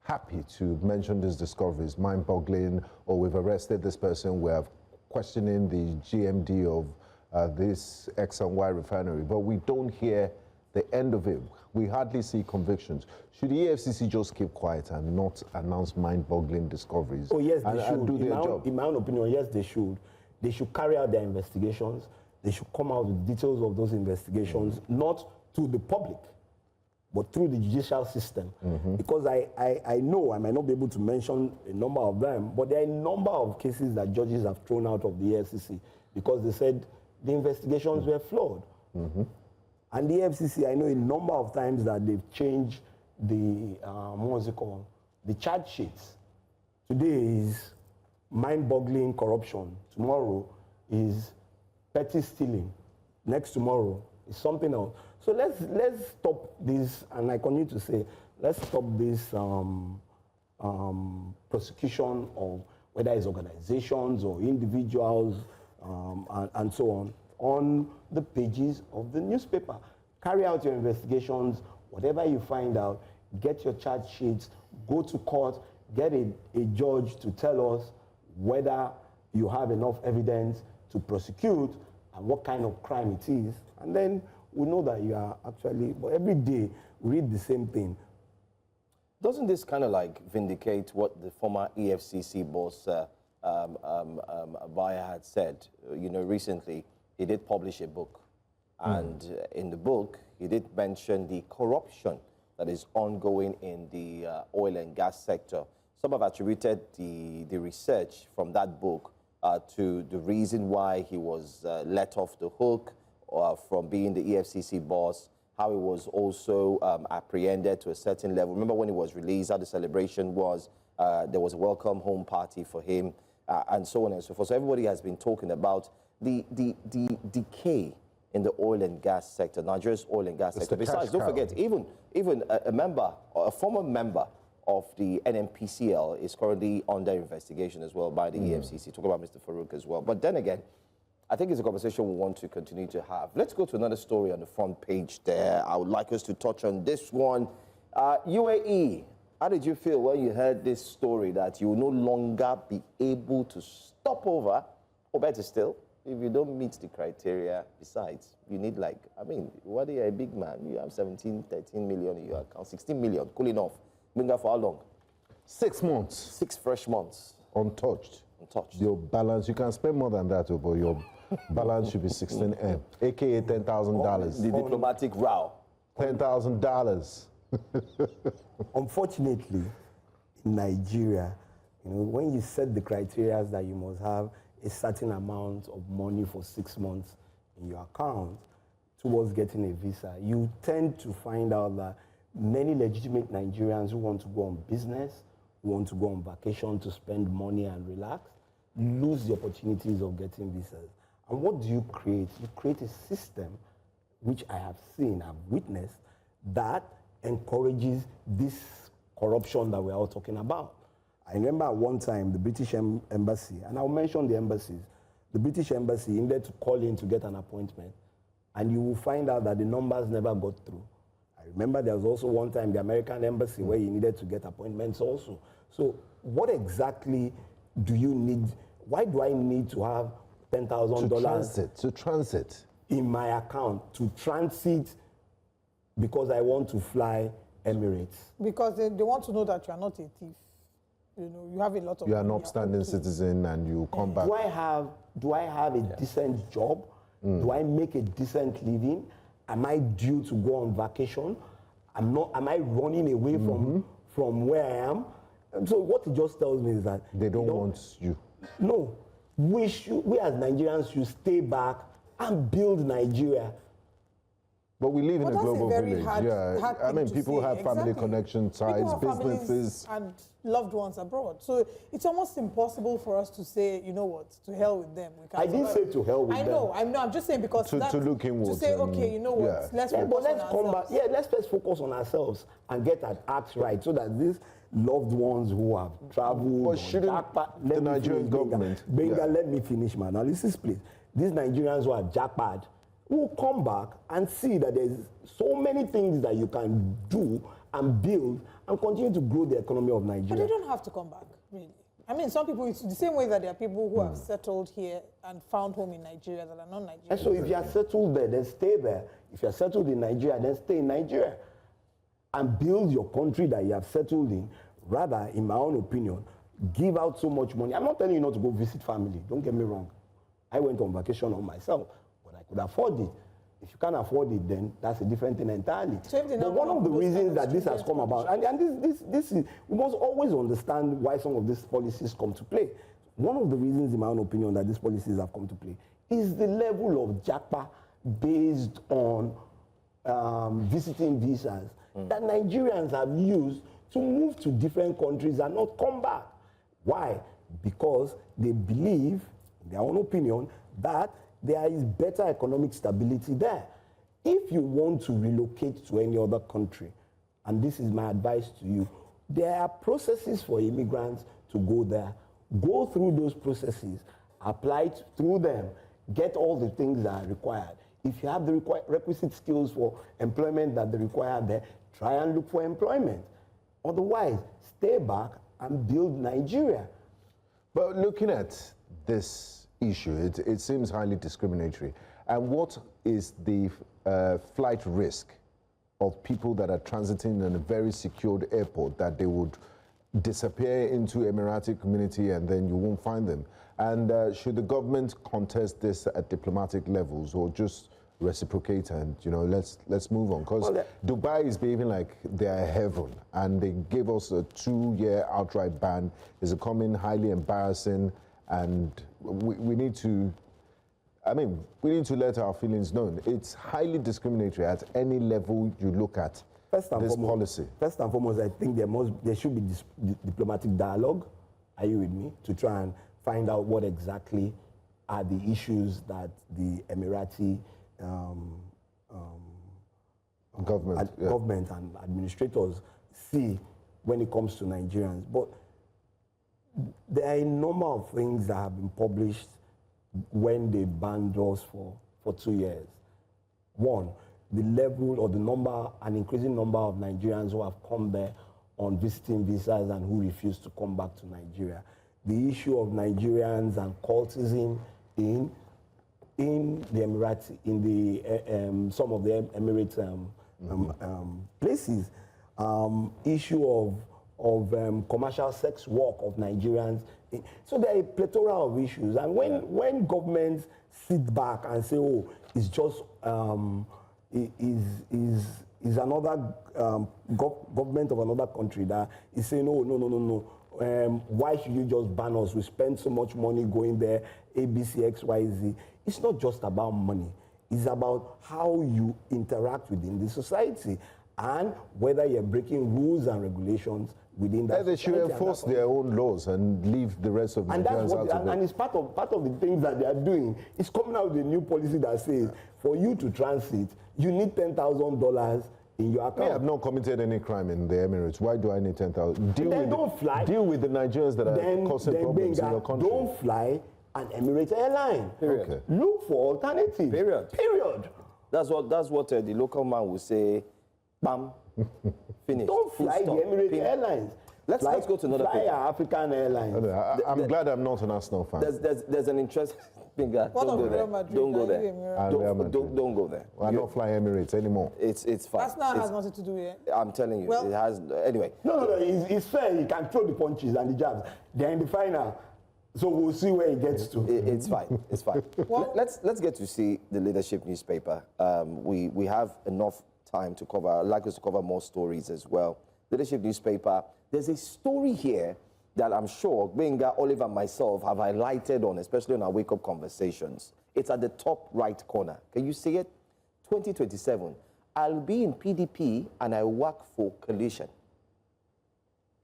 S2: happy to mention these discoveries, mind-boggling, or we've arrested this person, we're questioning the GMD of this X and Y refinery, but we don't hear the end of it, we hardly see convictions. Should the EFCC just keep quiet and not announce mind-boggling discoveries?
S15: Oh, yes, they should.
S2: And do their job?
S15: In my own opinion, yes, they should. They should carry out their investigations. They should come out with details of those investigations, not to the public, but through the judicial system. Because I know, I might not be able to mention a number of them, but there are a number of cases that judges have thrown out of the EFCC because they said the investigations were flawed. And the FCC, I know a number of times that they've changed the, what's it called? The charge sheets. Today is mind-boggling corruption. Tomorrow is petty stealing. Next tomorrow is something else. So let's stop this, and I continue to say, let's stop this prosecution of whether it's organizations or individuals and so on the pages of the newspaper. Carry out your investigations, whatever you find out, get your charge sheets, go to court, get a judge to tell us whether you have enough evidence to prosecute and what kind of crime it is. And then we know that you are actually, but every day we read the same thing.
S1: Doesn't this kind of like vindicate what the former EFCC boss Abaya had said? You know, recently he did publish a book, and in the book he did mention the corruption that is ongoing in the oil and gas sector. Some have attributed the research from that book to the reason why he was let off the hook from being the EFCC boss, how he was also apprehended to a certain level. Remember when he was released, how the celebration was, there was a welcome home party for him, and so on and so forth. So everybody has been talking about the decay in the oil and gas sector, Nigeria's oil and gas sector. Besides, don't forget, even a former member of the NNPCL is currently under investigation as well by the EFCC. Talk about Mr. Farouk as well. But then again, I think it's a conversation we want to continue to have. Let's go to another story on the front page there. I would like us to touch on this one. UAE, how did you feel when you heard this story that you will no longer be able to stop over, or better still, if you don't meet the criteria? Besides, you need like, I mean, what are you, a big man? You have 17, 13 million in your account, 16 million, cooling off. Been there for how long?
S2: 6 months.
S1: 6 fresh months.
S2: Untouched.
S1: Untouched.
S2: Your balance, you can spend more than that, but your balance should be 16M, aka $10,000.
S1: The diplomatic row.
S2: $10,000.
S15: Unfortunately, in Nigeria, you know, when you set the criteria that you must have a certain amount of money for 6 months in your account towards getting a visa, you tend to find out that many legitimate Nigerians who want to go on business, who want to go on vacation to spend money and relax, lose the opportunities of getting visas. And what do you create? You create a system, which I have seen, I've witnessed, that encourages this corruption that we're all talking about. I remember at one time the British Embassy, and I'll mention the embassies, the British Embassy needed to call in to get an appointment, and you will find out that the numbers never got through. I remember there was also one time the American Embassy where you needed to get appointments also. So what exactly do you need? Why do I need to have $10,000
S2: to transit
S15: in my account to transit because I want to fly Emirates?
S3: Because they want to know that you are not a thief. You know, you have a lot of.
S2: You are an upstanding citizen, and you come back.
S15: Do I have a decent job? Do I make a decent living? Am I due to go on vacation? Am I running away from where I am? And so what it just tells me is that
S2: they don't want you.
S15: No, we as Nigerians should stay back and build Nigeria.
S2: But we live in a global village.
S3: Hard
S2: I mean, people have family connection ties, businesses,
S3: and loved ones abroad. So it's almost impossible for us to say, you know what, to hell with them.
S15: I didn't say to hell with them.
S3: I know. I'm just saying because
S2: to look inwards.
S3: To say, okay, you know what, let's
S15: come back. Yeah, let's first focus on ourselves and get our acts right, so that these loved ones who have traveled,
S2: the Nigerian government,
S15: let me finish my analysis, please. These Nigerians who are jackpot will come back and see that there's so many things that you can do and build and continue to grow the economy of Nigeria.
S3: But they don't have to come back, really. I mean, some people, it's the same way that there are people who have settled here and found home in Nigeria that are not Nigerians.
S15: And so if you are settled there, then stay there. If you are settled in Nigeria, then stay in Nigeria. And build your country that you have settled in. Rather, in my own opinion, give out so much money. I'm not telling you not to go visit family. Don't get me wrong. I went on vacation on myself, but I could afford it. If you can't afford it, then that's a different thing entirely. But one of the reasons that this has come about, and this is, we must always understand why some of these policies come to play. One of the reasons, in my own opinion, that these policies have come to play is the level of japa based on visiting visas that Nigerians have used to move to different countries and not come back. Why? Because they believe, in their own opinion, that there is better economic stability there. If you want to relocate to any other country, and this is my advice to you, there are processes for immigrants to go there. Go through those processes, apply through them, get all the things that are required. If you have the requisite skills for employment that they require there, try and look for employment. Otherwise, stay back and build Nigeria.
S2: But looking at this issue, it seems highly discriminatory. And what is the flight risk of people that are transiting in a very secured airport, that they would disappear into Emirati community and then you won't find them? And should the government contest this at diplomatic levels, or just reciprocate and, you know, let's move on? Because Dubai is behaving like they're heaven, and they gave us a 2-year outright ban. It's becoming highly embarrassing, and we need to, we need to let our feelings known. It's highly discriminatory at any level you look at this policy.
S15: First and foremost, I think there should be diplomatic dialogue, are you with me, to try and find out what exactly are the issues that the Emirati government and administrators see when it comes to Nigerians. But there are a number of things that have been published when they banned us for 2 years. One, the level or the number, an increasing number of Nigerians who have come there on visiting visas and who refuse to come back to Nigeria. The issue of Nigerians and cultism in the Emirati, in the some of the Emirate places. Issue of commercial sex work of Nigerians. So there are a plethora of issues. And when governments sit back and say, oh, it's just is another government of another country that is saying, oh, no. Why should you just ban us? We spend so much money going there, A, B, C, X, Y, Z. It's not just about money. It's about how you interact within the society and whether you're breaking rules and regulations within that
S2: They should enforce their own laws and leave the rest of Nigerians out of it.
S15: And it's part of the things that they are doing. It's coming out with a new policy that says for you to transit, you need $10,000 in your account.
S2: I have not committed any crime in the Emirates. Why do I need 10,000?
S15: Deal
S2: with the Nigerians that are causing problems in your country.
S15: Don't fly an Emirates airline.
S1: Period.
S15: Okay. Look for alternatives. Period.
S1: That's what the local man will say. Bam. Finish.
S15: Don't fly the Emirates airlines.
S1: Let's go to another
S15: thing. Fly African airlines.
S2: I'm glad I'm not an Arsenal fan.
S1: There's an interest. Don't go there. Don't go there. Don't go there.
S2: I'm not flying Emirates anymore.
S1: It's fine.
S3: Arsenal has nothing to do with it.
S1: I'm telling you, it has. Anyway.
S15: No. It's fair. He can throw the punches and the jabs. They're in the final. So we'll see where it gets to.
S1: It's fine. It's fine. Let's get to see the leadership newspaper. We have enough time to cover. I'd like us to cover more stories as well. Leadership newspaper. There's a story here that I'm sure Benga, Oliver, and myself have highlighted on, especially on our wake-up conversations. It's at the top right corner. Can you see it? 2027. I'll be in PDP and I work for coalition.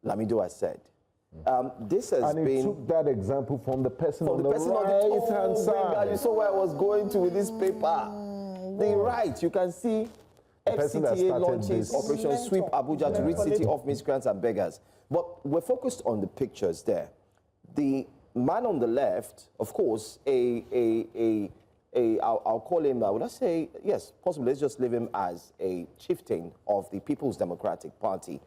S1: Lamido has said. This has been...
S2: And he took that example from the person on the right-hand side.
S1: You saw where I was going to with this paper. The right, you can see FCTA launches Operation Sweep Abuja to rid city of miscreants and beggars. But we're focused on the pictures there. The man on the left, of course, I'll call him, would I say, yes, possibly, let's just leave him as a chieftain of the People's Democratic Party.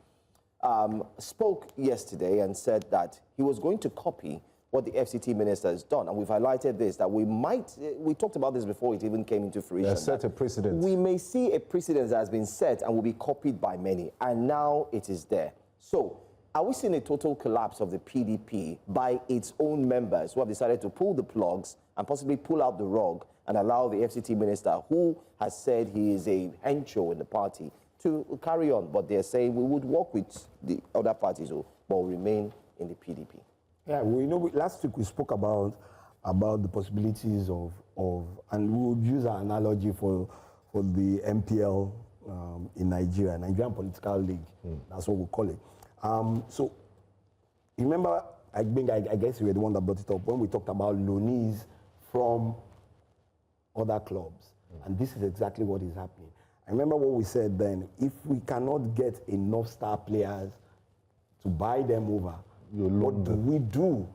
S1: spoke yesterday and said that he was going to copy what the FCT minister has done. And we've highlighted this, that we talked about this before it even came into fruition.
S2: Yeah, set a precedent.
S1: We may see a precedent that has been set and will be copied by many. And now it is there. So, are we seeing a total collapse of the PDP by its own members who have decided to pull the plugs and possibly pull out the rug and allow the FCT minister, who has said he is a hencho in the party, to carry on? But they're saying we would work with the other parties, but remain in the PDP.
S15: Yeah, we know. Last week we spoke about the possibilities of and we would use our analogy for the MPL in Nigeria, Nigerian Political League. That's what we call it. So, remember, I guess you were the one that brought it up when we talked about loanees from other clubs, and this is exactly what is happening. I remember what we said then: if we cannot get enough star players to buy them over, what do we do?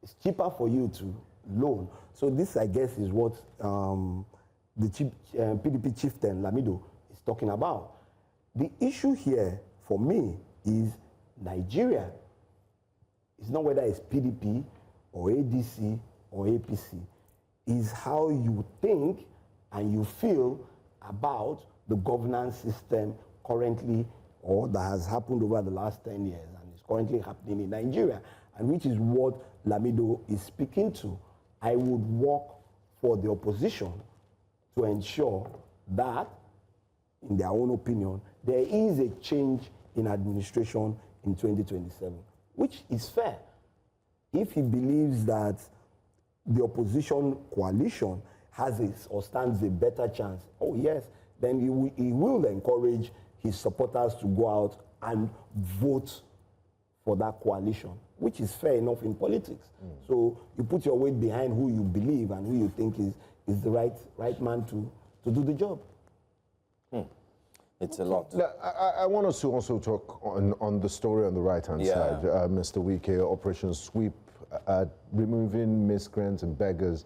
S15: It's cheaper for you to loan. So this, I guess, is what the PDP chieftain Lamido is talking about. The issue here, for me, is Nigeria. It's not whether it's PDP or ADC or APC. It's how you think and you feel about the governance system currently, or that has happened over the last 10 years and is currently happening in Nigeria, and which is what Lamido is speaking to. I would work for the opposition to ensure that, in their own opinion, there is a change in administration in 2027, which is fair. If he believes that the opposition coalition has or stands a better chance, oh yes, then he will encourage his supporters to go out and vote for that coalition, which is fair enough in politics. So you put your weight behind who you believe and who you think is the right man to do the job.
S1: It's a lot.
S2: Now, I want us to also talk on the story on the right-hand side. Mr. Wike, Operation Sweep, removing miscreants and beggars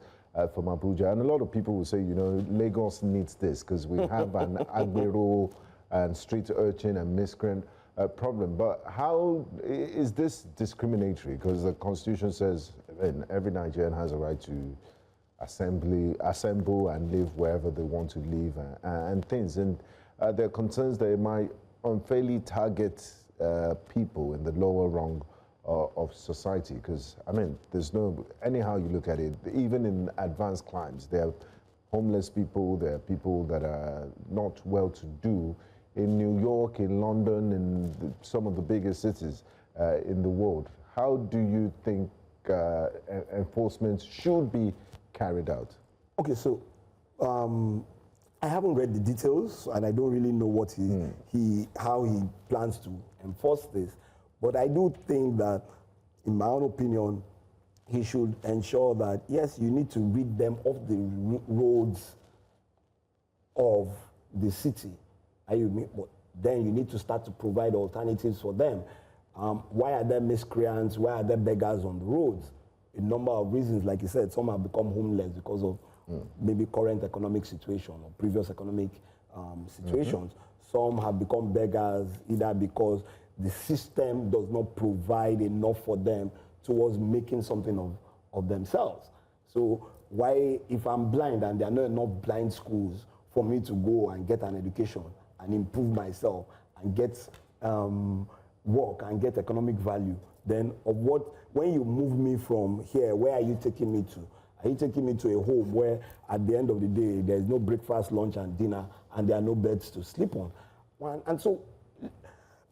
S2: from Abuja. And a lot of people will say, you know, Lagos needs this because we have an agbero and street urchin and miscreant problem. But how is this discriminatory? Because the Constitution says every Nigerian has a right to assemble and live wherever they want to live and things. And there are concerns that it might unfairly target people in the lower rung of society, because, I mean, there's no, anyhow you look at it, even in advanced climes, there are homeless people, there are people that are not well-to-do in New York, in London, in some of the biggest cities in the world. How do you think enforcement should be carried out?
S15: Okay, so I haven't read the details, and I don't really know what how he plans to enforce this. But I do think that, in my own opinion, he should ensure that, yes, you need to rid them off the roads of the city. But then you need to start to provide alternatives for them. Why are there miscreants? Why are there beggars on the roads? A number of reasons, like you said, some have become homeless because of maybe current economic situation or previous economic situations. Some have become beggars either because the system does not provide enough for them towards making something of themselves. So why, if I'm blind and there are not enough blind schools for me to go and get an education and improve myself and get work and get economic value, then when you move me from here, where are you taking me to? Are you taking me to a home where at the end of the day, there's no breakfast, lunch, and dinner, and there are no beds to sleep on? And so,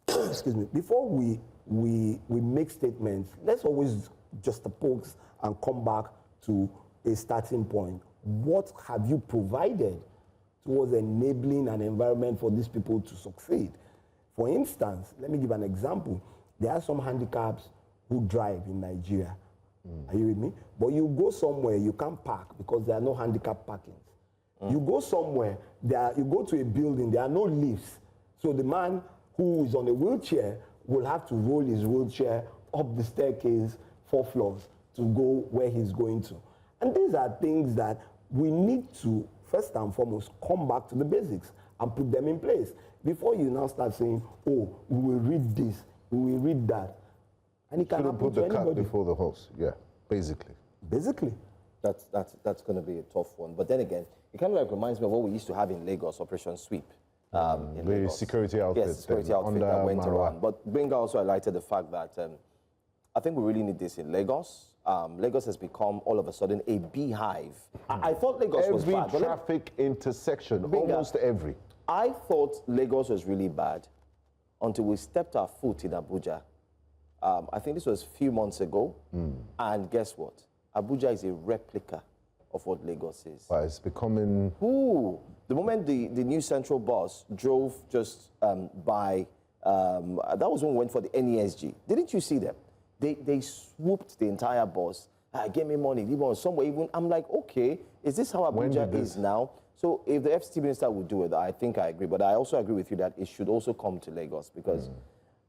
S15: excuse me, before we make statements, let's always just juxtapose and come back to a starting point. What have you provided towards enabling an environment for these people to succeed? For instance, let me give an example. There are some handicaps who drive in Nigeria. Are you with me? But you go somewhere, you can't park because there are no handicap parkings. You go somewhere, you go to a building, there are no lifts. So the man who is on a wheelchair will have to roll his wheelchair up the staircase 4 floors to go where he's going to. And these are things that we need to, first and foremost, come back to the basics. and put them in place. Before you now start saying, oh, we will read this, we will read that. And it can happen
S2: put
S15: to
S2: the
S15: anybody.
S2: cart before the horse, yeah, basically.
S15: Basically.
S1: That's going to be a tough one. But then again, it kind of like reminds me of what we used to have in Lagos, Operation Sweep. In
S2: the
S1: Lagos.
S2: security outfit.
S1: Yes, security outfit that went around. But Benga also highlighted the fact that I think we really need this in Lagos. Lagos has become all of a sudden a beehive. I thought Lagos was bad.
S2: Every traffic intersection, almost every.
S1: I thought Lagos was really bad until we stepped our foot in Abuja. I think this was a few months ago. And guess what? Abuja is a replica of what Lagos is.
S2: But it's becoming...
S1: Ooh, the moment the new central bus drove just by, that was when we went for the NESG. Didn't you see them? They swooped the entire bus. Give me money, even somewhere even. I'm like, okay, is this how Abuja is now? So if the FCT minister would do it, I think I agree. But I also agree with you that it should also come to Lagos because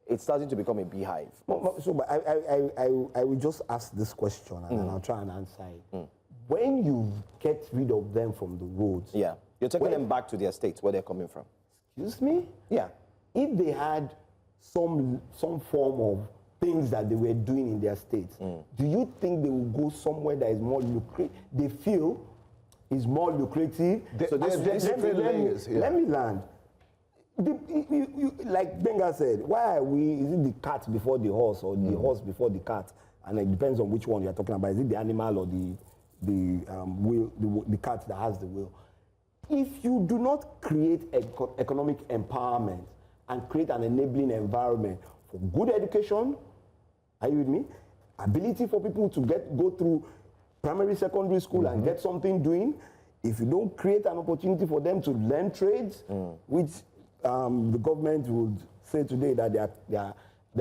S1: it's starting to become a beehive.
S15: So but I will just ask this question and then I'll try and answer it. When you get rid of them from the roads...
S1: Yeah, you're taking them back to their states where they're coming from.
S15: Excuse me?
S1: Yeah.
S15: If they had some form of things that they were doing in their states, do you think they will go somewhere that is more lucrative? They feel is more lucrative.
S2: So
S15: let me land. Like Benga said, why are we, is it the cat before the horse or the horse before the cat? And it depends on which one you're talking about. Is it the animal or the cat that has the will? If you do not create economic empowerment and create an enabling environment for good education, are you with me? Ability for people to go through primary, secondary school and get something doing. If you don't create an opportunity for them to learn trades, which the government would say today that they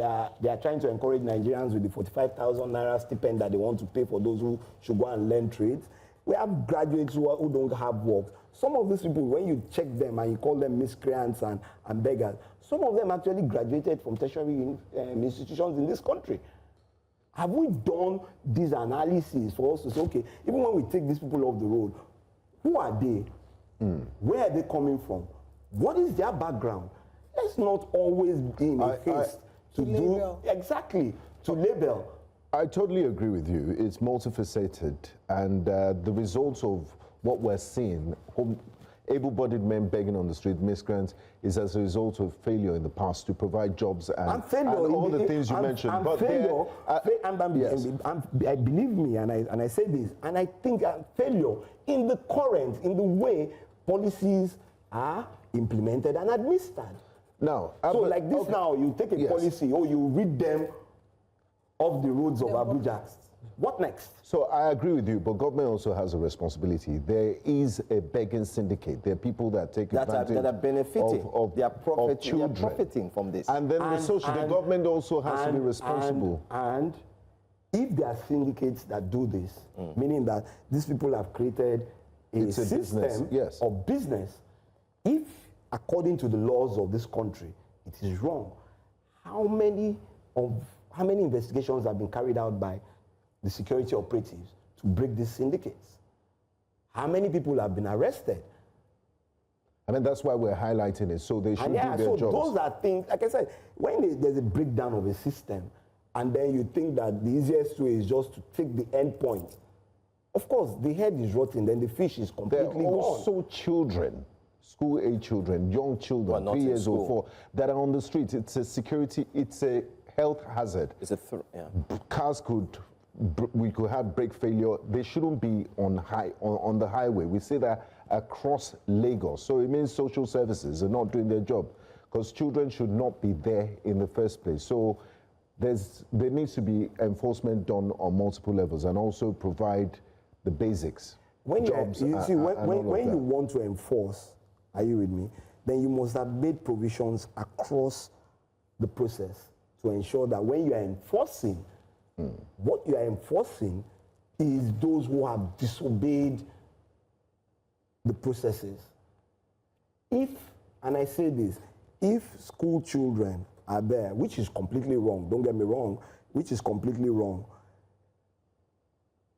S15: are trying to encourage Nigerians with the 45,000 naira stipend that they want to pay for those who should go and learn trades. We have graduates who don't have work. Some of these people, when you check them and you call them miscreants and beggars, some of them actually graduated from tertiary institutions in this country. Have we done this analysis for us to say, okay, even when we take these people off the road, who are they? Where are they coming from? What is their background? Let's not always be in a haste to do label. Exactly, to label.
S2: I totally agree with you. It's multifaceted, and the results of what we're seeing, able-bodied men begging on the street, miscreants, is as a result of failure in the past to provide jobs and all the things you mentioned.
S15: But failure, believe me, and I say this, and I think failure in the way policies are implemented and administered.
S2: Now,
S15: so like this now, you take a policy, or you read them off the roads of Abuja. What next?
S2: So I agree with you, but government also has a responsibility. There is a begging syndicate. There are people that take advantage
S1: that are benefiting.
S2: They are
S1: profiting from this.
S2: And then the government also has to be responsible.
S15: And if there are syndicates that do this, meaning that these people have created a system of business, if according to the laws of this country, it is wrong, how many investigations have been carried out by the security operatives to break these syndicates? How many people have been arrested?
S2: I mean, that's why we're highlighting it, so they should do their jobs.
S15: So those are things, like I said, when there's a breakdown of a system, and then you think that the easiest way is just to take the end point, of course, the head is rotten, then the fish is completely gone.
S2: There are also children, school-age children, young children, 3 years old, 4, that are on the street. It's a security, it's a health hazard.
S1: It's
S2: Cars we could have brake failure. They shouldn't be on the highway. We say that across Lagos. So it means social services are not doing their job, because children should not be there in the first place. So there needs to be enforcement done on multiple levels, and also provide the basics.
S15: When
S2: jobs
S15: you want to enforce, are you with me? Then you must have made provisions across the process to ensure that when you are enforcing, what you are enforcing is those who have disobeyed the processes. If, and I say this, if school children are there, which is completely wrong, don't get me wrong, which is completely wrong,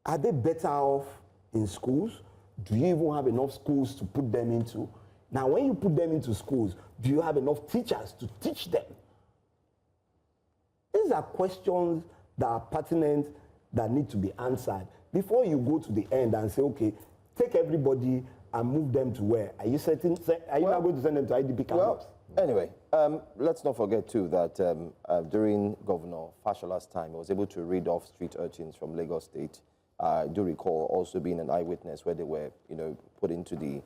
S15: are they better off in schools? Do you even have enough schools to put them into? Now, when you put them into schools, do you have enough teachers to teach them? These are questions that are pertinent, that need to be answered before you go to the end and say, okay, take everybody and move them to where? Are you not going to send them to IDP camps?
S1: Well, anyway, let's not forget too that during Governor Fashola's time, he was able to rid off street urchins from Lagos State. I do recall also being an eyewitness where they were, put into the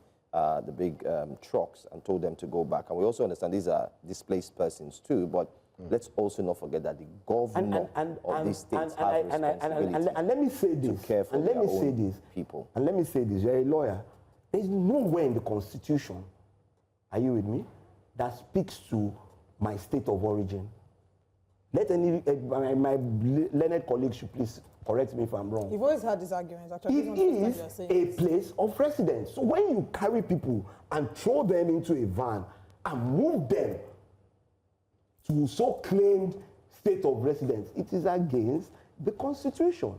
S1: big trucks and told them to go back. And we also understand these are displaced persons too, but let's also not forget that the governor of these states has responsibility
S15: and let me say this,
S1: to care for their own people.
S15: And let me say this, you're a lawyer. There's nowhere in the Constitution, are you with me, that speaks to my state of origin. Let my learned colleagues should please correct me if I'm wrong.
S3: You've always had these arguments, actually.
S15: It is a place of residence. So when you carry people and throw them into a van and move them to so-claimed state of residence, it is against the Constitution.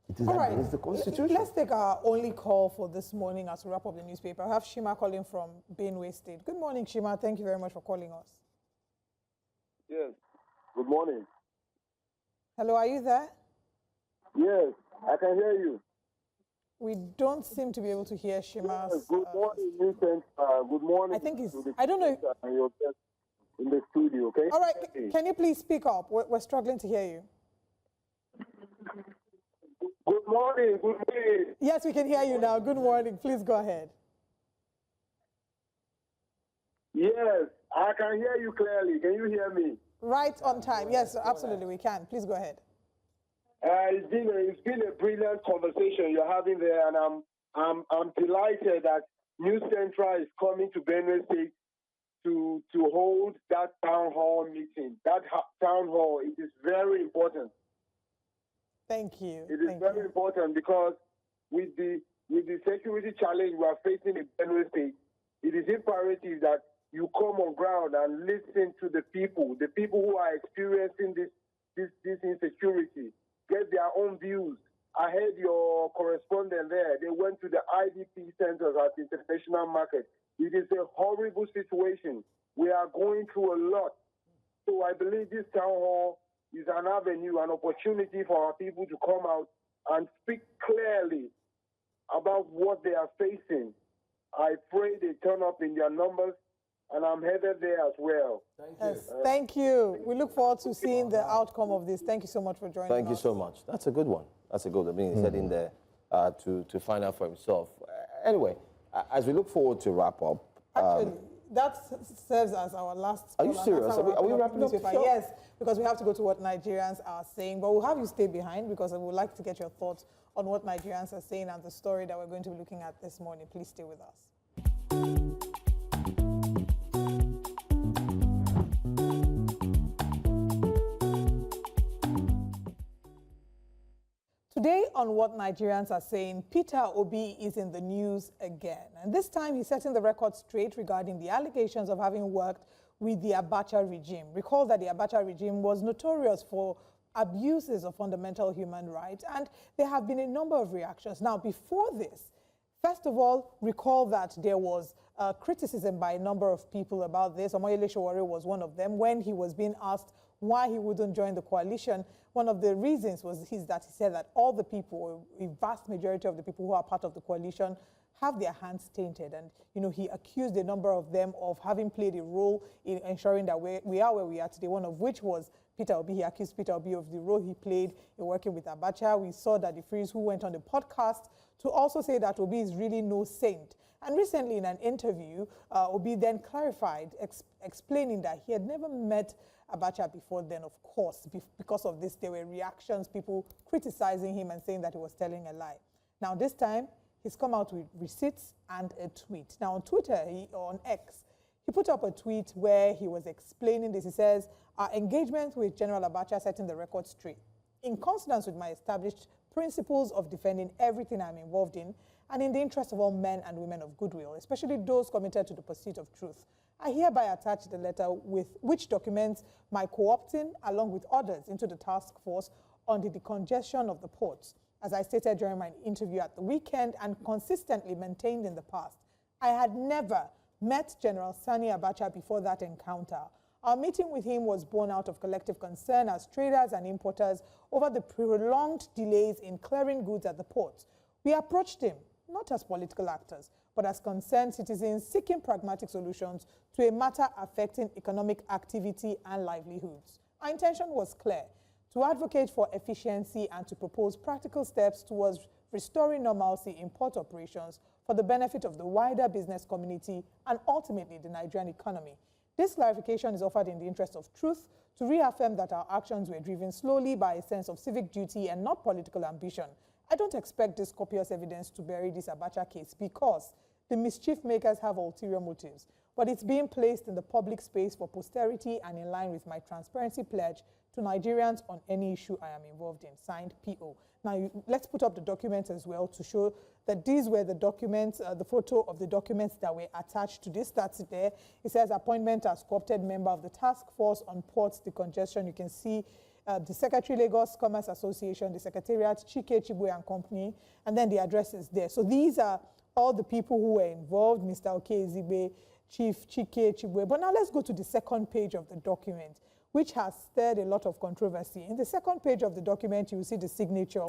S15: It is against the Constitution.
S3: Let's take our only call for this morning as we wrap up the newspaper. I have Shima calling from Benue State. Good morning, Shima. Thank you very much for calling us.
S16: Yes. Good morning.
S3: Hello, are you there?
S16: Yes, I can hear you.
S3: We don't seem to be able to hear Shima's...
S16: Yes, good morning, Vincent. Good morning.
S3: I think he's... I don't know if...
S16: Your guest in the studio, okay?
S3: All right, can you please speak up? We're struggling to hear you.
S16: Good morning, good morning.
S3: Yes, we can hear you now. Good morning. Please go ahead.
S16: Yes, I can hear you clearly. Can you hear me?
S3: Right on time. Yes, absolutely, we can. Please go ahead.
S16: It's been a brilliant conversation you're having there, and I'm delighted that New Central is coming to Benue State to hold that town hall meeting. That town hall, it is very important.
S3: Thank you.
S16: It is very important because with the security challenge we are facing in Benue State, it is imperative that you come on ground and listen to the people who are experiencing this insecurity, get their own views. I heard your correspondent there. They went to the IDP centers at International Market. It is a horrible situation. We are going through a lot. So I believe this town hall is an avenue, an opportunity for our people to come out and speak clearly about what they are facing. I pray they turn up in their numbers, and I'm headed there as well.
S3: Thank you. We look forward to seeing the outcome of this. Thank you so much for joining us.
S1: Thank you so much. That's a good one. That's a good one. I mean, he said in there to find out for himself. Anyway, as we look forward to wrap up.
S3: Actually, that serves as our last.
S1: Are you serious? Are we wrapping up?
S3: Yes, because we have to go to what Nigerians are saying. But we'll have you stay behind because I would like to get your thoughts on what Nigerians are saying and the story that we're going to be looking at this morning. Please stay with us. Today on What Nigerians Are Saying, Peter Obi is in the news again. And this time he's setting the record straight regarding the allegations of having worked with the Abacha regime. Recall that the Abacha regime was notorious for abuses of fundamental human rights, and there have been a number of reactions. Now, before this, first of all, recall that there was criticism by a number of people about this. Omoyele Sowore was one of them. When he was being asked why he wouldn't join the coalition, one of the reasons was that he said that all the people, a vast majority of the people who are part of the coalition, have their hands tainted. And, you know, he accused a number of them of having played a role in ensuring that we are where we are today, one of which was Peter Obi. He accused Peter Obi of the role he played in working with Abacha. We saw that the Freeze, who went on the podcast to also say that Obi is really no saint. And recently in an interview, Obi then clarified, explaining that he had never met Abacha before then. Of course, because of this, there were reactions, people criticizing him and saying that he was telling a lie. Now this time, he's come out with receipts and a tweet. Now on Twitter, on X, he put up a tweet where he was explaining this. He says, our engagement with General Abacha setting the record straight. In consonance with my established principles of defending everything I'm involved in, and in the interest of all men and women of goodwill, especially those committed to the pursuit of truth, I hereby attach the letter with which documents my co-opting, along with others, into the task force on the decongestion of the ports. As I stated during my interview at the weekend and consistently maintained in the past, I had never met General Sani Abacha before that encounter. Our meeting with him was born out of collective concern as traders and importers over the prolonged delays in clearing goods at the port. We approached him, not as political actors, but as concerned citizens seeking pragmatic solutions to a matter affecting economic activity and livelihoods. Our intention was clear: to advocate for efficiency and to propose practical steps towards restoring normalcy in port operations for the benefit of the wider business community and ultimately the Nigerian economy. This clarification is offered in the interest of truth, to reaffirm that our actions were driven slowly by a sense of civic duty and not political ambition. I don't expect this copious evidence to bury this Abacha case because the mischief makers have ulterior motives, but it's being placed in the public space for posterity and in line with my transparency pledge to Nigerians on any issue I am involved in. Signed, P.O. Now, let's put up the documents as well to show that these were the documents, the photo of the documents that were attached to this. That's it there. It says appointment as co-opted member of the task force on ports decongestion. You can see the Secretary, Lagos Commerce Association, the Secretariat, Chike Chibwe and Company, and then the address is there. So these are all the people who were involved, Mr. Okezibe, Chief Chike Chibwe. But now let's go to the second page of the document, which has stirred a lot of controversy. In the second page of the document, you will see the signature.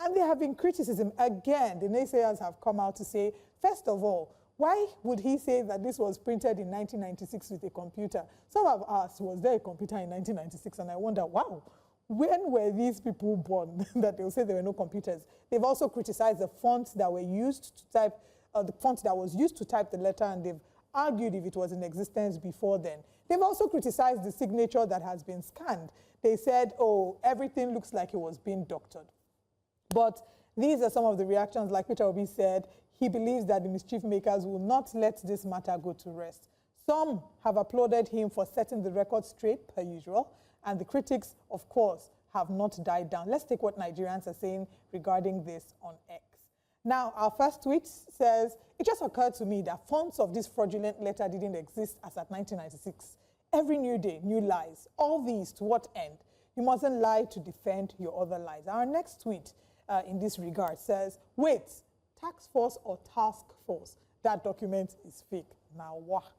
S3: And there have been criticism. Again, the naysayers have come out to say, first of all, why would he say that this was printed in 1996 with a computer? Some have asked, was there a computer in 1996? And I wonder, wow, when were these people born that they'll say there were no computers? They've also criticized the fonts that were used to type, the font that was used to type the letter, and they've argued if it was in existence before then. They've also criticized the signature that has been scanned. They said, oh, everything looks like it was being doctored. But these are some of the reactions. Like Peter Obi said, he believes that the mischief makers will not let this matter go to rest. Some have applauded him for setting the record straight, per usual, and the critics, of course, have not died down. Let's take what Nigerians are saying regarding this on X. Now, our first tweet says, it just occurred to me that fonts of this fraudulent letter didn't exist as at 1996. Every new day, new lies. All these, to what end? You mustn't lie to defend your other lies. Our next tweet in this regard says, wait, task force or task force? That document is fake. Now, what?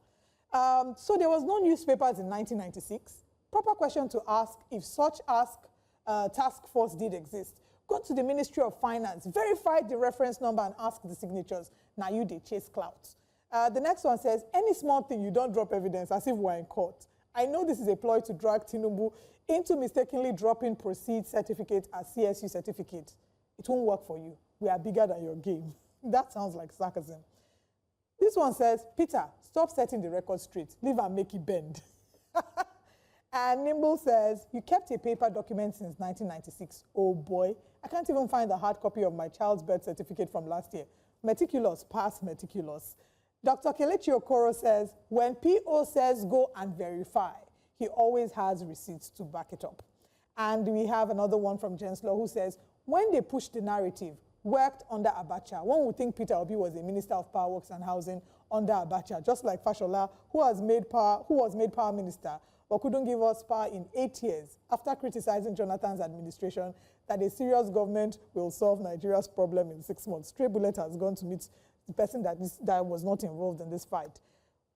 S3: So there was no newspapers in 1996. Proper question to ask if such task force did exist. Go to the Ministry of Finance, verify the reference number and ask the signatures. Now you, they chase clouds. The next one says, any small thing, you don't drop evidence as if we're in court. I know this is a ploy to drag Tinubu into mistakenly dropping proceed certificate as CSU certificate. It won't work for you. We are bigger than your game. That sounds like sarcasm. This one says, Peter, stop setting the record straight. Leave and make it bend. And Nimble says, you kept a paper document since 1996. Oh boy, I can't even find the hard copy of my child's birth certificate from last year. Meticulous, past meticulous. Dr. Kelechi Okoro says, when PO says go and verify, he always has receipts to back it up. And we have another one from Jenslow who says, when they pushed the narrative, worked under Abacha, one would think Peter Obi was a Minister of Power Works and Housing under Abacha, just like Fashola, who was made power minister, but couldn't give us power in 8 years after criticizing Jonathan's administration that a serious government will solve Nigeria's problem in 6 months. Stray Bullet has gone to meet the person that was not involved in this fight.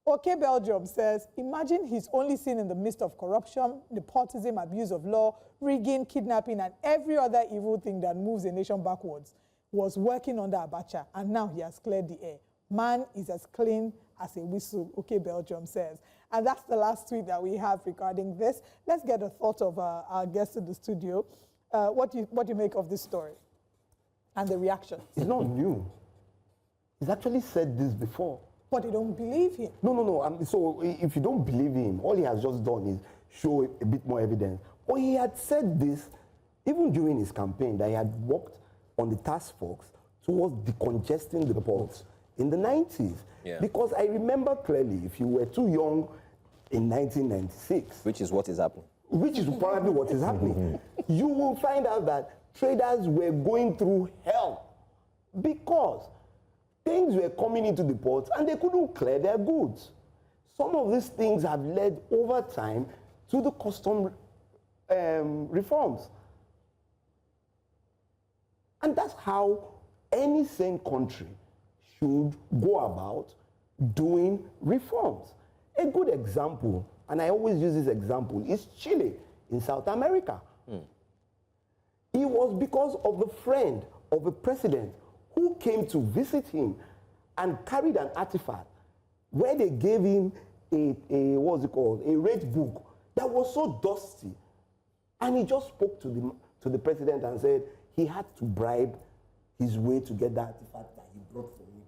S3: OK Belgium says, imagine he's only seen in the midst of corruption, nepotism, abuse of law, rigging, kidnapping, and every other evil thing that moves a nation backwards, was working under Abacha, and now he has cleared the air. Man is as clean as a whistle, OK Belgium says. And that's the last tweet that we have regarding this. Let's get a thought of our guests in the studio. What do you make of this story and the reaction?
S15: It's not new. He's actually said this before.
S3: But they don't believe him.
S15: No. So if you don't believe him, all he has just done is show a bit more evidence. But he had said this even during his campaign, that he had worked on the task force towards decongesting the ports in the 90s. Yeah. Because I remember clearly, if you were too young in 1996.
S1: Which is what is happening.
S15: Which is probably what is happening. You will find out that traders were going through hell because things were coming into the ports and they couldn't clear their goods. Some of these things have led over time to the custom reforms. And that's how any sane country should go about doing reforms. A good example, and I always use this example, is Chile in South America. It was because of the friend of a president who came to visit him and carried an artifact where they gave him a what's it called, a rate book that was so dusty. And he just spoke to the president and said he had to bribe his way to get that artifact that he brought for him.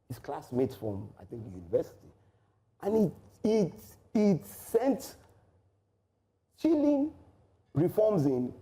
S15: His classmates from, I think, the university. And it sent chilling reforms in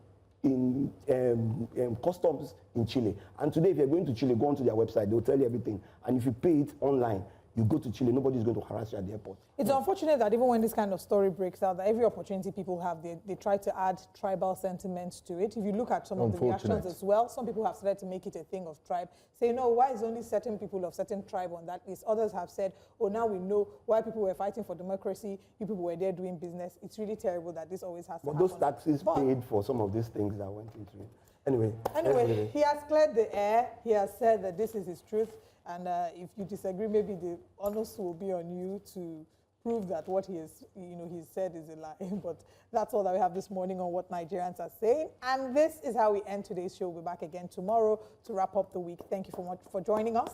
S15: customs in Chile. And today, if you're going to Chile, go onto their website, they'll tell you everything. And if you pay it online, you go to Chile, nobody's going to harass you at the airport.
S3: It's unfortunate that even when this kind of story breaks out, that every opportunity people have, they try to add tribal sentiments to it. If you look at some of the reactions as well, some people have started to make it a thing of tribe. Say, no, why is only certain people of certain tribe on that list? Others have said, oh, now we know why people were fighting for democracy, you people were there doing business. It's really terrible that this always has to happen.
S15: But those taxes paid for some of these things that went into it. Anyway,
S3: he has cleared the air. He has said that this is his truth. And if you disagree, maybe the onus will be on you to prove that what he has, he said is a lie. But that's all that we have this morning on What Nigerians Are Saying. And this is how we end today's show. We'll be back again tomorrow to wrap up the week. Thank you so much for joining us.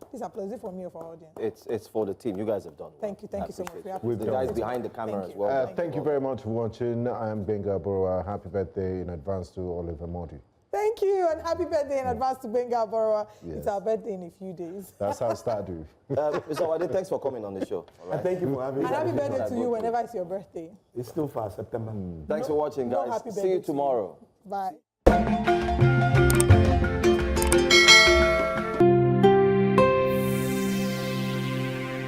S3: Please applause it for me or for our audience.
S1: It's for the team. You guys have done well.
S3: Thank you so much.
S1: The guys behind the camera as well.
S2: Thank you very much for watching. I'm Benga Borowa. Happy birthday in advance to Oliver Modi.
S3: Thank you, and happy birthday in advance to Benga Borowa. Yes. It's our birthday in a few days.
S2: That's how Stardew.
S1: Mr. Wade, thanks for coming on the show.
S15: Right. Thank you for having me.
S3: And happy birthday to you whenever it's your birthday.
S15: It's still far, September.
S1: Thanks for watching, guys. See you tomorrow.
S3: Bye.